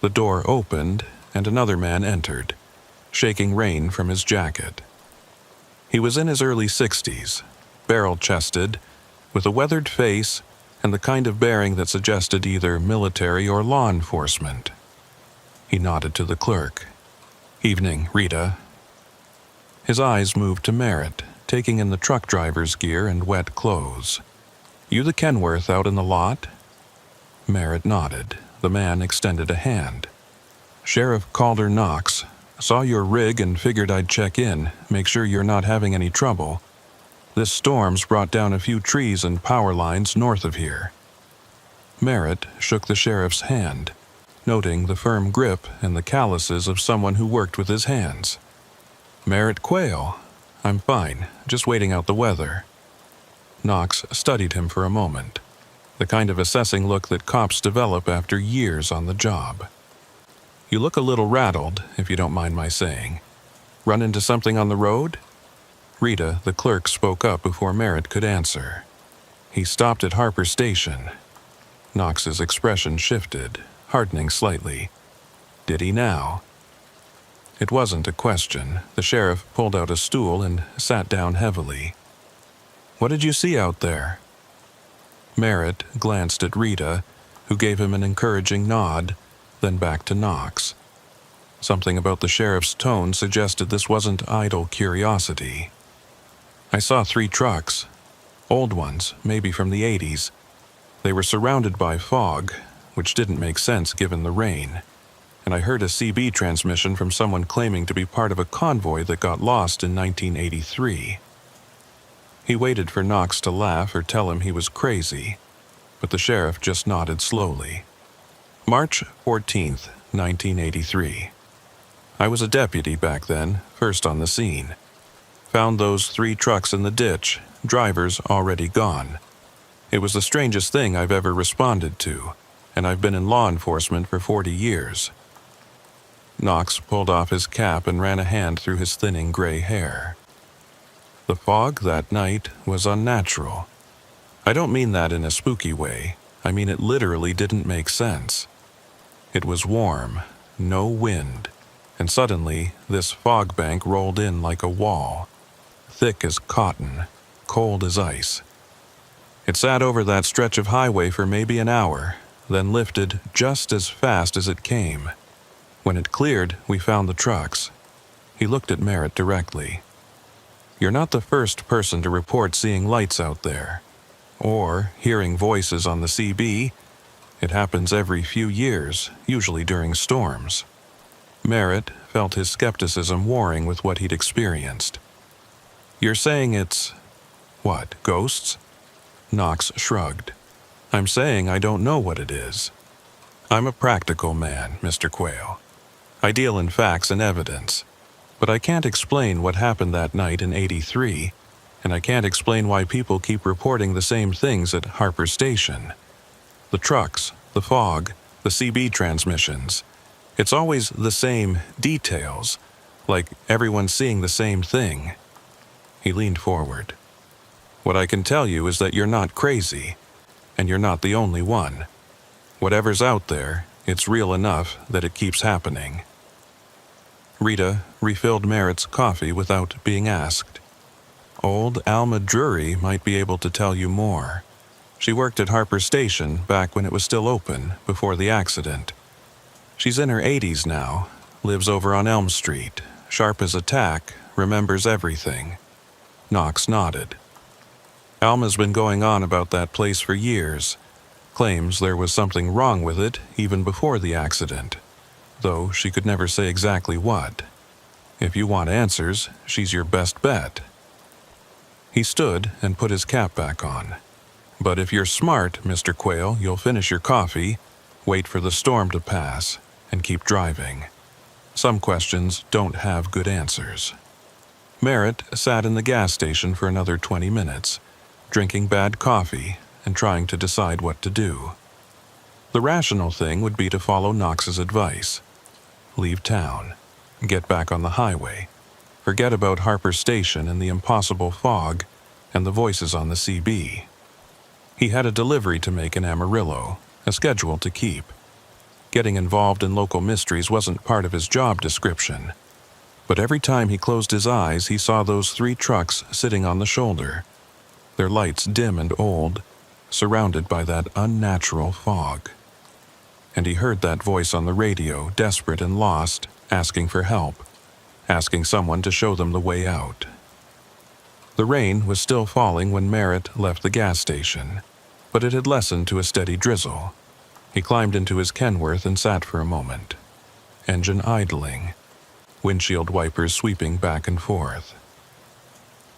the door opened and another man entered, shaking rain from his jacket. He was in his early 60s, barrel-chested, with a weathered face and the kind of bearing that suggested either military or law enforcement. He nodded to the clerk. "Evening, Rita." His eyes moved to Merritt, taking in the truck driver's gear and wet clothes. "You the Kenworth out in the lot?" Merritt nodded. The man extended a hand. "Sheriff Calder Knox. Saw your rig and figured I'd check in, make sure you're not having any trouble. This storm's brought down a few trees and power lines north of here." Merritt shook the sheriff's hand, noting the firm grip and the calluses of someone who worked with his hands. "Merritt Quayle. I'm fine, just waiting out the weather." Knox studied him for a moment, the kind of assessing look that cops develop after years on the job. "You look a little rattled, if you don't mind my saying. Run into something on the road?" Rita, the clerk, spoke up before Merritt could answer. "He stopped at Harper Station." Knox's expression shifted, hardening slightly. "Did he now?" It wasn't a question. The sheriff pulled out a stool and sat down heavily. "What did you see out there?" Merritt glanced at Rita, who gave him an encouraging nod, then back to Knox. Something about the sheriff's tone suggested this wasn't idle curiosity. "I saw 3 trucks. Old ones, maybe from the 80s. They were surrounded by fog, which didn't make sense given the rain. And I heard a CB transmission from someone claiming to be part of a convoy that got lost in 1983. He waited for Knox to laugh or tell him he was crazy, but the sheriff just nodded slowly. "March 14th, 1983. I was a deputy back then, first on the scene. Found those 3 trucks in the ditch, drivers already gone. It was the strangest thing I've ever responded to, and I've been in law enforcement for 40 years. Knox pulled off his cap and ran a hand through his thinning gray hair. "The fog that night was unnatural. I don't mean that in a spooky way. I mean it literally didn't make sense. It was warm, no wind, and suddenly this fog bank rolled in like a wall, thick as cotton, cold as ice. It sat over that stretch of highway for maybe an hour, then lifted just as fast as it came. When it cleared, we found the trucks." He looked at Merritt directly. "You're not the first person to report seeing lights out there, or hearing voices on the CB. It happens every few years, usually during storms." Merritt felt his skepticism warring with what he'd experienced. "You're saying it's, what, ghosts?" Knox shrugged. "I'm saying I don't know what it is. I'm a practical man, Mr. Quayle. I deal in facts and evidence. But I can't explain what happened that night in '83, and I can't explain why people keep reporting the same things at Harper Station. The trucks, The fog, the CB transmissions. It's always the same details, like everyone's seeing the same thing. He leaned forward. What I can tell you is that you're not crazy, and you're not the only one. Whatever's out there, it's real enough that it keeps happening. Rita refilled Merritt's coffee without being asked. Old Alma Drury might be able to tell you more. She worked at Harper Station back when it was still open, before the accident. She's in her 80s now, lives over on Elm Street, sharp as a tack, remembers everything. Knox nodded. Alma's been going on about that place for years, claims there was something wrong with it even before the accident, though she could never say exactly what. If you want answers, she's your best bet. He stood and put his cap back on. But if you're smart, Mr. Quayle, you'll finish your coffee, wait for the storm to pass, and keep driving. Some questions don't have good answers. Merritt sat in the gas station for another 20 minutes, drinking bad coffee and trying to decide what to do. The rational thing would be to follow Knox's advice. Leave town. Get back on the highway. Forget about Harper Station and the impossible fog and the voices on the CB. He had a delivery to make in Amarillo, a schedule to keep. Getting involved in local mysteries wasn't part of his job description. But every time he closed his eyes, he saw those 3 trucks sitting on the shoulder, their lights dim and old, surrounded by that unnatural fog. And he heard that voice on the radio, desperate and lost, asking for help, asking someone to show them the way out. The rain was still falling when Merritt left the gas station, but it had lessened to a steady drizzle. He climbed into his Kenworth and sat for a moment. Engine idling, windshield wipers sweeping back and forth.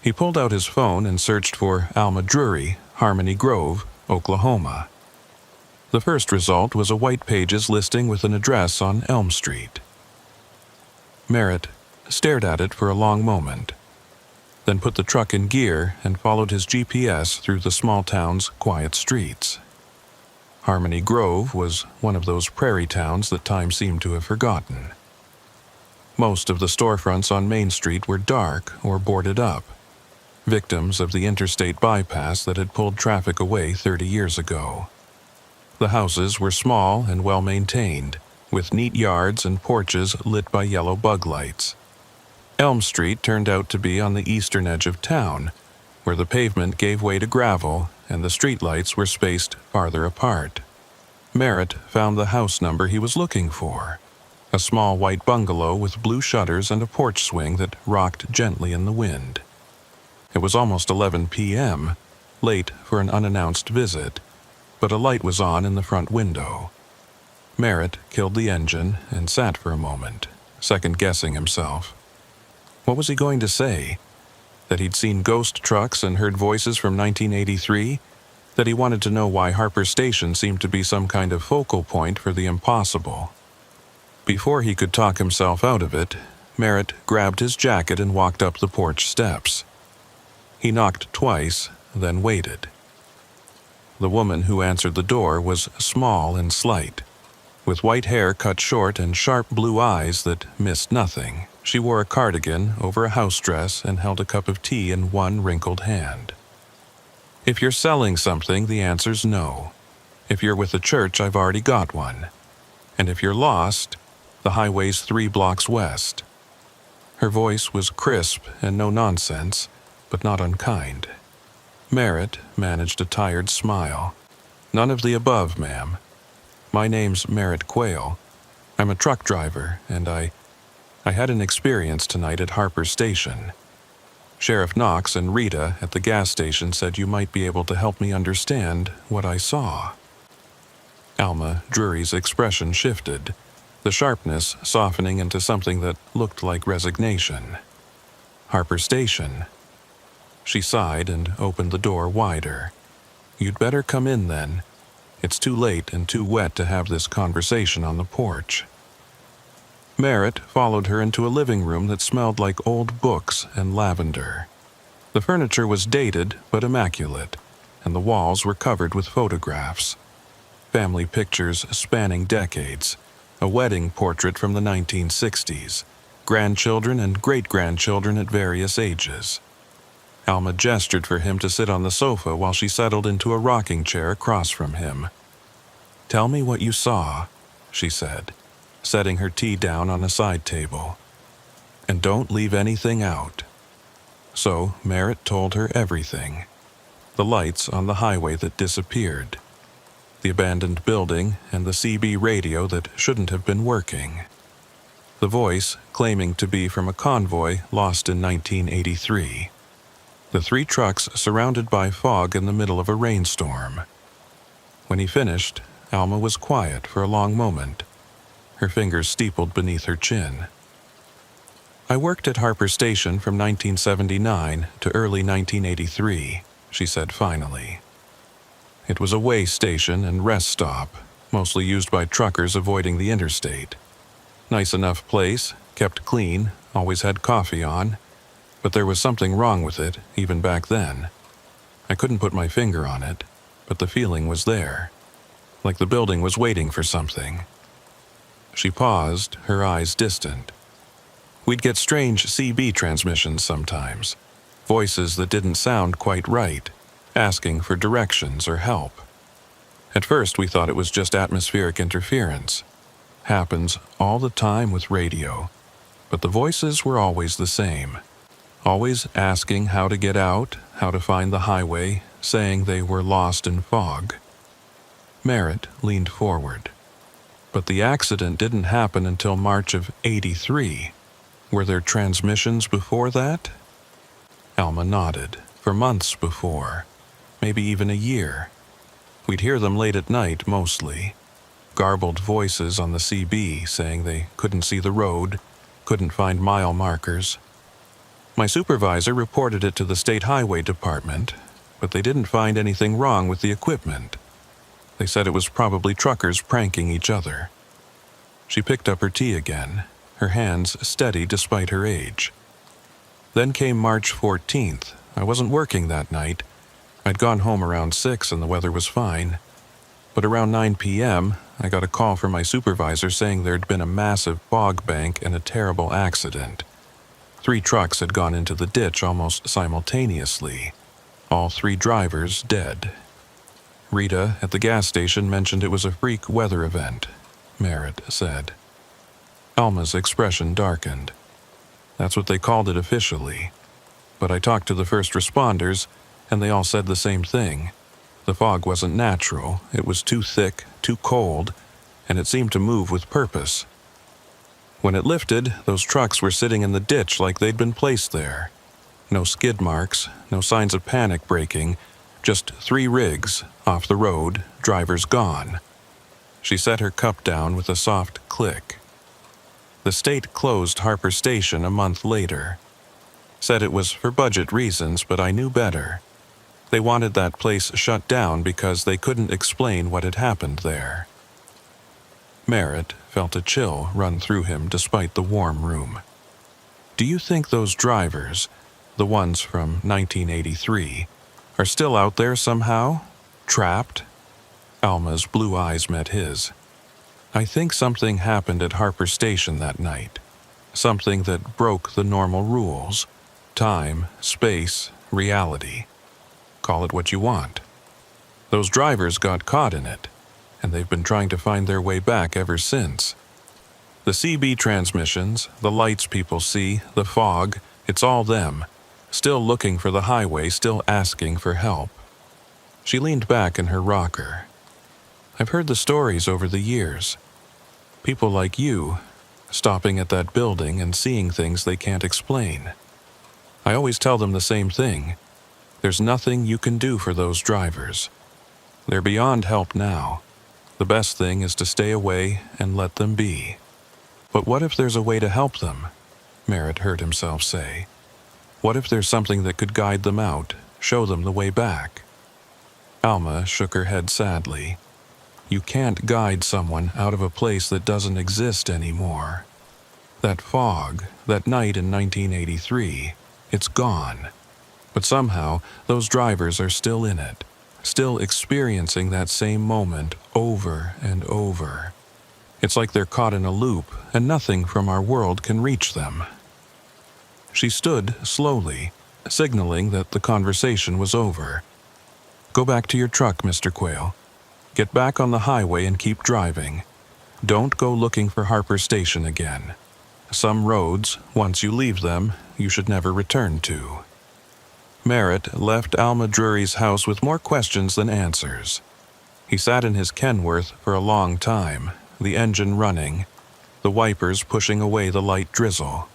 He pulled out his phone and searched for Alma Drury, Harmony Grove, Oklahoma. The first result was a White Pages listing with an address on Elm Street. Merritt stared at it for a long moment, then put the truck in gear and followed his GPS through the small town's quiet streets. Harmony Grove was one of those prairie towns that time seemed to have forgotten. Most of the storefronts on Main Street were dark or boarded up, victims of the interstate bypass that had pulled traffic away 30 years ago. The houses were small and well-maintained, with neat yards and porches lit by yellow bug lights. Elm Street turned out to be on the eastern edge of town, where the pavement gave way to gravel and the streetlights were spaced farther apart. Merritt found the house number he was looking for, a small white bungalow with blue shutters and a porch swing that rocked gently in the wind. It was almost 11 p.m., late for an unannounced visit, but a light was on in the front window. Merritt killed the engine and sat for a moment, second-guessing himself. What was he going to say? That he'd seen ghost trucks and heard voices from 1983? That he wanted to know why Harper Station seemed to be some kind of focal point for the impossible? Before he could talk himself out of it, Merritt grabbed his jacket and walked up the porch steps. He knocked twice, then waited. The woman who answered the door was small and slight. With white hair cut short and sharp blue eyes that missed nothing, she wore a cardigan over a house dress and held a cup of tea in one wrinkled hand. If you're selling something, the answer's no. If you're with a church, I've already got one. And if you're lost, the highway's 3 blocks west. Her voice was crisp and no nonsense, but not unkind. Merritt managed a tired smile. None of the above, ma'am. My name's Merritt Quayle. I'm a truck driver, and I had an experience tonight at Harper Station. Sheriff Knox and Rita at the gas station said you might be able to help me understand what I saw. Alma Drury's expression shifted, the sharpness softening into something that looked like resignation. Harper Station. She sighed and opened the door wider. You'd better come in then. It's too late and too wet to have this conversation on the porch. Merritt followed her into a living room that smelled like old books and lavender. The furniture was dated but immaculate, and the walls were covered with photographs. family pictures spanning decades, a wedding portrait from the 1960s, grandchildren and great-grandchildren at various ages. Alma gestured for him to sit on the sofa while she settled into a rocking chair across from him. "Tell me what you saw," she said, setting her tea down on a side table. "And don't leave anything out." So Merritt told her everything. The lights on the highway that disappeared, the abandoned building, and the CB radio that shouldn't have been working. The voice claiming to be from a convoy lost in 1983. The 3 trucks surrounded by fog in the middle of a rainstorm. When he finished, Alma was quiet for a long moment, her fingers steepled beneath her chin. "I worked at Harper Station from 1979 to early 1983, she said finally. It was a way station and rest stop, mostly used by truckers avoiding the interstate. Nice enough place, kept clean, always had coffee on, but there was something wrong with it, even back then. I couldn't put my finger on it, but the feeling was there, like the building was waiting for something." She paused, her eyes distant. "We'd get strange CB transmissions sometimes, voices that didn't sound quite right, asking for directions or help. At first we thought it was just atmospheric interference. Happens all the time with radio, but the voices were always the same. Always asking how to get out, how to find the highway, saying they were lost in fog." Merritt leaned forward. "But the accident didn't happen until March of '83. Were there transmissions before that?" Alma nodded. "For months before. Maybe even a year. We'd hear them late at night, mostly. Garbled voices on the CB saying they couldn't see the road, couldn't find mile markers. My supervisor reported it to the State Highway Department, but they didn't find anything wrong with the equipment. They said it was probably truckers pranking each other." She picked up her tea again, her hands steady despite her age. "Then came March 14th. I wasn't working that night. I'd gone home around 6 and the weather was fine. But around 9 p.m., I got a call from my supervisor saying there'd been a massive fog bank and a terrible accident. 3 trucks had gone into the ditch almost simultaneously. All 3 drivers dead. Rita at the gas station mentioned it was a freak weather event," Merritt said. Alma's expression darkened. "That's what they called it officially. But I talked to the first responders, and they all said the same thing. The fog wasn't natural, it was too thick, too cold, and it seemed to move with purpose. When it lifted, those trucks were sitting in the ditch like they'd been placed there. No skid marks, no signs of panic braking, just 3 rigs, off the road, drivers gone." She set her cup down with a soft click. "The state closed Harper Station a month later. Said it was for budget reasons, but I knew better. They wanted that place shut down because they couldn't explain what had happened there." Merritt felt a chill run through him despite the warm room. "Do you think those drivers, the ones from 1983, are still out there somehow? Trapped?" Alma's blue eyes met his. "I think something happened at Harper Station that night. Something that broke the normal rules. Time, space, reality. Call it what you want. Those drivers got caught in it, and they've been trying to find their way back ever since. The CB transmissions, the lights people see, the fog, it's all them. Still looking for the highway, still asking for help." She leaned back in her rocker. "I've heard the stories over the years. People like you, stopping at that building and seeing things they can't explain. I always tell them the same thing. There's nothing you can do for those drivers. They're beyond help now. The best thing is to stay away and let them be." "But what if there's a way to help them?" Merritt heard himself say. "What if there's something that could guide them out, show them the way back?" Alma shook her head sadly. "You can't guide someone out of a place that doesn't exist anymore. That fog, that night in 1983, it's gone. But somehow, those drivers are still in it, still experiencing that same moment over and over. It's like they're caught in a loop, and nothing from our world can reach them. She stood slowly, signaling that the conversation was over. "Go back to your truck, Mr. Quayle. Get back on the highway and keep driving. Don't go looking for Harper Station again. Some roads, once you leave them, you should never return to." Merritt left Alma Drury's house with more questions than answers. He sat in his Kenworth for a long time, the engine running, the wipers pushing away the light drizzle.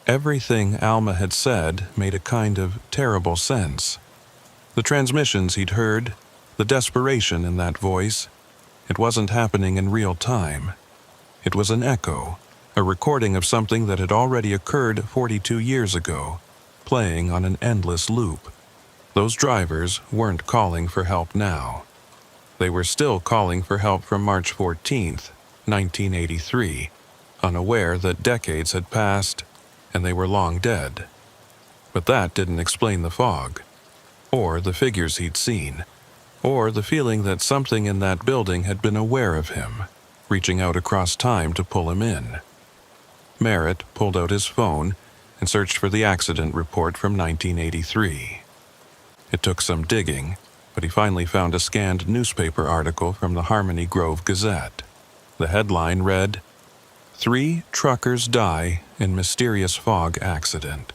Everything Alma had said made a kind of terrible sense. The transmissions he'd heard, the desperation in that voice, it wasn't happening in real time. It was an echo, a recording of something that had already occurred 42 years ago, playing on an endless loop. Those drivers weren't calling for help now. They were still calling for help from March 14th, 1983, unaware that decades had passed and they were long dead. But that didn't explain the fog, or the figures he'd seen, or the feeling that something in that building had been aware of him, reaching out across time to pull him in. Merritt pulled out his phone and searched for the accident report from 1983. It took some digging, but he finally found a scanned newspaper article from the Harmony Grove Gazette. The headline read, "3 truckers die in mysterious fog accident."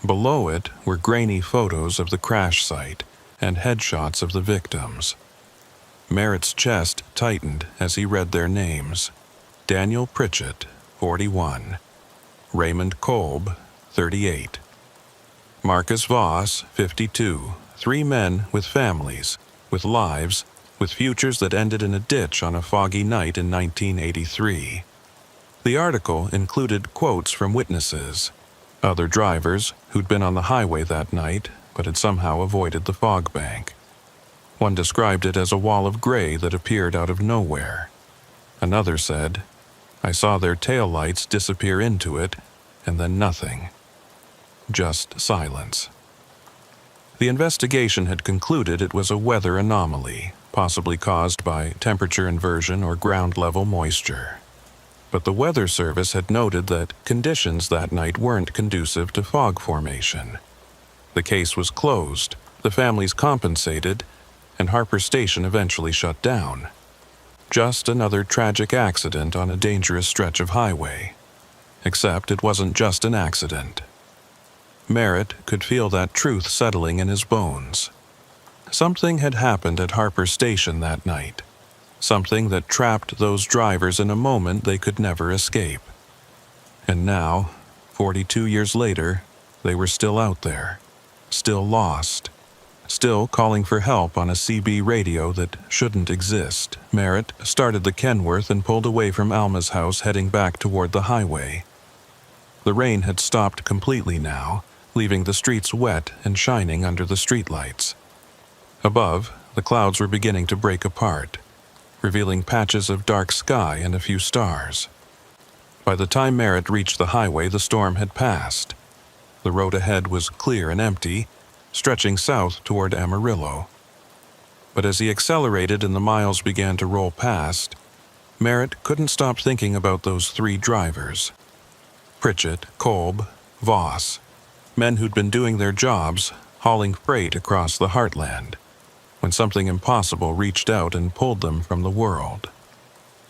Below it were grainy photos of the crash site and headshots of the victims. Merritt's chest tightened as he read their names. Daniel Pritchett, 41. Raymond Kolb, 38. Marcus Voss, 52. 3 men with families, with lives, with futures that ended in a ditch on a foggy night in 1983. The article included quotes from witnesses, other drivers who'd been on the highway that night but had somehow avoided the fog bank. One described it as a wall of gray that appeared out of nowhere. Another said, "I saw their taillights disappear into it, and then nothing. Just silence." The investigation had concluded it was a weather anomaly, possibly caused by temperature inversion or ground-level moisture. But the Weather Service had noted that conditions that night weren't conducive to fog formation. The case was closed, the families compensated, and Harper Station eventually shut down. Just another tragic accident on a dangerous stretch of highway. Except it wasn't just an accident. Merritt could feel that truth settling in his bones. Something had happened at Harper Station that night. Something that trapped those drivers in a moment they could never escape. And now, 42 years later, they were still out there, still lost, still calling for help on a CB radio that shouldn't exist. Merritt started the Kenworth and pulled away from Alma's house, heading back toward the highway. The rain had stopped completely now, leaving the streets wet and shining under the streetlights. Above, the clouds were beginning to break apart, revealing patches of dark sky and a few stars. By the time Merritt reached the highway, the storm had passed. The road ahead was clear and empty, stretching south toward Amarillo. But as he accelerated and the miles began to roll past, Merritt couldn't stop thinking about those 3 drivers. Pritchett, Kolb, Voss, men who'd been doing their jobs, hauling freight across the heartland, when something impossible reached out and pulled them from the world.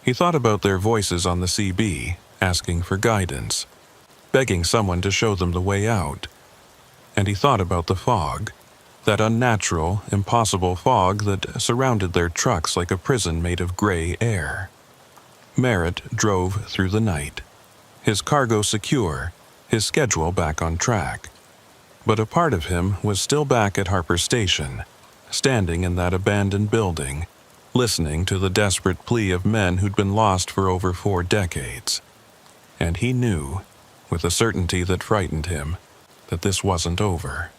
He thought about their voices on the CB, asking for guidance, begging someone to show them the way out. And he thought about the fog, that unnatural, impossible fog that surrounded their trucks like a prison made of gray air. Merritt drove through the night, his cargo secure, his schedule back on track. But a part of him was still back at Harper Station, standing in that abandoned building, listening to the desperate plea of men who'd been lost for over 4 decades. And he knew, with a certainty that frightened him, that this wasn't over.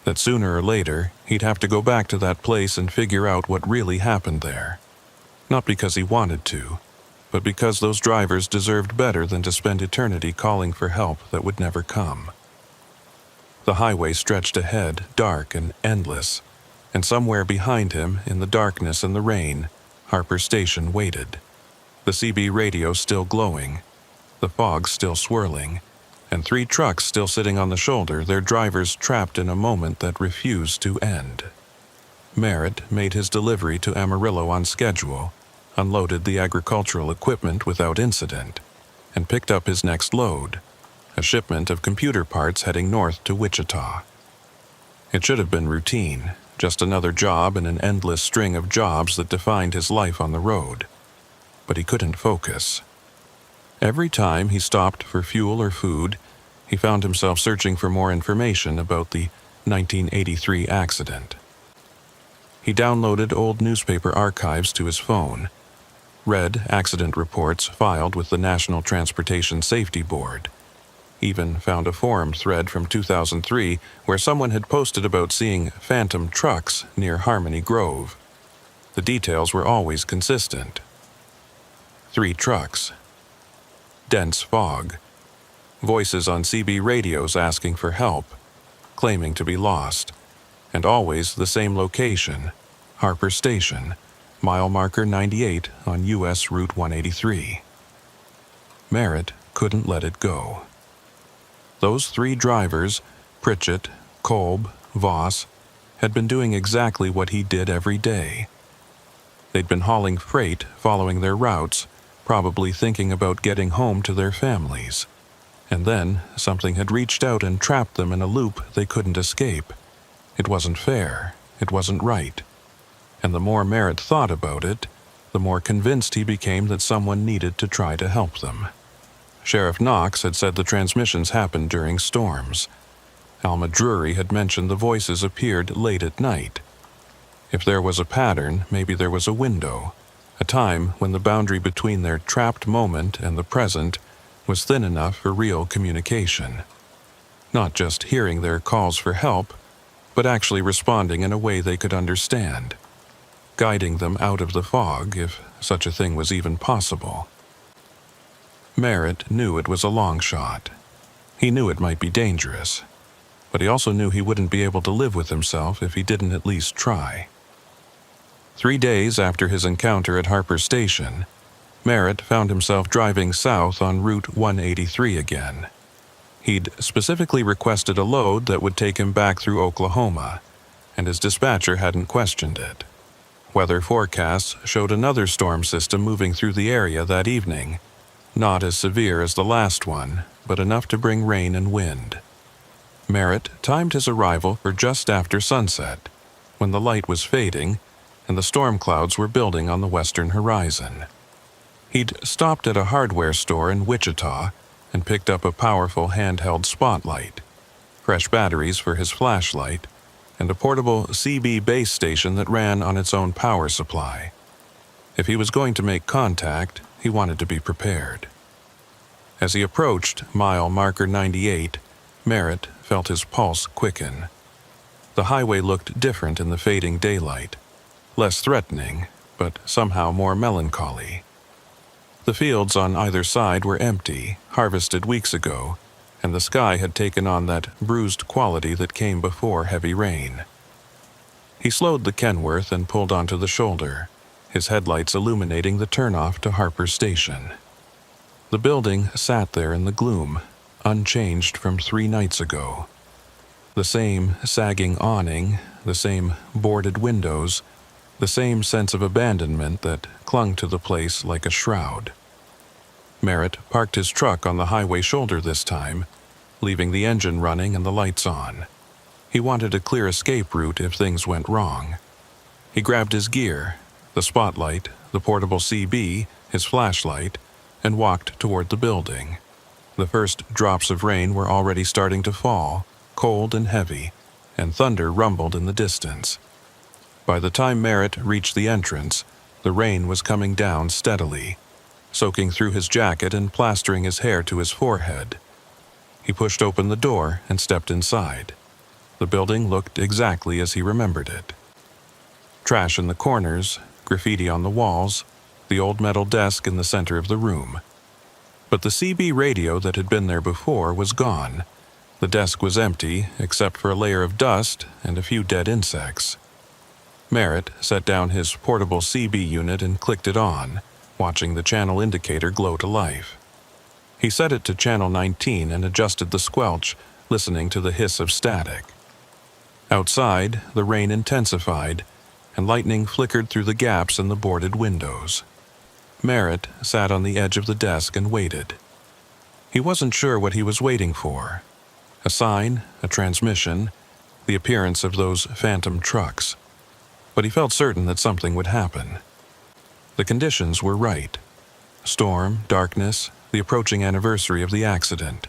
That sooner or later, he'd have to go back to that place and figure out what really happened there. Not because he wanted to, but because those drivers deserved better than to spend eternity calling for help that would never come. The highway stretched ahead, dark and endless, and somewhere behind him, in the darkness and the rain, Harper Station waited. The CB radio still glowing, the fog still swirling, and 3 trucks still sitting on the shoulder, their drivers trapped in a moment that refused to end. Merritt made his delivery to Amarillo on schedule, unloaded the agricultural equipment without incident, and picked up his next load, a shipment of computer parts heading north to Wichita. It should have been routine, just another job in an endless string of jobs that defined his life on the road. But he couldn't focus. Every time he stopped for fuel or food, he found himself searching for more information about the 1983 accident. He downloaded old newspaper archives to his phone, read accident reports filed with the National Transportation Safety Board, even found a forum thread from 2003 where someone had posted about seeing phantom trucks near Harmony Grove. The details were always consistent. 3 trucks. Dense fog. Voices on CB radios asking for help, claiming to be lost, and always the same location, Harper Station, mile marker 98 on U.S. Route 183. Merritt couldn't let it go. Those 3 drivers, Pritchett, Kolb, Voss, had been doing exactly what he did every day. They'd been hauling freight, following their routes, probably thinking about getting home to their families. And then something had reached out and trapped them in a loop they couldn't escape. It wasn't fair. It wasn't right. And the more Merritt thought about it, the more convinced he became that someone needed to try to help them. Sheriff Knox had said the transmissions happened during storms. Alma Drury had mentioned the voices appeared late at night. If there was a pattern, maybe there was a window, a time when the boundary between their trapped moment and the present was thin enough for real communication. Not just hearing their calls for help, but actually responding in a way they could understand, guiding them out of the fog if such a thing was even possible. Merritt knew it was a long shot. He knew it might be dangerous, but he also knew he wouldn't be able to live with himself if he didn't at least try. 3 days after his encounter at Harper Station, Merritt found himself driving south on Route 183 again. He'd specifically requested a load that would take him back through Oklahoma, and his dispatcher hadn't questioned it. Weather forecasts showed another storm system moving through the area that evening, not as severe as the last one, but enough to bring rain and wind. Merritt timed his arrival for just after sunset, when the light was fading and the storm clouds were building on the western horizon. He'd stopped at a hardware store in Wichita and picked up a powerful handheld spotlight, fresh batteries for his flashlight, and a portable CB base station that ran on its own power supply. If he was going to make contact, he wanted to be prepared. As he approached mile marker 98, Merritt felt his pulse quicken. The highway looked different in the fading daylight, less threatening, but somehow more melancholy. The fields on either side were empty, harvested weeks ago, and the sky had taken on that bruised quality that came before heavy rain. He slowed the Kenworth and pulled onto the shoulder, his headlights illuminating the turnoff to Harper Station. The building sat there in the gloom, unchanged from 3 nights ago. The same sagging awning, the same boarded windows, the same sense of abandonment that clung to the place like a shroud. Merritt parked his truck on the highway shoulder this time, leaving the engine running and the lights on. He wanted a clear escape route if things went wrong. He grabbed his gear, the spotlight, the portable CB, his flashlight, and walked toward the building. The first drops of rain were already starting to fall, cold and heavy, and thunder rumbled in the distance. By the time Merritt reached the entrance, the rain was coming down steadily, soaking through his jacket and plastering his hair to his forehead. He pushed open the door and stepped inside. The building looked exactly as he remembered it. Trash in the corners, graffiti on the walls, the old metal desk in the center of the room. But the CB radio that had been there before was gone. The desk was empty, except for a layer of dust and a few dead insects. Merritt set down his portable CB unit and clicked it on, watching the channel indicator glow to life. He set it to channel 19 and adjusted the squelch, listening to the hiss of static. Outside, the rain intensified, and lightning flickered through the gaps in the boarded windows. Merritt sat on the edge of the desk and waited. He wasn't sure what he was waiting for. A sign, a transmission, the appearance of those phantom trucks. But he felt certain that something would happen. The conditions were right. Storm, darkness, the approaching anniversary of the accident.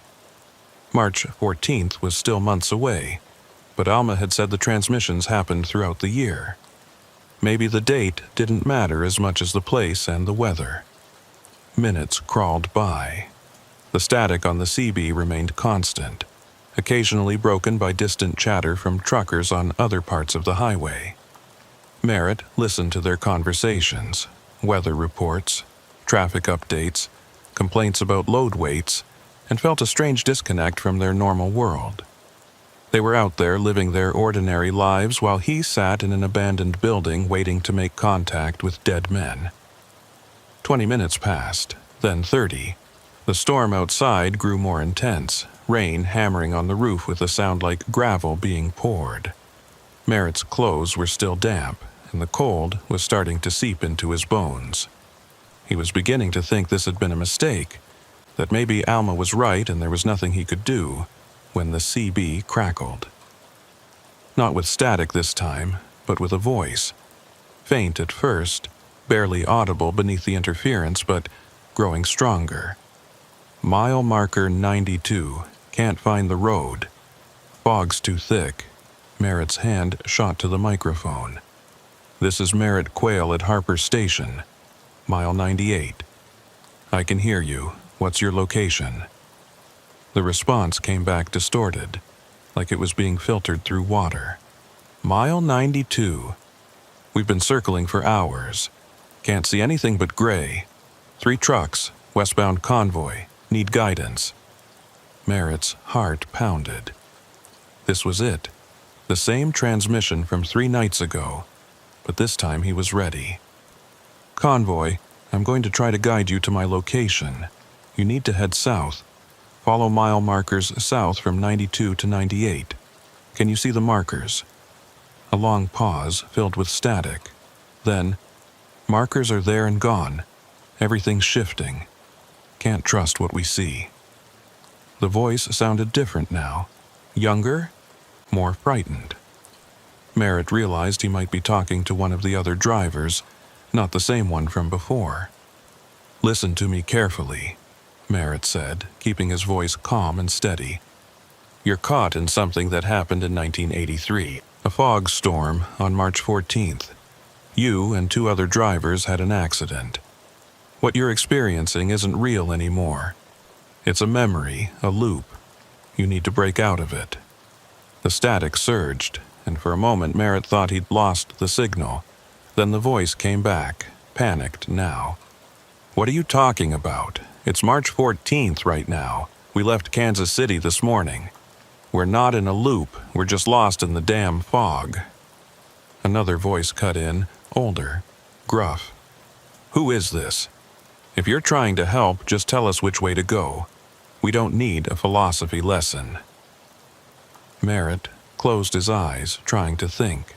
March 14th was still months away, but Alma had said the transmissions happened throughout the year. Maybe the date didn't matter as much as the place and the weather. Minutes crawled by. The static on the CB remained constant, occasionally broken by distant chatter from truckers on other parts of the highway. Merritt listened to their conversations, weather reports, traffic updates, complaints about load weights, and felt a strange disconnect from their normal world. They were out there living their ordinary lives while he sat in an abandoned building waiting to make contact with dead men. 20 minutes passed, then 30. The storm outside grew more intense, rain hammering on the roof with a sound like gravel being poured. Merritt's clothes were still damp, and the cold was starting to seep into his bones. He was beginning to think this had been a mistake, that maybe Alma was right and there was nothing he could do, when the CB crackled. Not with static this time, but with a voice. Faint at first, barely audible beneath the interference, but growing stronger. Mile marker 92, can't find the road. Fog's too thick. Merritt's hand shot to the microphone. This is Merritt Quayle at Harper Station. Mile 98. I can hear you. What's your location? The response came back distorted, like it was being filtered through water. Mile 92. We've been circling for hours. Can't see anything but gray. 3 trucks, westbound convoy, need guidance. Merritt's heart pounded. This was it. The same transmission from 3 nights ago, but this time he was ready. Convoy, I'm going to try to guide you to my location. You need to head south. Follow mile markers south from 92 to 98. Can you see the markers? A long pause filled with static. Then, markers are there and gone. Everything's shifting. Can't trust what we see. The voice sounded different now. Younger? More frightened. Merritt realized he might be talking to one of the other drivers, not the same one from before. Listen to me carefully, Merritt said, keeping his voice calm and steady. You're caught in something that happened in 1983, a fog storm on March 14th. You and 2 other drivers had an accident. What you're experiencing isn't real anymore. It's a memory, a loop. You need to break out of it. The static surged, and for a moment Merritt thought he'd lost the signal. Then the voice came back, panicked now. What are you talking about? It's March 14th right now. We left Kansas City this morning. We're not in a loop. We're just lost in the damn fog. Another voice cut in, older, gruff. Who is this? If you're trying to help, just tell us which way to go. We don't need a philosophy lesson. Merritt closed his eyes, trying to think.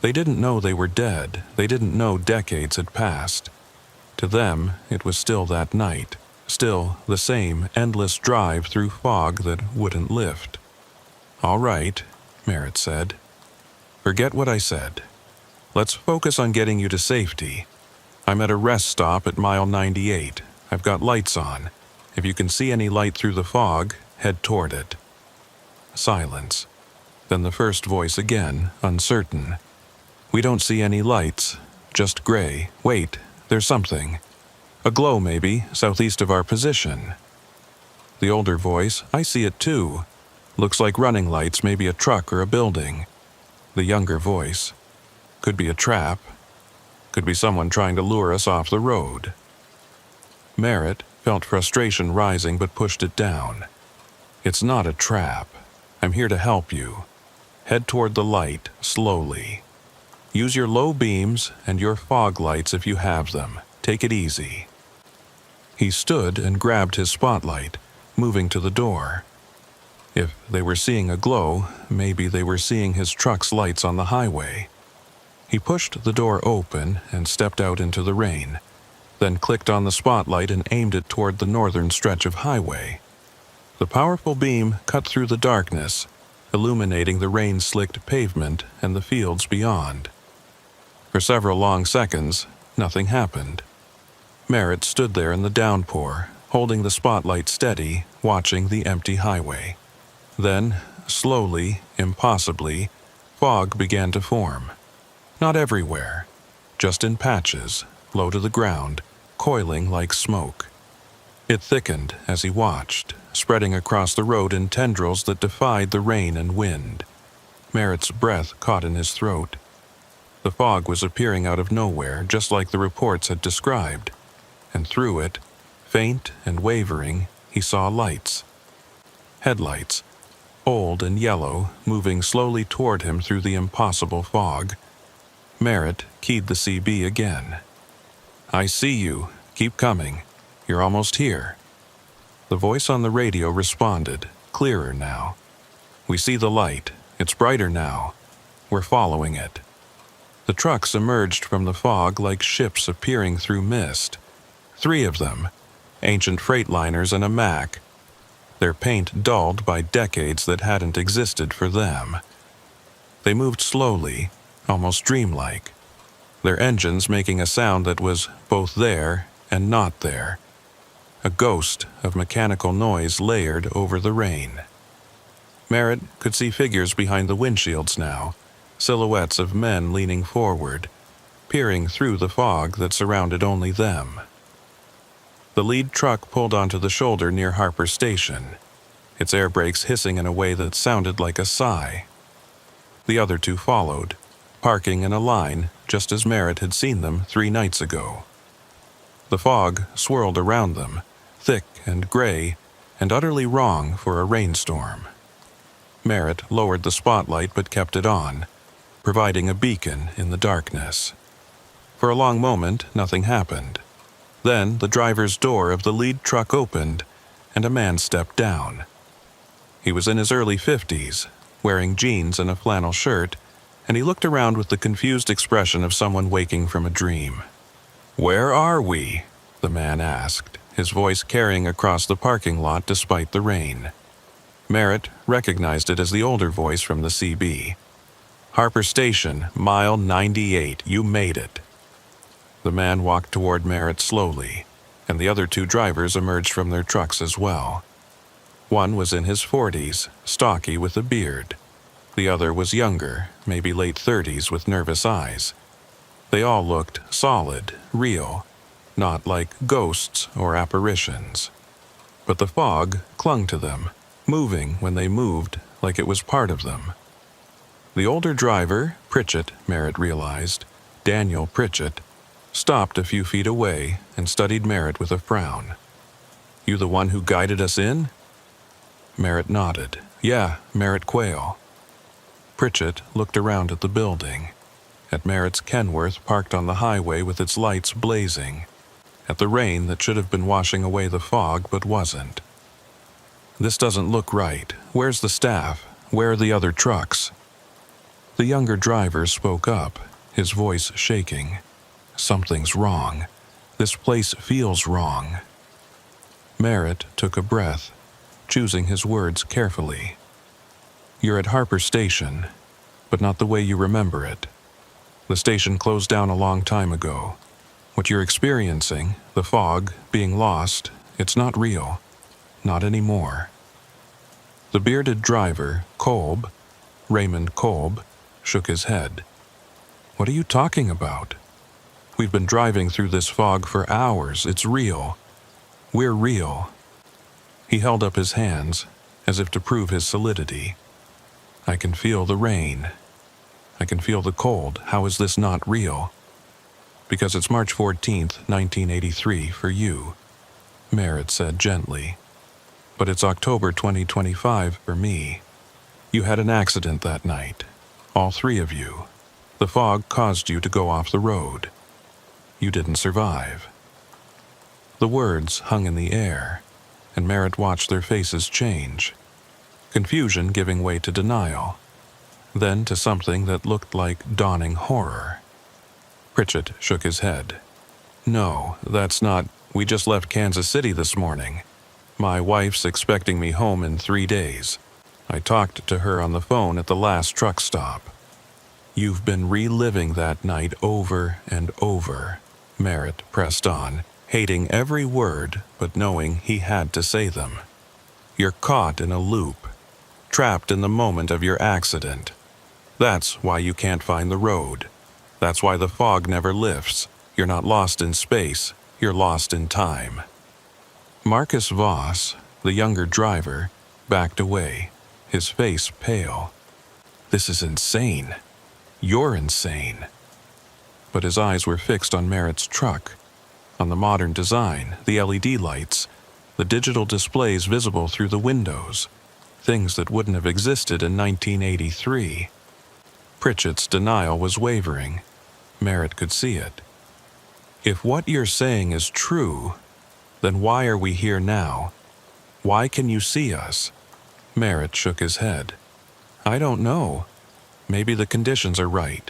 They didn't know they were dead. They didn't know decades had passed. To them, it was still that night, still the same endless drive through fog that wouldn't lift. All right, Merritt said. Forget what I said. Let's focus on getting you to safety. I'm at a rest stop at mile 98. I've got lights on. If you can see any light through the fog, head toward it. Silence. Then the first voice again, uncertain. We don't see any lights, just gray. Wait. There's something. A glow, maybe, southeast of our position. The older voice, I see it too. Looks like running lights, maybe a truck or a building. The younger voice, could be a trap. Could be someone trying to lure us off the road. Merritt felt frustration rising but pushed it down. It's not a trap. I'm here to help you. Head toward the light, slowly. Use your low beams and your fog lights if you have them. Take it easy." He stood and grabbed his spotlight, moving to the door. If they were seeing a glow, maybe they were seeing his truck's lights on the highway. He pushed the door open and stepped out into the rain, then clicked on the spotlight and aimed it toward the northern stretch of highway. The powerful beam cut through the darkness, illuminating the rain-slicked pavement and the fields beyond. For several long seconds, nothing happened. Merritt stood there in the downpour, holding the spotlight steady, watching the empty highway. Then, slowly, impossibly, fog began to form. Not everywhere, just in patches, low to the ground, coiling like smoke. It thickened as he watched, spreading across the road in tendrils that defied the rain and wind. Merritt's breath caught in his throat. The fog was appearing out of nowhere, just like the reports had described, and through it, faint and wavering, he saw lights. Headlights, old and yellow, moving slowly toward him through the impossible fog. Merritt keyed the CB again. "I see you. Keep coming. You're almost here." The voice on the radio responded, clearer now. "We see the light. It's brighter now. We're following it." The trucks emerged from the fog like ships appearing through mist. 3 of them, ancient freightliners and a Mack, their paint dulled by decades that hadn't existed for them. They moved slowly, almost dreamlike, their engines making a sound that was both there and not there, a ghost of mechanical noise layered over the rain. Merritt could see figures behind the windshields now, silhouettes of men leaning forward, peering through the fog that surrounded only them. The lead truck pulled onto the shoulder near Harper Station, its air brakes hissing in a way that sounded like a sigh. The other 2 followed, parking in a line just as Merritt had seen them 3 nights ago. The fog swirled around them, thick and gray, and utterly wrong for a rainstorm. Merritt lowered the spotlight but kept it on, providing a beacon in the darkness. For a long moment, nothing happened. Then the driver's door of the lead truck opened, and a man stepped down. He was in his early 50s, wearing jeans and a flannel shirt, and he looked around with the confused expression of someone waking from a dream. "Where are we?" the man asked, his voice carrying across the parking lot despite the rain. Merritt recognized it as the older voice from the CB. "Harper Station, mile 98. You made it." The man walked toward Merritt slowly, and the other 2 drivers emerged from their trucks as well. One was in his 40s, stocky with a beard. The other was younger, maybe late 30s, with nervous eyes. They all looked solid, real, not like ghosts or apparitions. But the fog clung to them, moving when they moved like it was part of them. The older driver, Pritchett, Merritt realized, Daniel Pritchett, stopped a few feet away and studied Merritt with a frown. "You the one who guided us in?" Merritt nodded. "Yeah, Merritt Quayle." Pritchett looked around at the building, at Merritt's Kenworth parked on the highway with its lights blazing, at the rain that should have been washing away the fog but wasn't. "This doesn't look right. Where's the staff? Where are the other trucks?" The younger driver spoke up, his voice shaking. "Something's wrong. This place feels wrong." Merritt took a breath, choosing his words carefully. "You're at Harper Station, but not the way you remember it. The station closed down a long time ago. What you're experiencing, the fog, being lost, it's not real. Not anymore." The bearded driver, Kolb, Raymond Kolb, shook his head. "What are you talking about? We've been driving through this fog for hours. It's real. We're real." He held up his hands, as if to prove his solidity. "I can feel the rain. I can feel the cold. How is this not real?" "Because it's March 14th, 1983 for you," Merritt said gently. "But it's October 2025 for me. You had an accident that night. All 3 of you. The fog caused you to go off the road. You didn't survive." The words hung in the air, and Merritt watched their faces change, confusion giving way to denial, then to something that looked like dawning horror. Pritchett shook his head. "No, that's not. We just left Kansas City this morning. My wife's expecting me home in 3 days. I talked to her on the phone at the last truck stop." "You've been reliving that night over and over," Merritt pressed on, hating every word but knowing he had to say them. "You're caught in a loop, trapped in the moment of your accident. That's why you can't find the road. That's why the fog never lifts. You're not lost in space, you're lost in time." Marcus Voss, the younger driver, backed away, his face pale. "This is insane. You're insane." But his eyes were fixed on Merritt's truck, on the modern design, the LED lights, the digital displays visible through the windows, things that wouldn't have existed in 1983. Pritchett's denial was wavering. Merritt could see it. "If what you're saying is true, then why are we here now? Why can you see us?" Merritt shook his head. "I don't know. Maybe the conditions are right.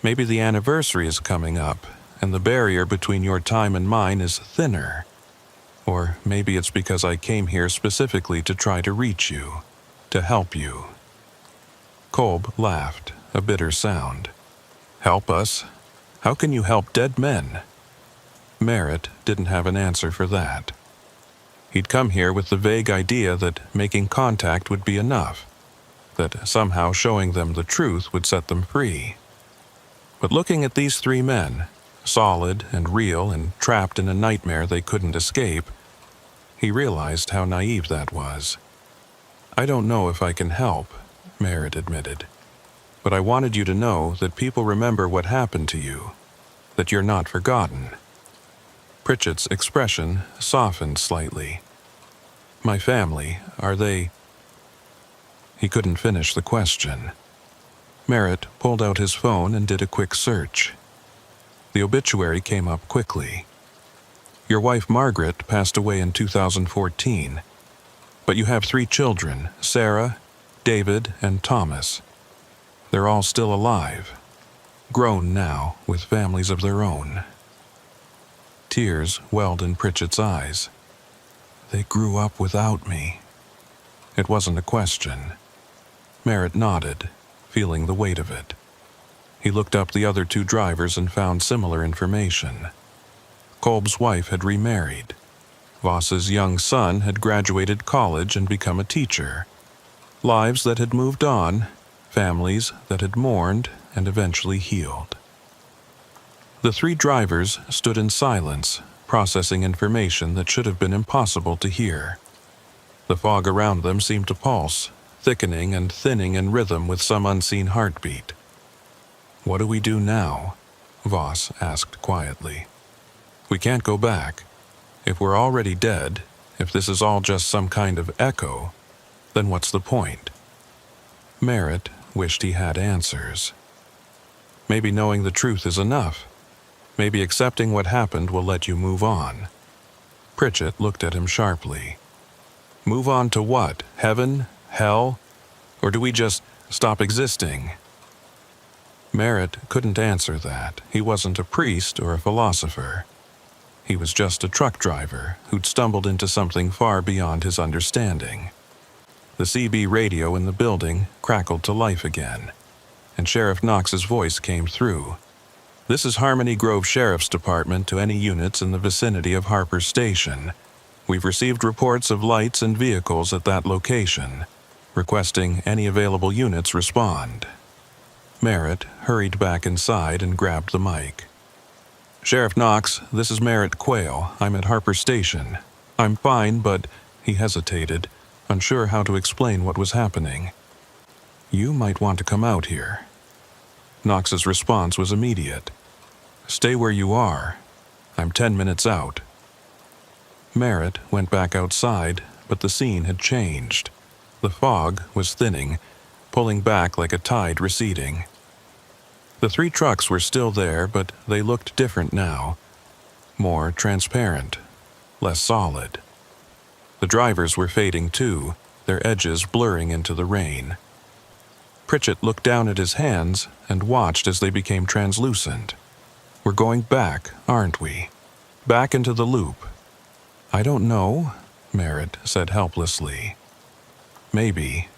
Maybe the anniversary is coming up, and the barrier between your time and mine is thinner. Or maybe it's because I came here specifically to try to reach you, to help you." Kolb laughed, a bitter sound. "Help us? How can you help dead men?" Merritt didn't have an answer for that. He'd come here with the vague idea that making contact would be enough, that somehow showing them the truth would set them free. But looking at these 3 men, solid and real and trapped in a nightmare they couldn't escape, he realized how naive that was. "I don't know if I can help," Merritt admitted, "but I wanted you to know that people remember what happened to you, that you're not forgotten." Pritchett's expression softened slightly. "My family, are they—" He couldn't finish the question. Merritt pulled out his phone and did a quick search. The obituary came up quickly. "Your wife Margaret passed away in 2014, but you have 3 children, Sarah, David, and Thomas. They're all still alive, grown now with families of their own." Tears welled in Pritchett's eyes. "They grew up without me." It wasn't a question. Merritt nodded, feeling the weight of it. He looked up the other 2 drivers and found similar information. Kolb's wife had remarried. Voss's young son had graduated college and become a teacher. Lives that had moved on, families that had mourned and eventually healed. The 3 drivers stood in silence, processing information that should have been impossible to hear. The fog around them seemed to pulse, thickening and thinning in rhythm with some unseen heartbeat. "What do we do now?" Voss asked quietly. "We can't go back. If we're already dead, if this is all just some kind of echo, then what's the point?" Merritt wished he had answers. Maybe knowing the truth is enough. Maybe accepting what happened will let you move on. Pritchett looked at him sharply. "Move on to what? Heaven? Hell? Or do we just stop existing?" Merritt couldn't answer that. He wasn't a priest or a philosopher. He was just a truck driver who'd stumbled into something far beyond his understanding. The CB radio in the building crackled to life again, and Sheriff Knox's voice came through. "This is Harmony Grove Sheriff's Department to any units in the vicinity of Harper Station. We've received reports of lights and vehicles at that location, requesting any available units respond." Merritt hurried back inside and grabbed the mic. "Sheriff Knox, this is Merritt Quayle. I'm at Harper Station. I'm fine, but—" He hesitated, unsure how to explain what was happening. "You might want to come out here." Knox's response was immediate. "Stay where you are. I'm 10 minutes out." Merritt went back outside, but the scene had changed. The fog was thinning, pulling back like a tide receding. The 3 trucks were still there, but they looked different now. More transparent, less solid. The drivers were fading too, their edges blurring into the rain. Pritchett looked down at his hands and watched as they became translucent. We're going back, aren't we? Back into the loop. I don't know, Merritt said helplessly. Maybe,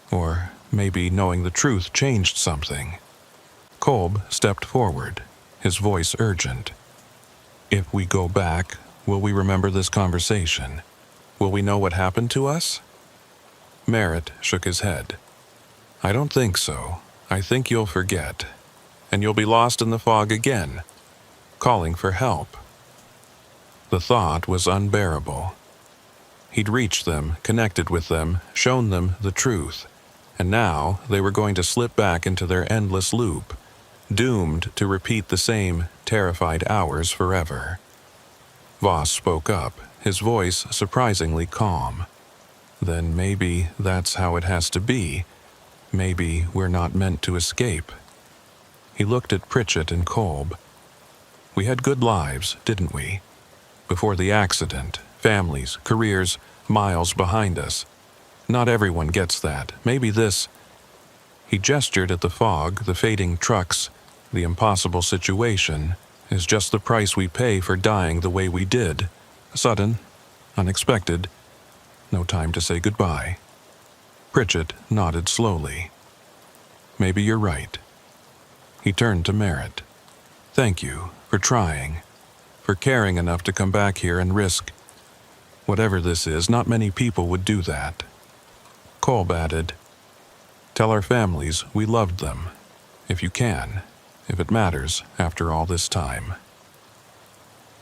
or maybe knowing the truth changed something. Kolb stepped forward, his voice urgent. If we go back, will we remember this conversation? Will we know what happened to us? Merritt shook his head. I don't think so. I think you'll forget. And you'll be lost in the fog again, calling for help. The thought was unbearable. He'd reached them, connected with them, shown them the truth, and now they were going to slip back into their endless loop, doomed to repeat the same terrified hours forever. Voss spoke up, his voice surprisingly calm. Then maybe that's how it has to be. Maybe we're not meant to escape. He looked at Pritchett and Kolb. We had good lives, didn't we? Before the accident, families, careers, miles behind us. Not everyone gets that. Maybe this... He gestured at the fog, the fading trucks. The impossible situation is just the price we pay for dying the way we did. Sudden, unexpected, no time to say goodbye. Pritchett nodded slowly. Maybe you're right. He turned to Merritt. Thank you for trying, for caring enough to come back here and risk. Whatever this is, not many people would do that. Kolb added, tell our families we loved them, if you can, if it matters after all this time.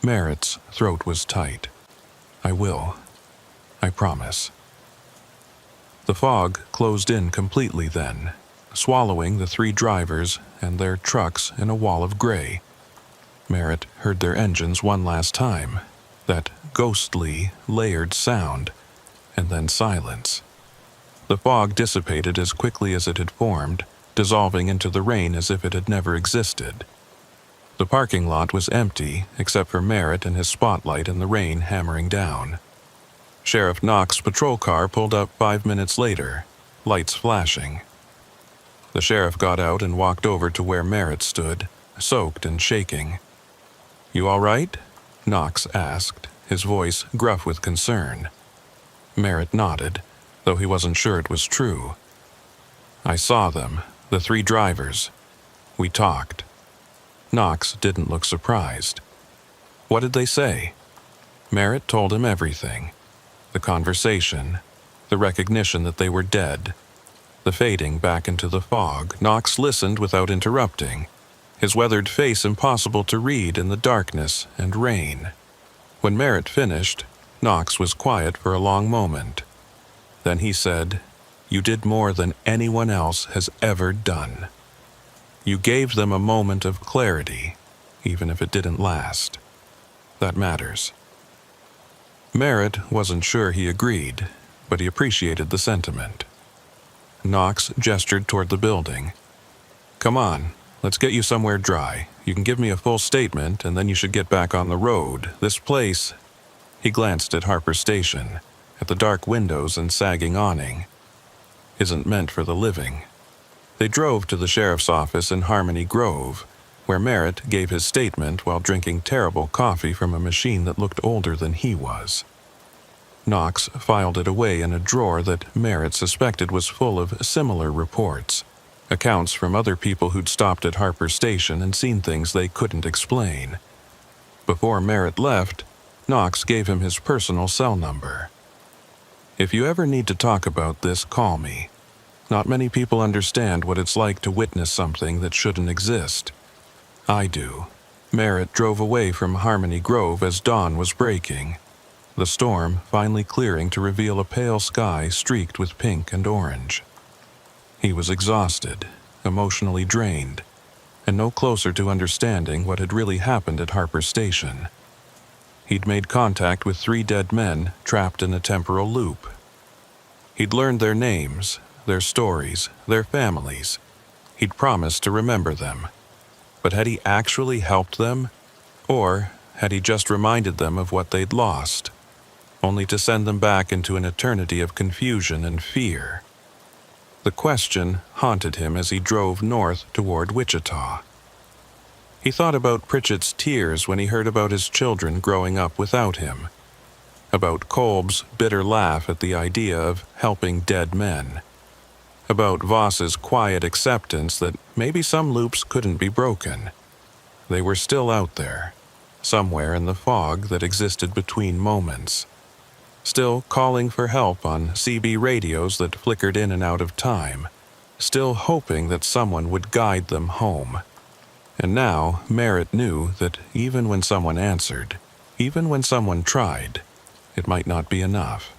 Merritt's throat was tight. I will. I promise. The fog closed in completely then, swallowing the 3 drivers and their trucks in a wall of gray. Merritt heard their engines one last time, that ghostly, layered sound, and then silence. The fog dissipated as quickly as it had formed, dissolving into the rain as if it had never existed. The parking lot was empty, except for Merritt and his spotlight in the rain hammering down. Sheriff Knox's patrol car pulled up 5 minutes later, lights flashing. The sheriff got out and walked over to where Merritt stood, soaked and shaking. You all right? Knox asked, his voice gruff with concern. Merritt nodded, though he wasn't sure it was true. I saw them, the 3 drivers. We talked. Knox didn't look surprised. What did they say? Merritt told him everything. The conversation, the recognition that they were dead, the fading back into the fog. Knox listened without interrupting, his weathered face impossible to read in the darkness and rain. When Merritt finished, Knox was quiet for a long moment. Then he said, You did more than anyone else has ever done. You gave them a moment of clarity, even if it didn't last. That matters. Merritt wasn't sure he agreed, but he appreciated the sentiment. Knox gestured toward the building. Come on, let's get you somewhere dry. You can give me a full statement, and then you should get back on the road. This place... He glanced at Harper Station, at the dark windows and sagging awning. Isn't meant for the living. They drove to the sheriff's office in Harmony Grove, where Merritt gave his statement while drinking terrible coffee from a machine that looked older than he was. Knox filed it away in a drawer that Merritt suspected was full of similar reports, accounts from other people who'd stopped at Harper Station and seen things they couldn't explain. Before Merritt left, Knox gave him his personal cell number. If you ever need to talk about this, call me. Not many people understand what it's like to witness something that shouldn't exist. I do. Merritt drove away from Harmony Grove as dawn was breaking, the storm finally clearing to reveal a pale sky streaked with pink and orange. He was exhausted, emotionally drained, and no closer to understanding what had really happened at Harper Station. He'd made contact with 3 dead men trapped in a temporal loop. He'd learned their names, their stories, their families. He'd promised to remember them, But had he actually helped them? Or had he just reminded them of what they'd lost, only to send them back into an eternity of confusion and fear? The question haunted him as he drove north toward Wichita. He thought about Pritchett's tears when he heard about his children growing up without him, about Kolb's bitter laugh at the idea of helping dead men, about Voss's quiet acceptance that maybe some loops couldn't be broken. They were still out there, somewhere in the fog that existed between moments, still calling for help on CB radios that flickered in and out of time, still hoping that someone would guide them home. And now Merritt knew that even when someone answered, even when someone tried, it might not be enough.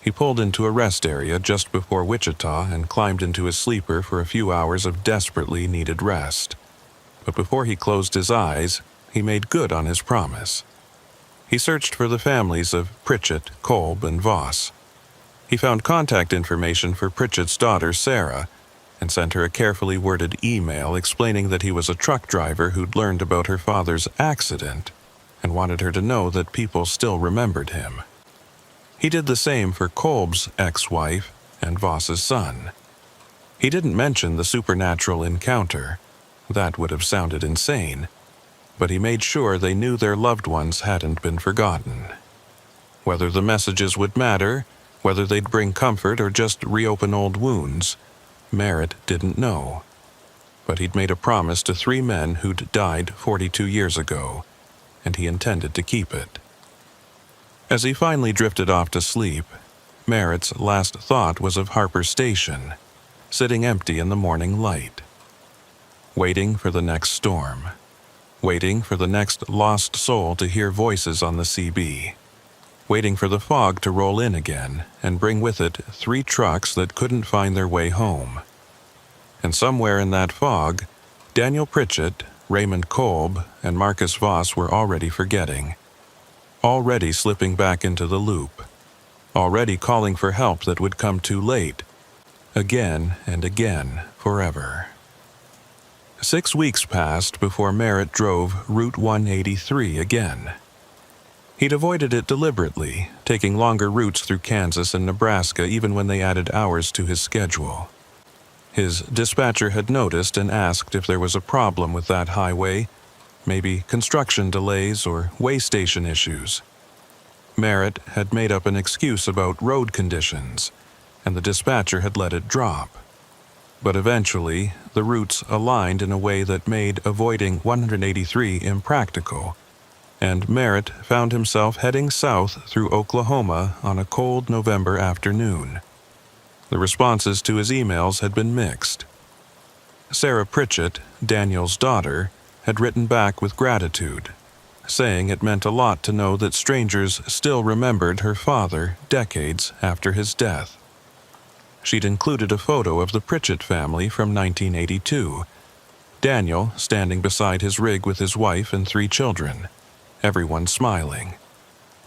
He pulled into a rest area just before Wichita and climbed into his sleeper for a few hours of desperately needed rest. But before he closed his eyes, he made good on his promise. He searched for the families of Pritchett, Kolb, and Voss. He found contact information for Pritchett's daughter, Sarah, and sent her a carefully worded email explaining that he was a truck driver who'd learned about her father's accident and wanted her to know that people still remembered him. He did the same for Kolb's ex-wife and Voss's son. He didn't mention the supernatural encounter. That would have sounded insane, but he made sure they knew their loved ones hadn't been forgotten. Whether the messages would matter, whether they'd bring comfort or just reopen old wounds, Merritt didn't know. But he'd made a promise to 3 men who'd died 42 years ago, and he intended to keep it. As he finally drifted off to sleep, Merritt's last thought was of Harper Station, sitting empty in the morning light, waiting for the next storm, waiting for the next lost soul to hear voices on the CB, waiting for the fog to roll in again and bring with it 3 trucks that couldn't find their way home. And somewhere in that fog, Daniel Pritchett, Raymond Kolb, and Marcus Voss were already forgetting, already slipping back into the loop, already calling for help that would come too late, again and again, forever. 6 weeks passed before Merritt drove Route 183 again. He'd avoided it deliberately, taking longer routes through Kansas and Nebraska even when they added hours to his schedule. His dispatcher had noticed and asked if there was a problem with that highway, maybe construction delays or way station issues. Merritt had made up an excuse about road conditions, and the dispatcher had let it drop. But eventually, the routes aligned in a way that made avoiding 183 impractical, and Merritt found himself heading south through Oklahoma on a cold November afternoon. The responses to his emails had been mixed. Sarah Pritchett, Daniel's daughter, had written back with gratitude, saying it meant a lot to know that strangers still remembered her father decades after his death. She'd included a photo of the Pritchett family from 1982, Daniel standing beside his rig with his wife and 3 children, everyone smiling.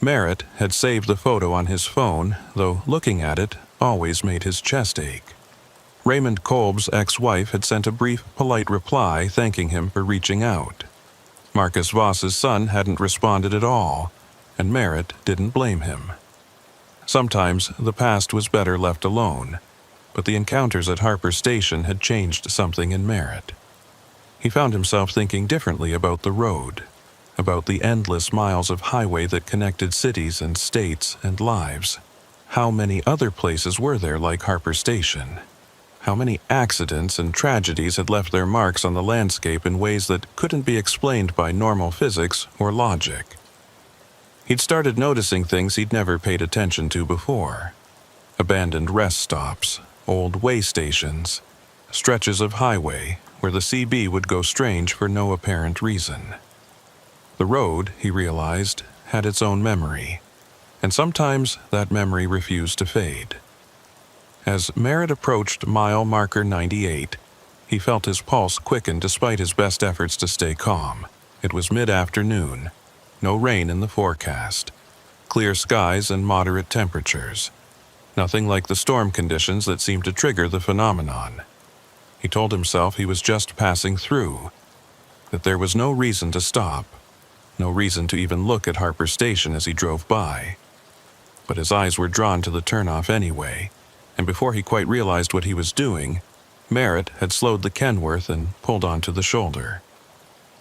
Merritt had saved the photo on his phone, though looking at it always made his chest ache. Raymond Kolb's ex-wife had sent a brief, polite reply thanking him for reaching out. Marcus Voss's son hadn't responded at all, and Merritt didn't blame him. Sometimes the past was better left alone, but the encounters at Harper Station had changed something in Merritt. He found himself thinking differently about the road, about the endless miles of highway that connected cities and states and lives. How many other places were there like Harper Station? How many accidents and tragedies had left their marks on the landscape in ways that couldn't be explained by normal physics or logic? He'd started noticing things he'd never paid attention to before. Abandoned rest stops, old way stations, stretches of highway where the CB would go strange for no apparent reason. The road, he realized, had its own memory, and sometimes that memory refused to fade. As Merritt approached mile marker 98, he felt his pulse quicken despite his best efforts to stay calm. It was mid-afternoon, no rain in the forecast, clear skies and moderate temperatures. Nothing like the storm conditions that seemed to trigger the phenomenon. He told himself he was just passing through, that there was no reason to stop, no reason to even look at Harper Station as he drove by. But his eyes were drawn to the turnoff anyway, and before he quite realized what he was doing, Merritt had slowed the Kenworth and pulled onto the shoulder.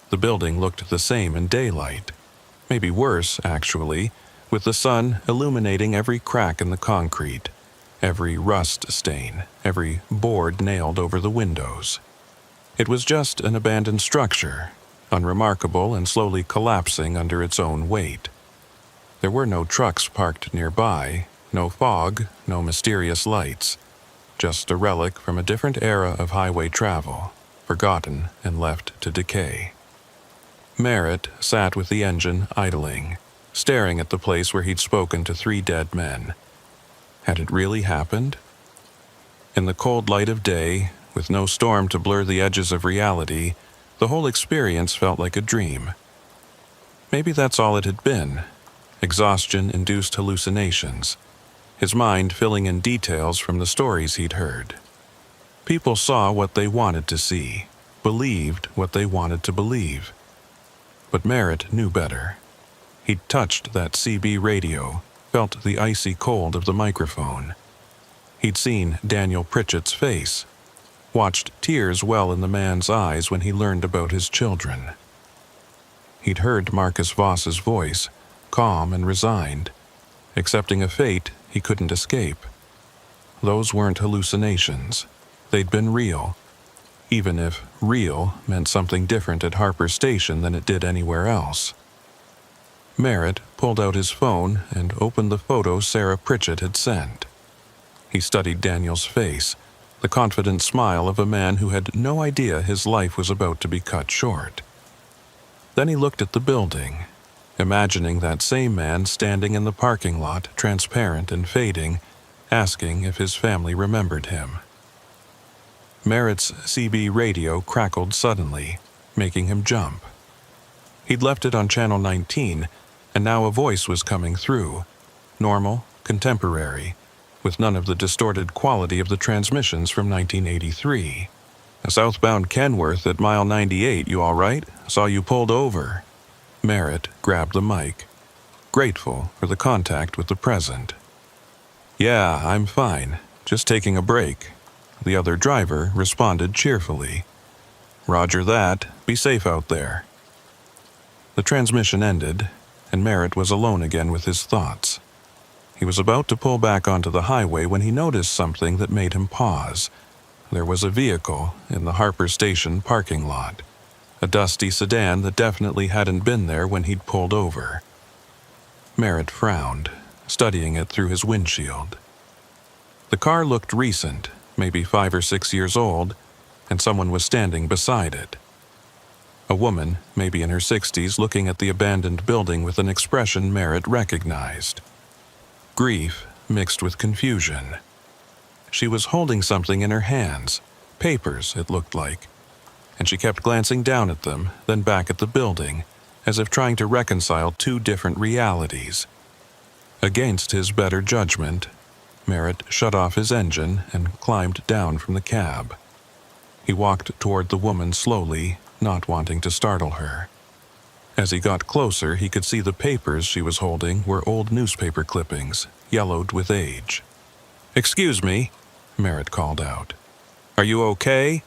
The building looked the same in daylight, maybe worse, actually, with the sun illuminating every crack in the concrete, every rust stain, every board nailed over the windows. It was just an abandoned structure, unremarkable and slowly collapsing under its own weight. There were no trucks parked nearby, no fog, no mysterious lights, just a relic from a different era of highway travel, forgotten and left to decay. Merritt sat with the engine idling, staring at the place where he'd spoken to 3 dead men. Had it really happened? In the cold light of day, with no storm to blur the edges of reality, the whole experience felt like a dream. Maybe that's all it had been. Exhaustion-induced hallucinations, his mind filling in details from the stories he'd heard. People saw what they wanted to see, believed what they wanted to believe. But Merritt knew better. He'd touched that CB radio, felt the icy cold of the microphone. He'd seen Daniel Pritchett's face, watched tears well in the man's eyes when he learned about his children. He'd heard Marcus Voss's voice, calm and resigned, accepting a fate he couldn't escape. Those weren't hallucinations. They'd been real, even if real meant something different at Harper Station than it did anywhere else. Merritt pulled out his phone and opened the photo Sarah Pritchett had sent. He studied Daniel's face, the confident smile of a man who had no idea his life was about to be cut short. Then he looked at the building, imagining that same man standing in the parking lot, transparent and fading, asking if his family remembered him. Merritt's CB radio crackled suddenly, making him jump. He'd left it on channel 19, and now a voice was coming through, normal, contemporary, with none of the distorted quality of the transmissions from 1983. "A southbound Kenworth at mile 98, you all right? Saw you pulled over." Merritt grabbed the mic, grateful for the contact with the present. "Yeah, I'm fine. Just taking a break." The other driver responded cheerfully. "Roger that. Be safe out there." The transmission ended, and Merritt was alone again with his thoughts. He was about to pull back onto the highway when he noticed something that made him pause. There was a vehicle in the Harper Station parking lot, a dusty sedan that definitely hadn't been there when he'd pulled over. Merritt frowned, studying it through his windshield. The car looked recent, maybe 5 or 6 years old, and someone was standing beside it. A woman, maybe in her 60s, looking at the abandoned building with an expression Merritt recognized. Grief mixed with confusion. She was holding something in her hands, papers, it looked like, and she kept glancing down at them, then back at the building, as if trying to reconcile 2 different realities. Against his better judgment, Merritt shut off his engine and climbed down from the cab. He walked toward the woman slowly, not wanting to startle her. As he got closer, he could see the papers she was holding were old newspaper clippings, yellowed with age. "Excuse me," Merritt called out. "Are you okay?"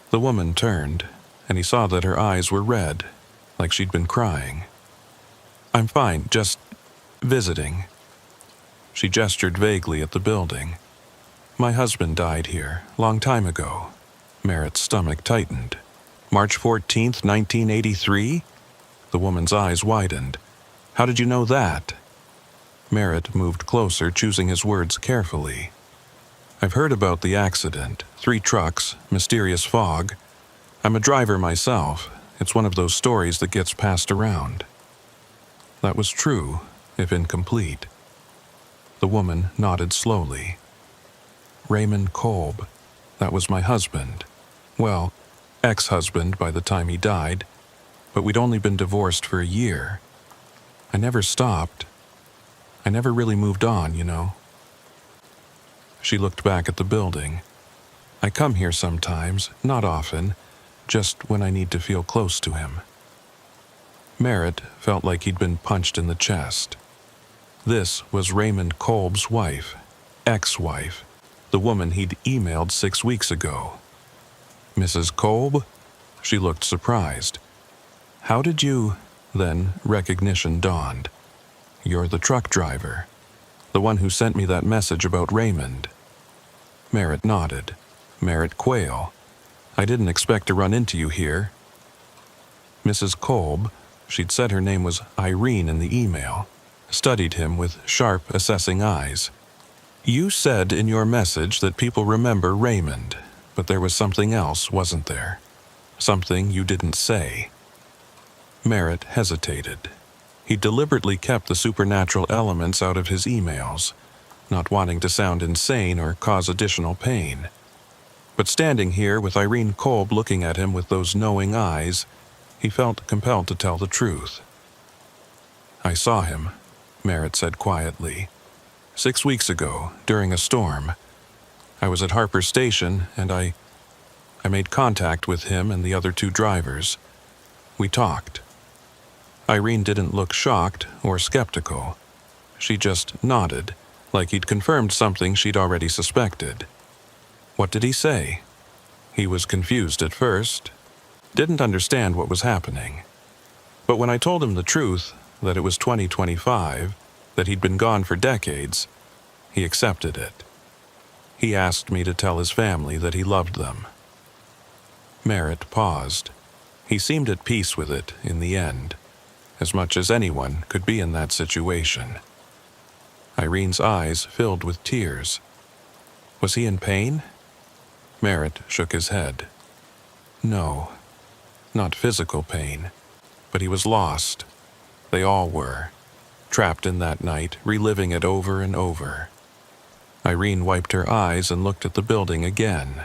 The woman turned, and he saw that her eyes were red, like she'd been crying. "I'm fine, just visiting." She gestured vaguely at the building. "My husband died here, long time ago." Merritt's stomach tightened. "March 14th, 1983? The woman's eyes widened. "How did you know that?" Merritt moved closer, choosing his words carefully. "I've heard about the accident. 3 trucks, mysterious fog. I'm a driver myself. It's one of those stories that gets passed around." That was true, if incomplete. The woman nodded slowly. "Raymond Kolb. That was my husband. Well, ex-husband by the time he died, but we'd only been divorced for a year. I never stopped. I never really moved on, you know." She looked back at the building. "I come here sometimes, not often, just when I need to feel close to him. Merritt felt like he'd been punched in the chest. This was Raymond Kolb's wife, ex-wife, the woman he'd emailed 6 weeks ago. Mrs. Kolb? She looked surprised. How did you... Then recognition dawned. You're the truck driver, the one who sent me that message about Raymond. Merritt nodded. Merritt Quayle. I didn't expect to run into you here. Mrs. Kolb, she'd said her name was Irene in the email, studied him with sharp, assessing eyes. You said in your message that people remember Raymond, but there was something else, wasn't there? Something you didn't say. Merritt hesitated. He deliberately kept the supernatural elements out of his emails, not wanting to sound insane or cause additional pain. But standing here with Irene Kolb looking at him with those knowing eyes, he felt compelled to tell the truth. I saw him, Merritt said quietly. 6 weeks ago, during a storm. I was at Harper Station, and I made contact with him and the other 2 drivers. We talked. Irene didn't look shocked or skeptical. She just nodded, like he'd confirmed something she'd already suspected. What did he say? He was confused at first, didn't understand what was happening. But when I told him the truth, that it was 2025, that he'd been gone for decades, he accepted it. He asked me to tell his family that he loved them. Merritt paused. He seemed at peace with it in the end, as much as anyone could be in that situation. Irene's eyes filled with tears. Was he in pain? Merritt shook his head. No, not physical pain, but he was lost. They all were, trapped in that night, reliving it over and over. Irene wiped her eyes and looked at the building again.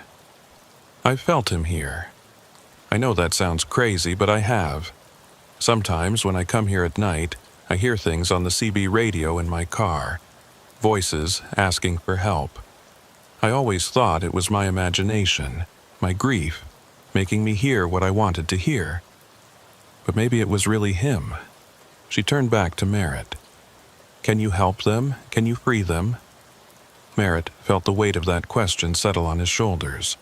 I've felt him here. I know that sounds crazy, but I have. Sometimes when I come here at night, I hear things on the CB radio in my car, voices asking for help. I always thought it was my imagination, my grief, making me hear what I wanted to hear. But maybe it was really him. She turned back to Merritt. Can you help them? Can you free them? Merritt felt the weight of that question settle on his shoulders.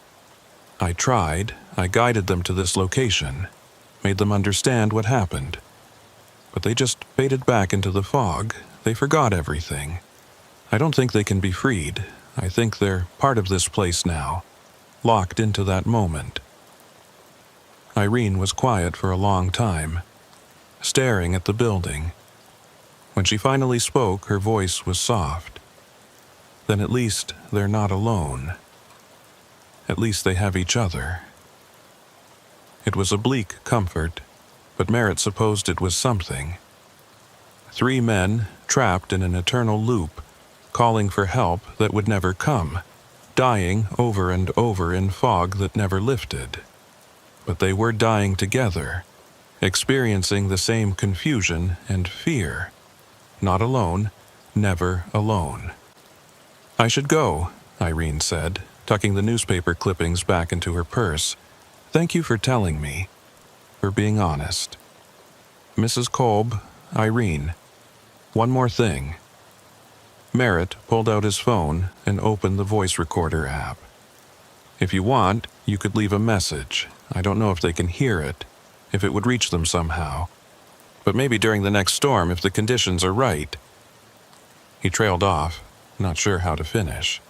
I tried. I guided them to this location, made them understand what happened. But they just faded back into the fog. They forgot everything. I don't think they can be freed. I think they're part of this place now, locked into that moment. Irene was quiet for a long time, staring at the building. When she finally spoke, her voice was soft. Then at least they're not alone. At least they have each other. It was a bleak comfort, but Merritt supposed it was something. 3 men trapped in an eternal loop, calling for help that would never come, dying over and over in fog that never lifted. But they were dying together, experiencing the same confusion and fear. Not alone, never alone. I should go, Irene said, tucking the newspaper clippings back into her purse. Thank you for telling me, for being honest. Mrs. Kolb, Irene, one more thing. Merritt pulled out his phone and opened the voice recorder app. If you want, you could leave a message. I don't know if they can hear it, if it would reach them somehow. But maybe during the next storm if the conditions are right. He trailed off, not sure how to finish.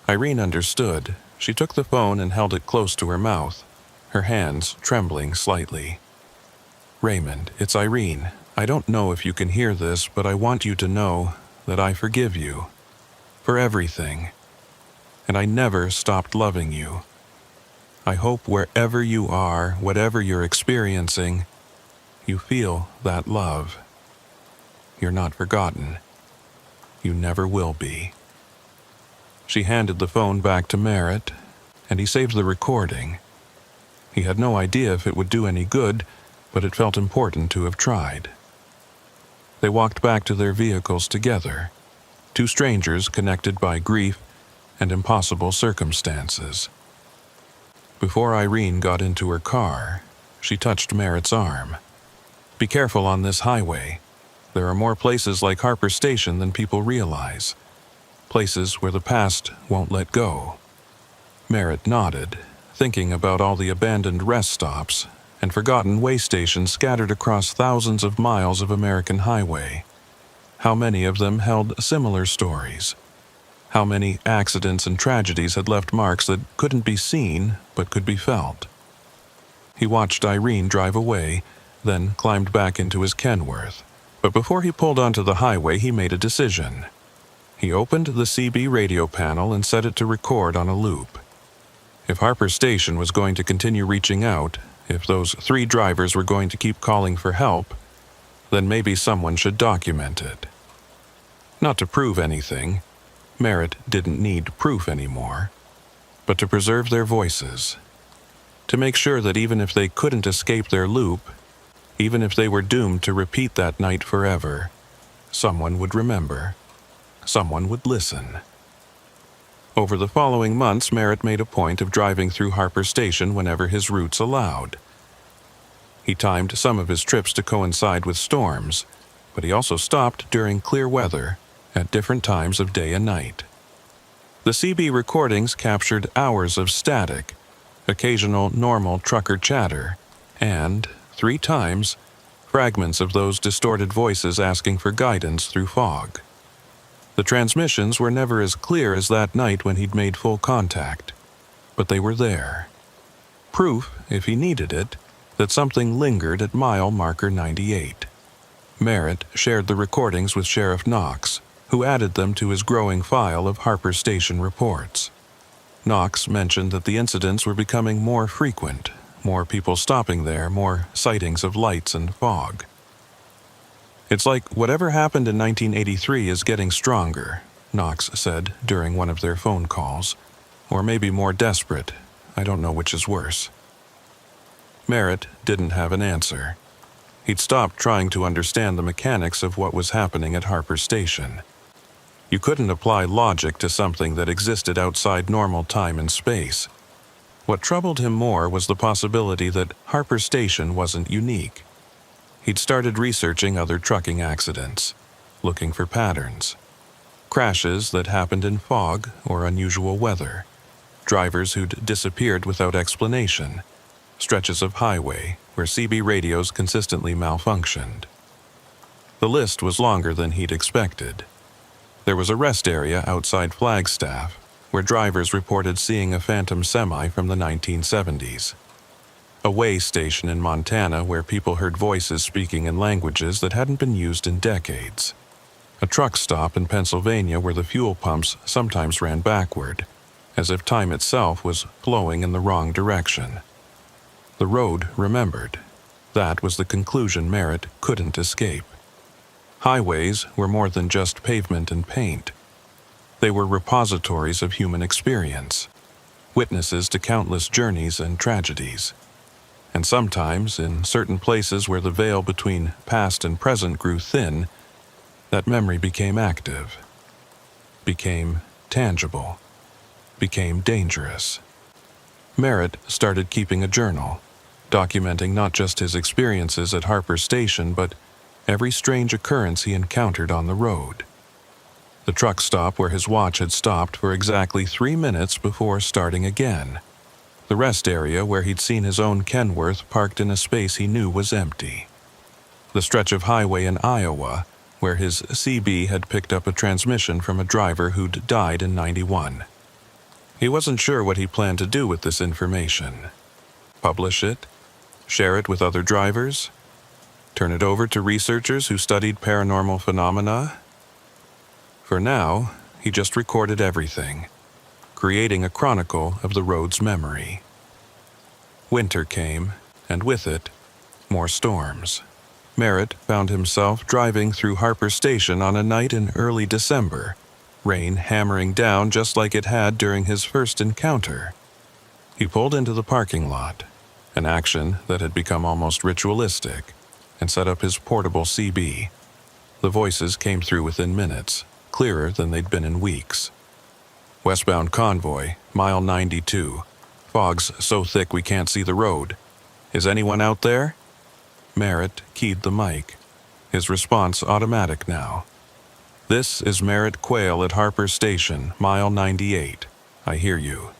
Irene understood. She took the phone and held it close to her mouth, her hands trembling slightly. Raymond, it's Irene. I don't know if you can hear this, but I want you to know that I forgive you. For everything. And I never stopped loving you. I hope wherever you are, whatever you're experiencing, you feel that love. You're not forgotten. You never will be. She handed the phone back to Merritt, and he saved the recording. He had no idea if it would do any good, but it felt important to have tried. They walked back to their vehicles together, 2 strangers connected by grief and impossible circumstances. Before Irene got into her car, she touched Merritt's arm. "Be careful on this highway. There are more places like Harper Station than people realize. Places where the past won't let go." Merritt nodded, thinking about all the abandoned rest stops and forgotten way stations scattered across thousands of miles of American highway. How many of them held similar stories? How many accidents and tragedies had left marks that couldn't be seen but could be felt? He watched Irene drive away, then climbed back into his Kenworth. But before he pulled onto the highway, he made a decision. He opened the CB radio panel and set it to record on a loop. If Harper Station was going to continue reaching out, if those 3 drivers were going to keep calling for help, then maybe someone should document it. Not to prove anything. Merritt didn't need proof anymore, but to preserve their voices. To make sure that even if they couldn't escape their loop, even if they were doomed to repeat that night forever, someone would remember. Someone would listen. Over the following months, Merritt made a point of driving through Harper Station whenever his routes allowed. He timed some of his trips to coincide with storms, but he also stopped during clear weather at different times of day and night. The CB recordings captured hours of static, occasional normal trucker chatter, and, 3 times, fragments of those distorted voices asking for guidance through fog. The transmissions were never as clear as that night when he'd made full contact, but they were there. Proof, if he needed it, that something lingered at mile marker 98. Merritt shared the recordings with Sheriff Knox, who added them to his growing file of Harper Station reports. Knox mentioned that the incidents were becoming more frequent, more people stopping there, more sightings of lights and fog. "It's like whatever happened in 1983 is getting stronger," Knox said during one of their phone calls. "Or maybe more desperate. I don't know which is worse." Merritt didn't have an answer. He'd stopped trying to understand the mechanics of what was happening at Harper Station. You couldn't apply logic to something that existed outside normal time and space. What troubled him more was the possibility that Harper Station wasn't unique. He'd started researching other trucking accidents, looking for patterns. Crashes that happened in fog or unusual weather. Drivers who'd disappeared without explanation. Stretches of highway where CB radios consistently malfunctioned. The list was longer than he'd expected. There was a rest area outside Flagstaff, where drivers reported seeing a phantom semi from the 1970s. A way station in Montana where people heard voices speaking in languages that hadn't been used in decades. A truck stop in Pennsylvania where the fuel pumps sometimes ran backward, as if time itself was flowing in the wrong direction. The road remembered. That was the conclusion Merritt couldn't escape. Highways were more than just pavement and paint. They were repositories of human experience, witnesses to countless journeys and tragedies. And sometimes, in certain places where the veil between past and present grew thin, that memory became active, became tangible, became dangerous. Merritt started keeping a journal, documenting not just his experiences at Harper Station, but every strange occurrence he encountered on the road. The truck stop where his watch had stopped for exactly 3 minutes before starting again. The rest area where he'd seen his own Kenworth parked in a space he knew was empty. The stretch of highway in Iowa where his CB had picked up a transmission from a driver who'd died in '91. He wasn't sure what he planned to do with this information. Publish it? Share it with other drivers? Turn it over to researchers who studied paranormal phenomena? For now, he just recorded everything, creating a chronicle of the road's memory. Winter came, and with it, more storms. Merritt found himself driving through Harper Station on a night in early December, rain hammering down just like it had during his first encounter. He pulled into the parking lot, an action that had become almost ritualistic, and set up his portable CB. The voices came through within minutes, clearer than they'd been in weeks. "Westbound convoy, mile 92. Fog's so thick we can't see the road. Is anyone out there? Merritt keyed the mic. His response automatic now. This is Merritt Quayle at Harper Station, mile 98. I hear you.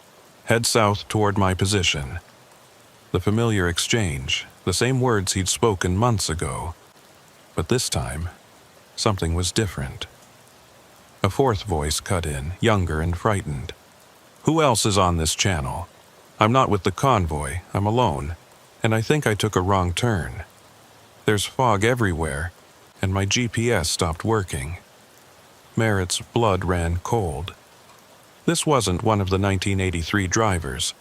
Head south toward my position. The familiar exchange, the same words he'd spoken months ago. But this time, something was different. A fourth voice cut in, younger and frightened. Who else is on this channel? I'm not with the convoy, I'm alone, and I think I took a wrong turn. There's fog everywhere, and my GPS stopped working. Merritt's blood ran cold. This wasn't one of the 1983 drivers.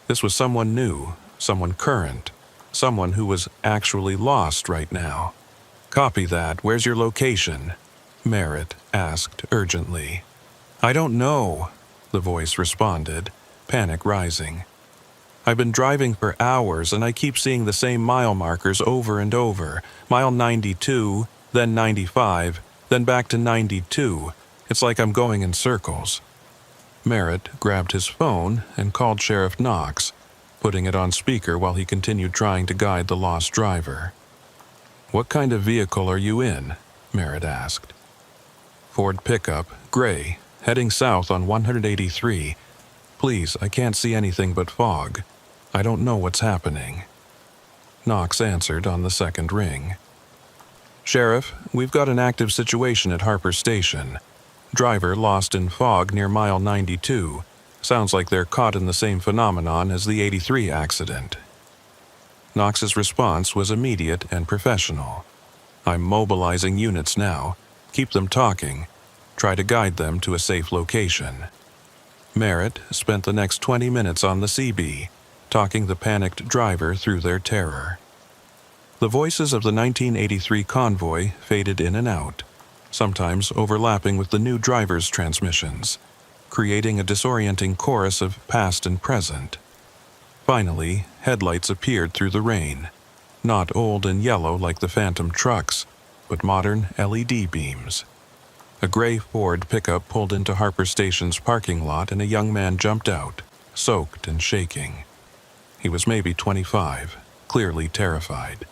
This was someone new, someone current, someone who was actually lost right now. Copy that. Where's your location? Merritt asked urgently. I don't know, the voice responded, panic rising. I've been driving for hours and I keep seeing the same mile markers over and over. Mile 92, then 95, then back to 92. It's like I'm going in circles. Merritt grabbed his phone and called Sheriff Knox, putting it on speaker while he continued trying to guide the lost driver. What kind of vehicle are you in? Merritt asked. Ford pickup, gray, heading south on 183. Please, I can't see anything but fog. I don't know what's happening. Knox answered on the second ring. Sheriff, we've got an active situation at Harper Station. Driver lost in fog near mile 92. Sounds like they're caught in the same phenomenon as the 83 accident. Knox's response was immediate and professional. I'm mobilizing units now. Keep them talking. Try to guide them to a safe location. Merritt spent the next 20 minutes on the CB, talking the panicked driver through their terror. The voices of the 1983 convoy faded in and out, sometimes overlapping with the new driver's transmissions, creating a disorienting chorus of past and present. Finally, headlights appeared through the rain, not old and yellow like the Phantom trucks, but modern LED beams. A gray Ford pickup pulled into Harper Station's parking lot and a young man jumped out, soaked and shaking. He was maybe 25, clearly terrified.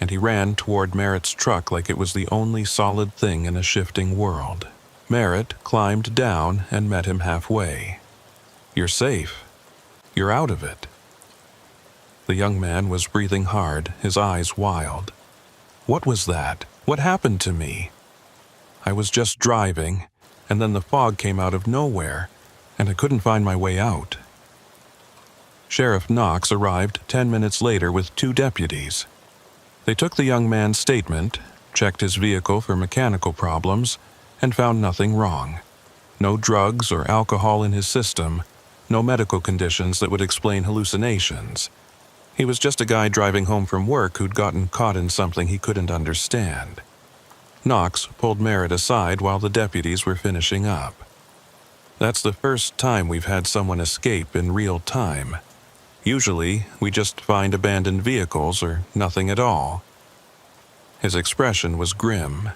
And he ran toward Merritt's truck like it was the only solid thing in a shifting world. Merritt climbed down and met him halfway. You're safe. You're out of it. The young man was breathing hard, his eyes wild. What was that? What happened to me? I was just driving, and then the fog came out of nowhere, and I couldn't find my way out. Sheriff Knox arrived 10 minutes later with 2 deputies. They took the young man's statement, checked his vehicle for mechanical problems, and found nothing wrong. No drugs or alcohol in his system, no medical conditions that would explain hallucinations. He was just a guy driving home from work who'd gotten caught in something he couldn't understand. Knox pulled Merritt aside while the deputies were finishing up. That's the first time we've had someone escape in real time. Usually, we just find abandoned vehicles or nothing at all. His expression was grim.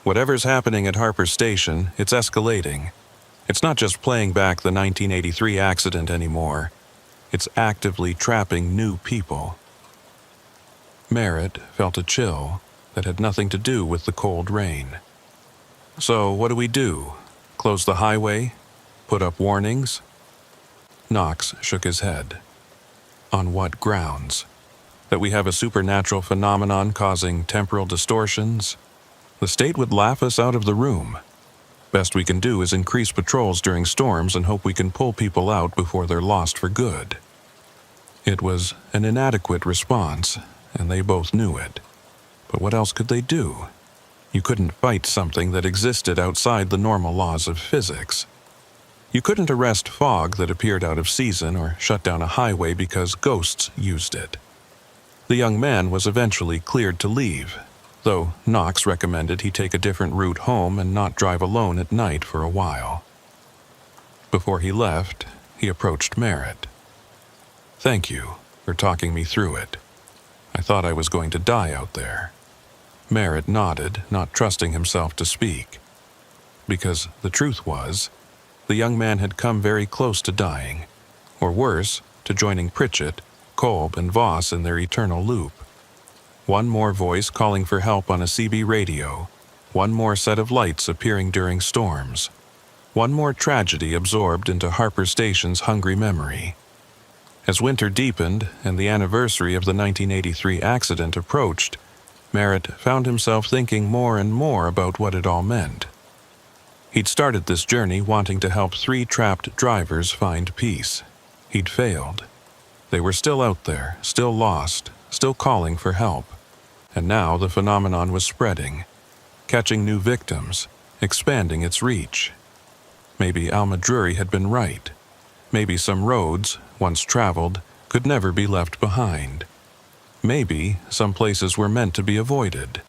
Whatever's happening at Harper Station, it's escalating. It's not just playing back the 1983 accident anymore. It's actively trapping new people. Merritt felt a chill that had nothing to do with the cold rain. So what do we do? Close the highway? Put up warnings? Knox shook his head. On what grounds? That we have a supernatural phenomenon causing temporal distortions? The state would laugh us out of the room. Best we can do is increase patrols during storms and hope we can pull people out before they're lost for good. It was an inadequate response, and they both knew it. But what else could they do? You couldn't fight something that existed outside the normal laws of physics. You couldn't arrest fog that appeared out of season or shut down a highway because ghosts used it. The young man was eventually cleared to leave, though Knox recommended he take a different route home and not drive alone at night for a while. Before he left, he approached Merritt. Thank you for talking me through it. I thought I was going to die out there. Merritt nodded, not trusting himself to speak. Because the truth was, the young man had come very close to dying, or worse, to joining Pritchett, Kolb, and Voss in their eternal loop. One more voice calling for help on a CB radio, one more set of lights appearing during storms, one more tragedy absorbed into Harper Station's hungry memory. As winter deepened and the anniversary of the 1983 accident approached, Merritt found himself thinking more and more about what it all meant. He'd started this journey wanting to help 3 trapped drivers find peace. He'd failed. They were still out there, still lost, still calling for help. And now the phenomenon was spreading, catching new victims, expanding its reach. Maybe Alma Drury had been right. Maybe some roads, once traveled, could never be left behind. Maybe some places were meant to be avoided,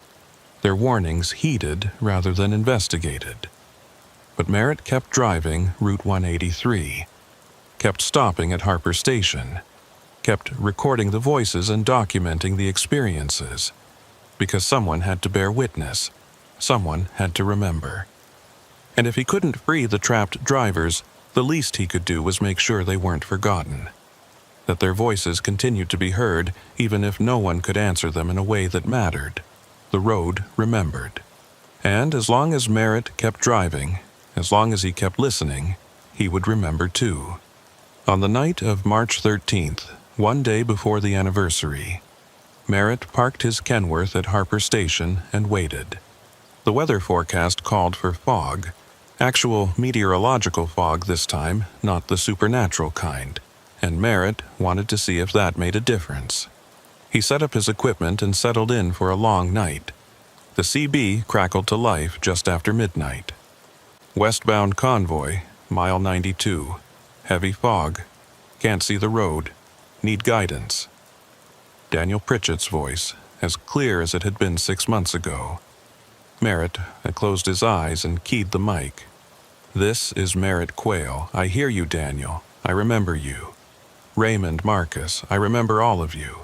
their warnings heeded rather than investigated. But Merritt kept driving Route 183, kept stopping at Harper Station, kept recording the voices and documenting the experiences, because someone had to bear witness, someone had to remember. And if he couldn't free the trapped drivers, the least he could do was make sure they weren't forgotten, that their voices continued to be heard even if no one could answer them in a way that mattered. The road remembered. And as long as Merritt kept driving, as long as he kept listening, he would remember too. On the night of March 13th, one day before the anniversary, Merritt parked his Kenworth at Harper Station and waited. The weather forecast called for fog, actual meteorological fog this time, not the supernatural kind, and Merritt wanted to see if that made a difference. He set up his equipment and settled in for a long night. The CB crackled to life just after midnight. Westbound convoy, mile 92. Heavy fog. Can't see the road. Need guidance. Daniel Pritchett's voice, as clear as it had been 6 months ago. Merritt had closed his eyes and keyed the mic. "This is Merritt Quayle. I hear you, Daniel. I remember you. Raymond, Marcus, I remember all of you."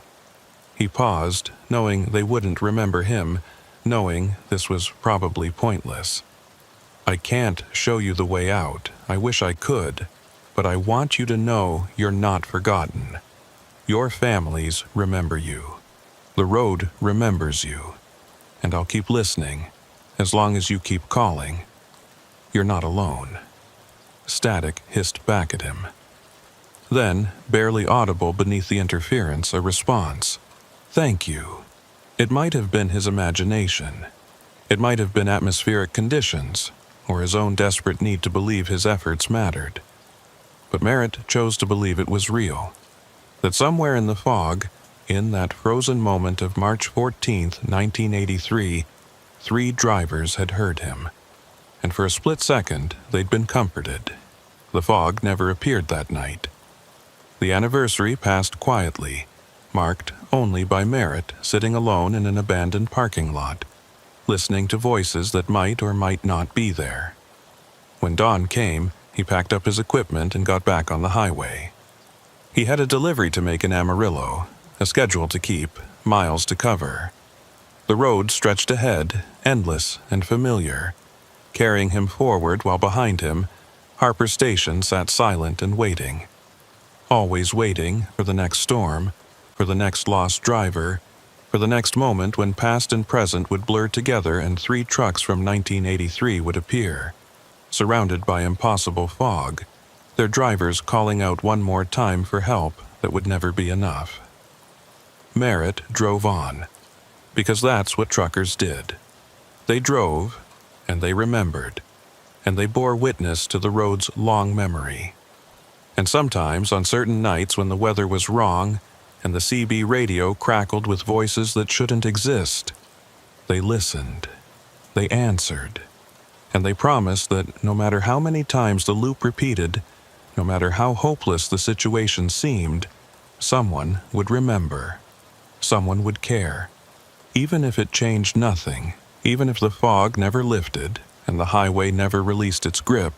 He paused, knowing they wouldn't remember him, knowing this was probably pointless. "I can't show you the way out. I wish I could. But I want you to know you're not forgotten. Your families remember you. The road remembers you. And I'll keep listening, as long as you keep calling. You're not alone." Static hissed back at him. Then, barely audible beneath the interference, a response. "Thank you." It might have been his imagination. It might have been atmospheric conditions, or his own desperate need to believe his efforts mattered. But Merritt chose to believe it was real. That somewhere in the fog, in that frozen moment of March 14th, 1983, 3 drivers had heard him. And for a split second, they'd been comforted. The fog never appeared that night. The anniversary passed quietly, marked only by Merritt sitting alone in an abandoned parking lot, listening to voices that might or might not be there. When dawn came, he packed up his equipment and got back on the highway. He had a delivery to make in Amarillo, a schedule to keep, miles to cover. The road stretched ahead, endless and familiar, carrying him forward while behind him, Harper Station sat silent and waiting. Always waiting for the next storm, for the next lost driver, for the next moment when past and present would blur together and 3 trucks from 1983 would appear, surrounded by impossible fog, their drivers calling out one more time for help that would never be enough. Merritt drove on, because that's what truckers did. They drove, and they remembered, and they bore witness to the road's long memory. And sometimes, on certain nights when the weather was wrong and the CB radio crackled with voices that shouldn't exist, they listened, they answered, and they promised that no matter how many times the loop repeated, no matter how hopeless the situation seemed, someone would remember, someone would care. Even if it changed nothing, even if the fog never lifted and the highway never released its grip,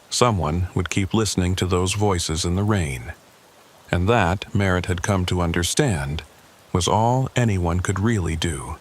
someone would keep listening to those voices in the rain. And that, Merritt had come to understand, was all anyone could really do.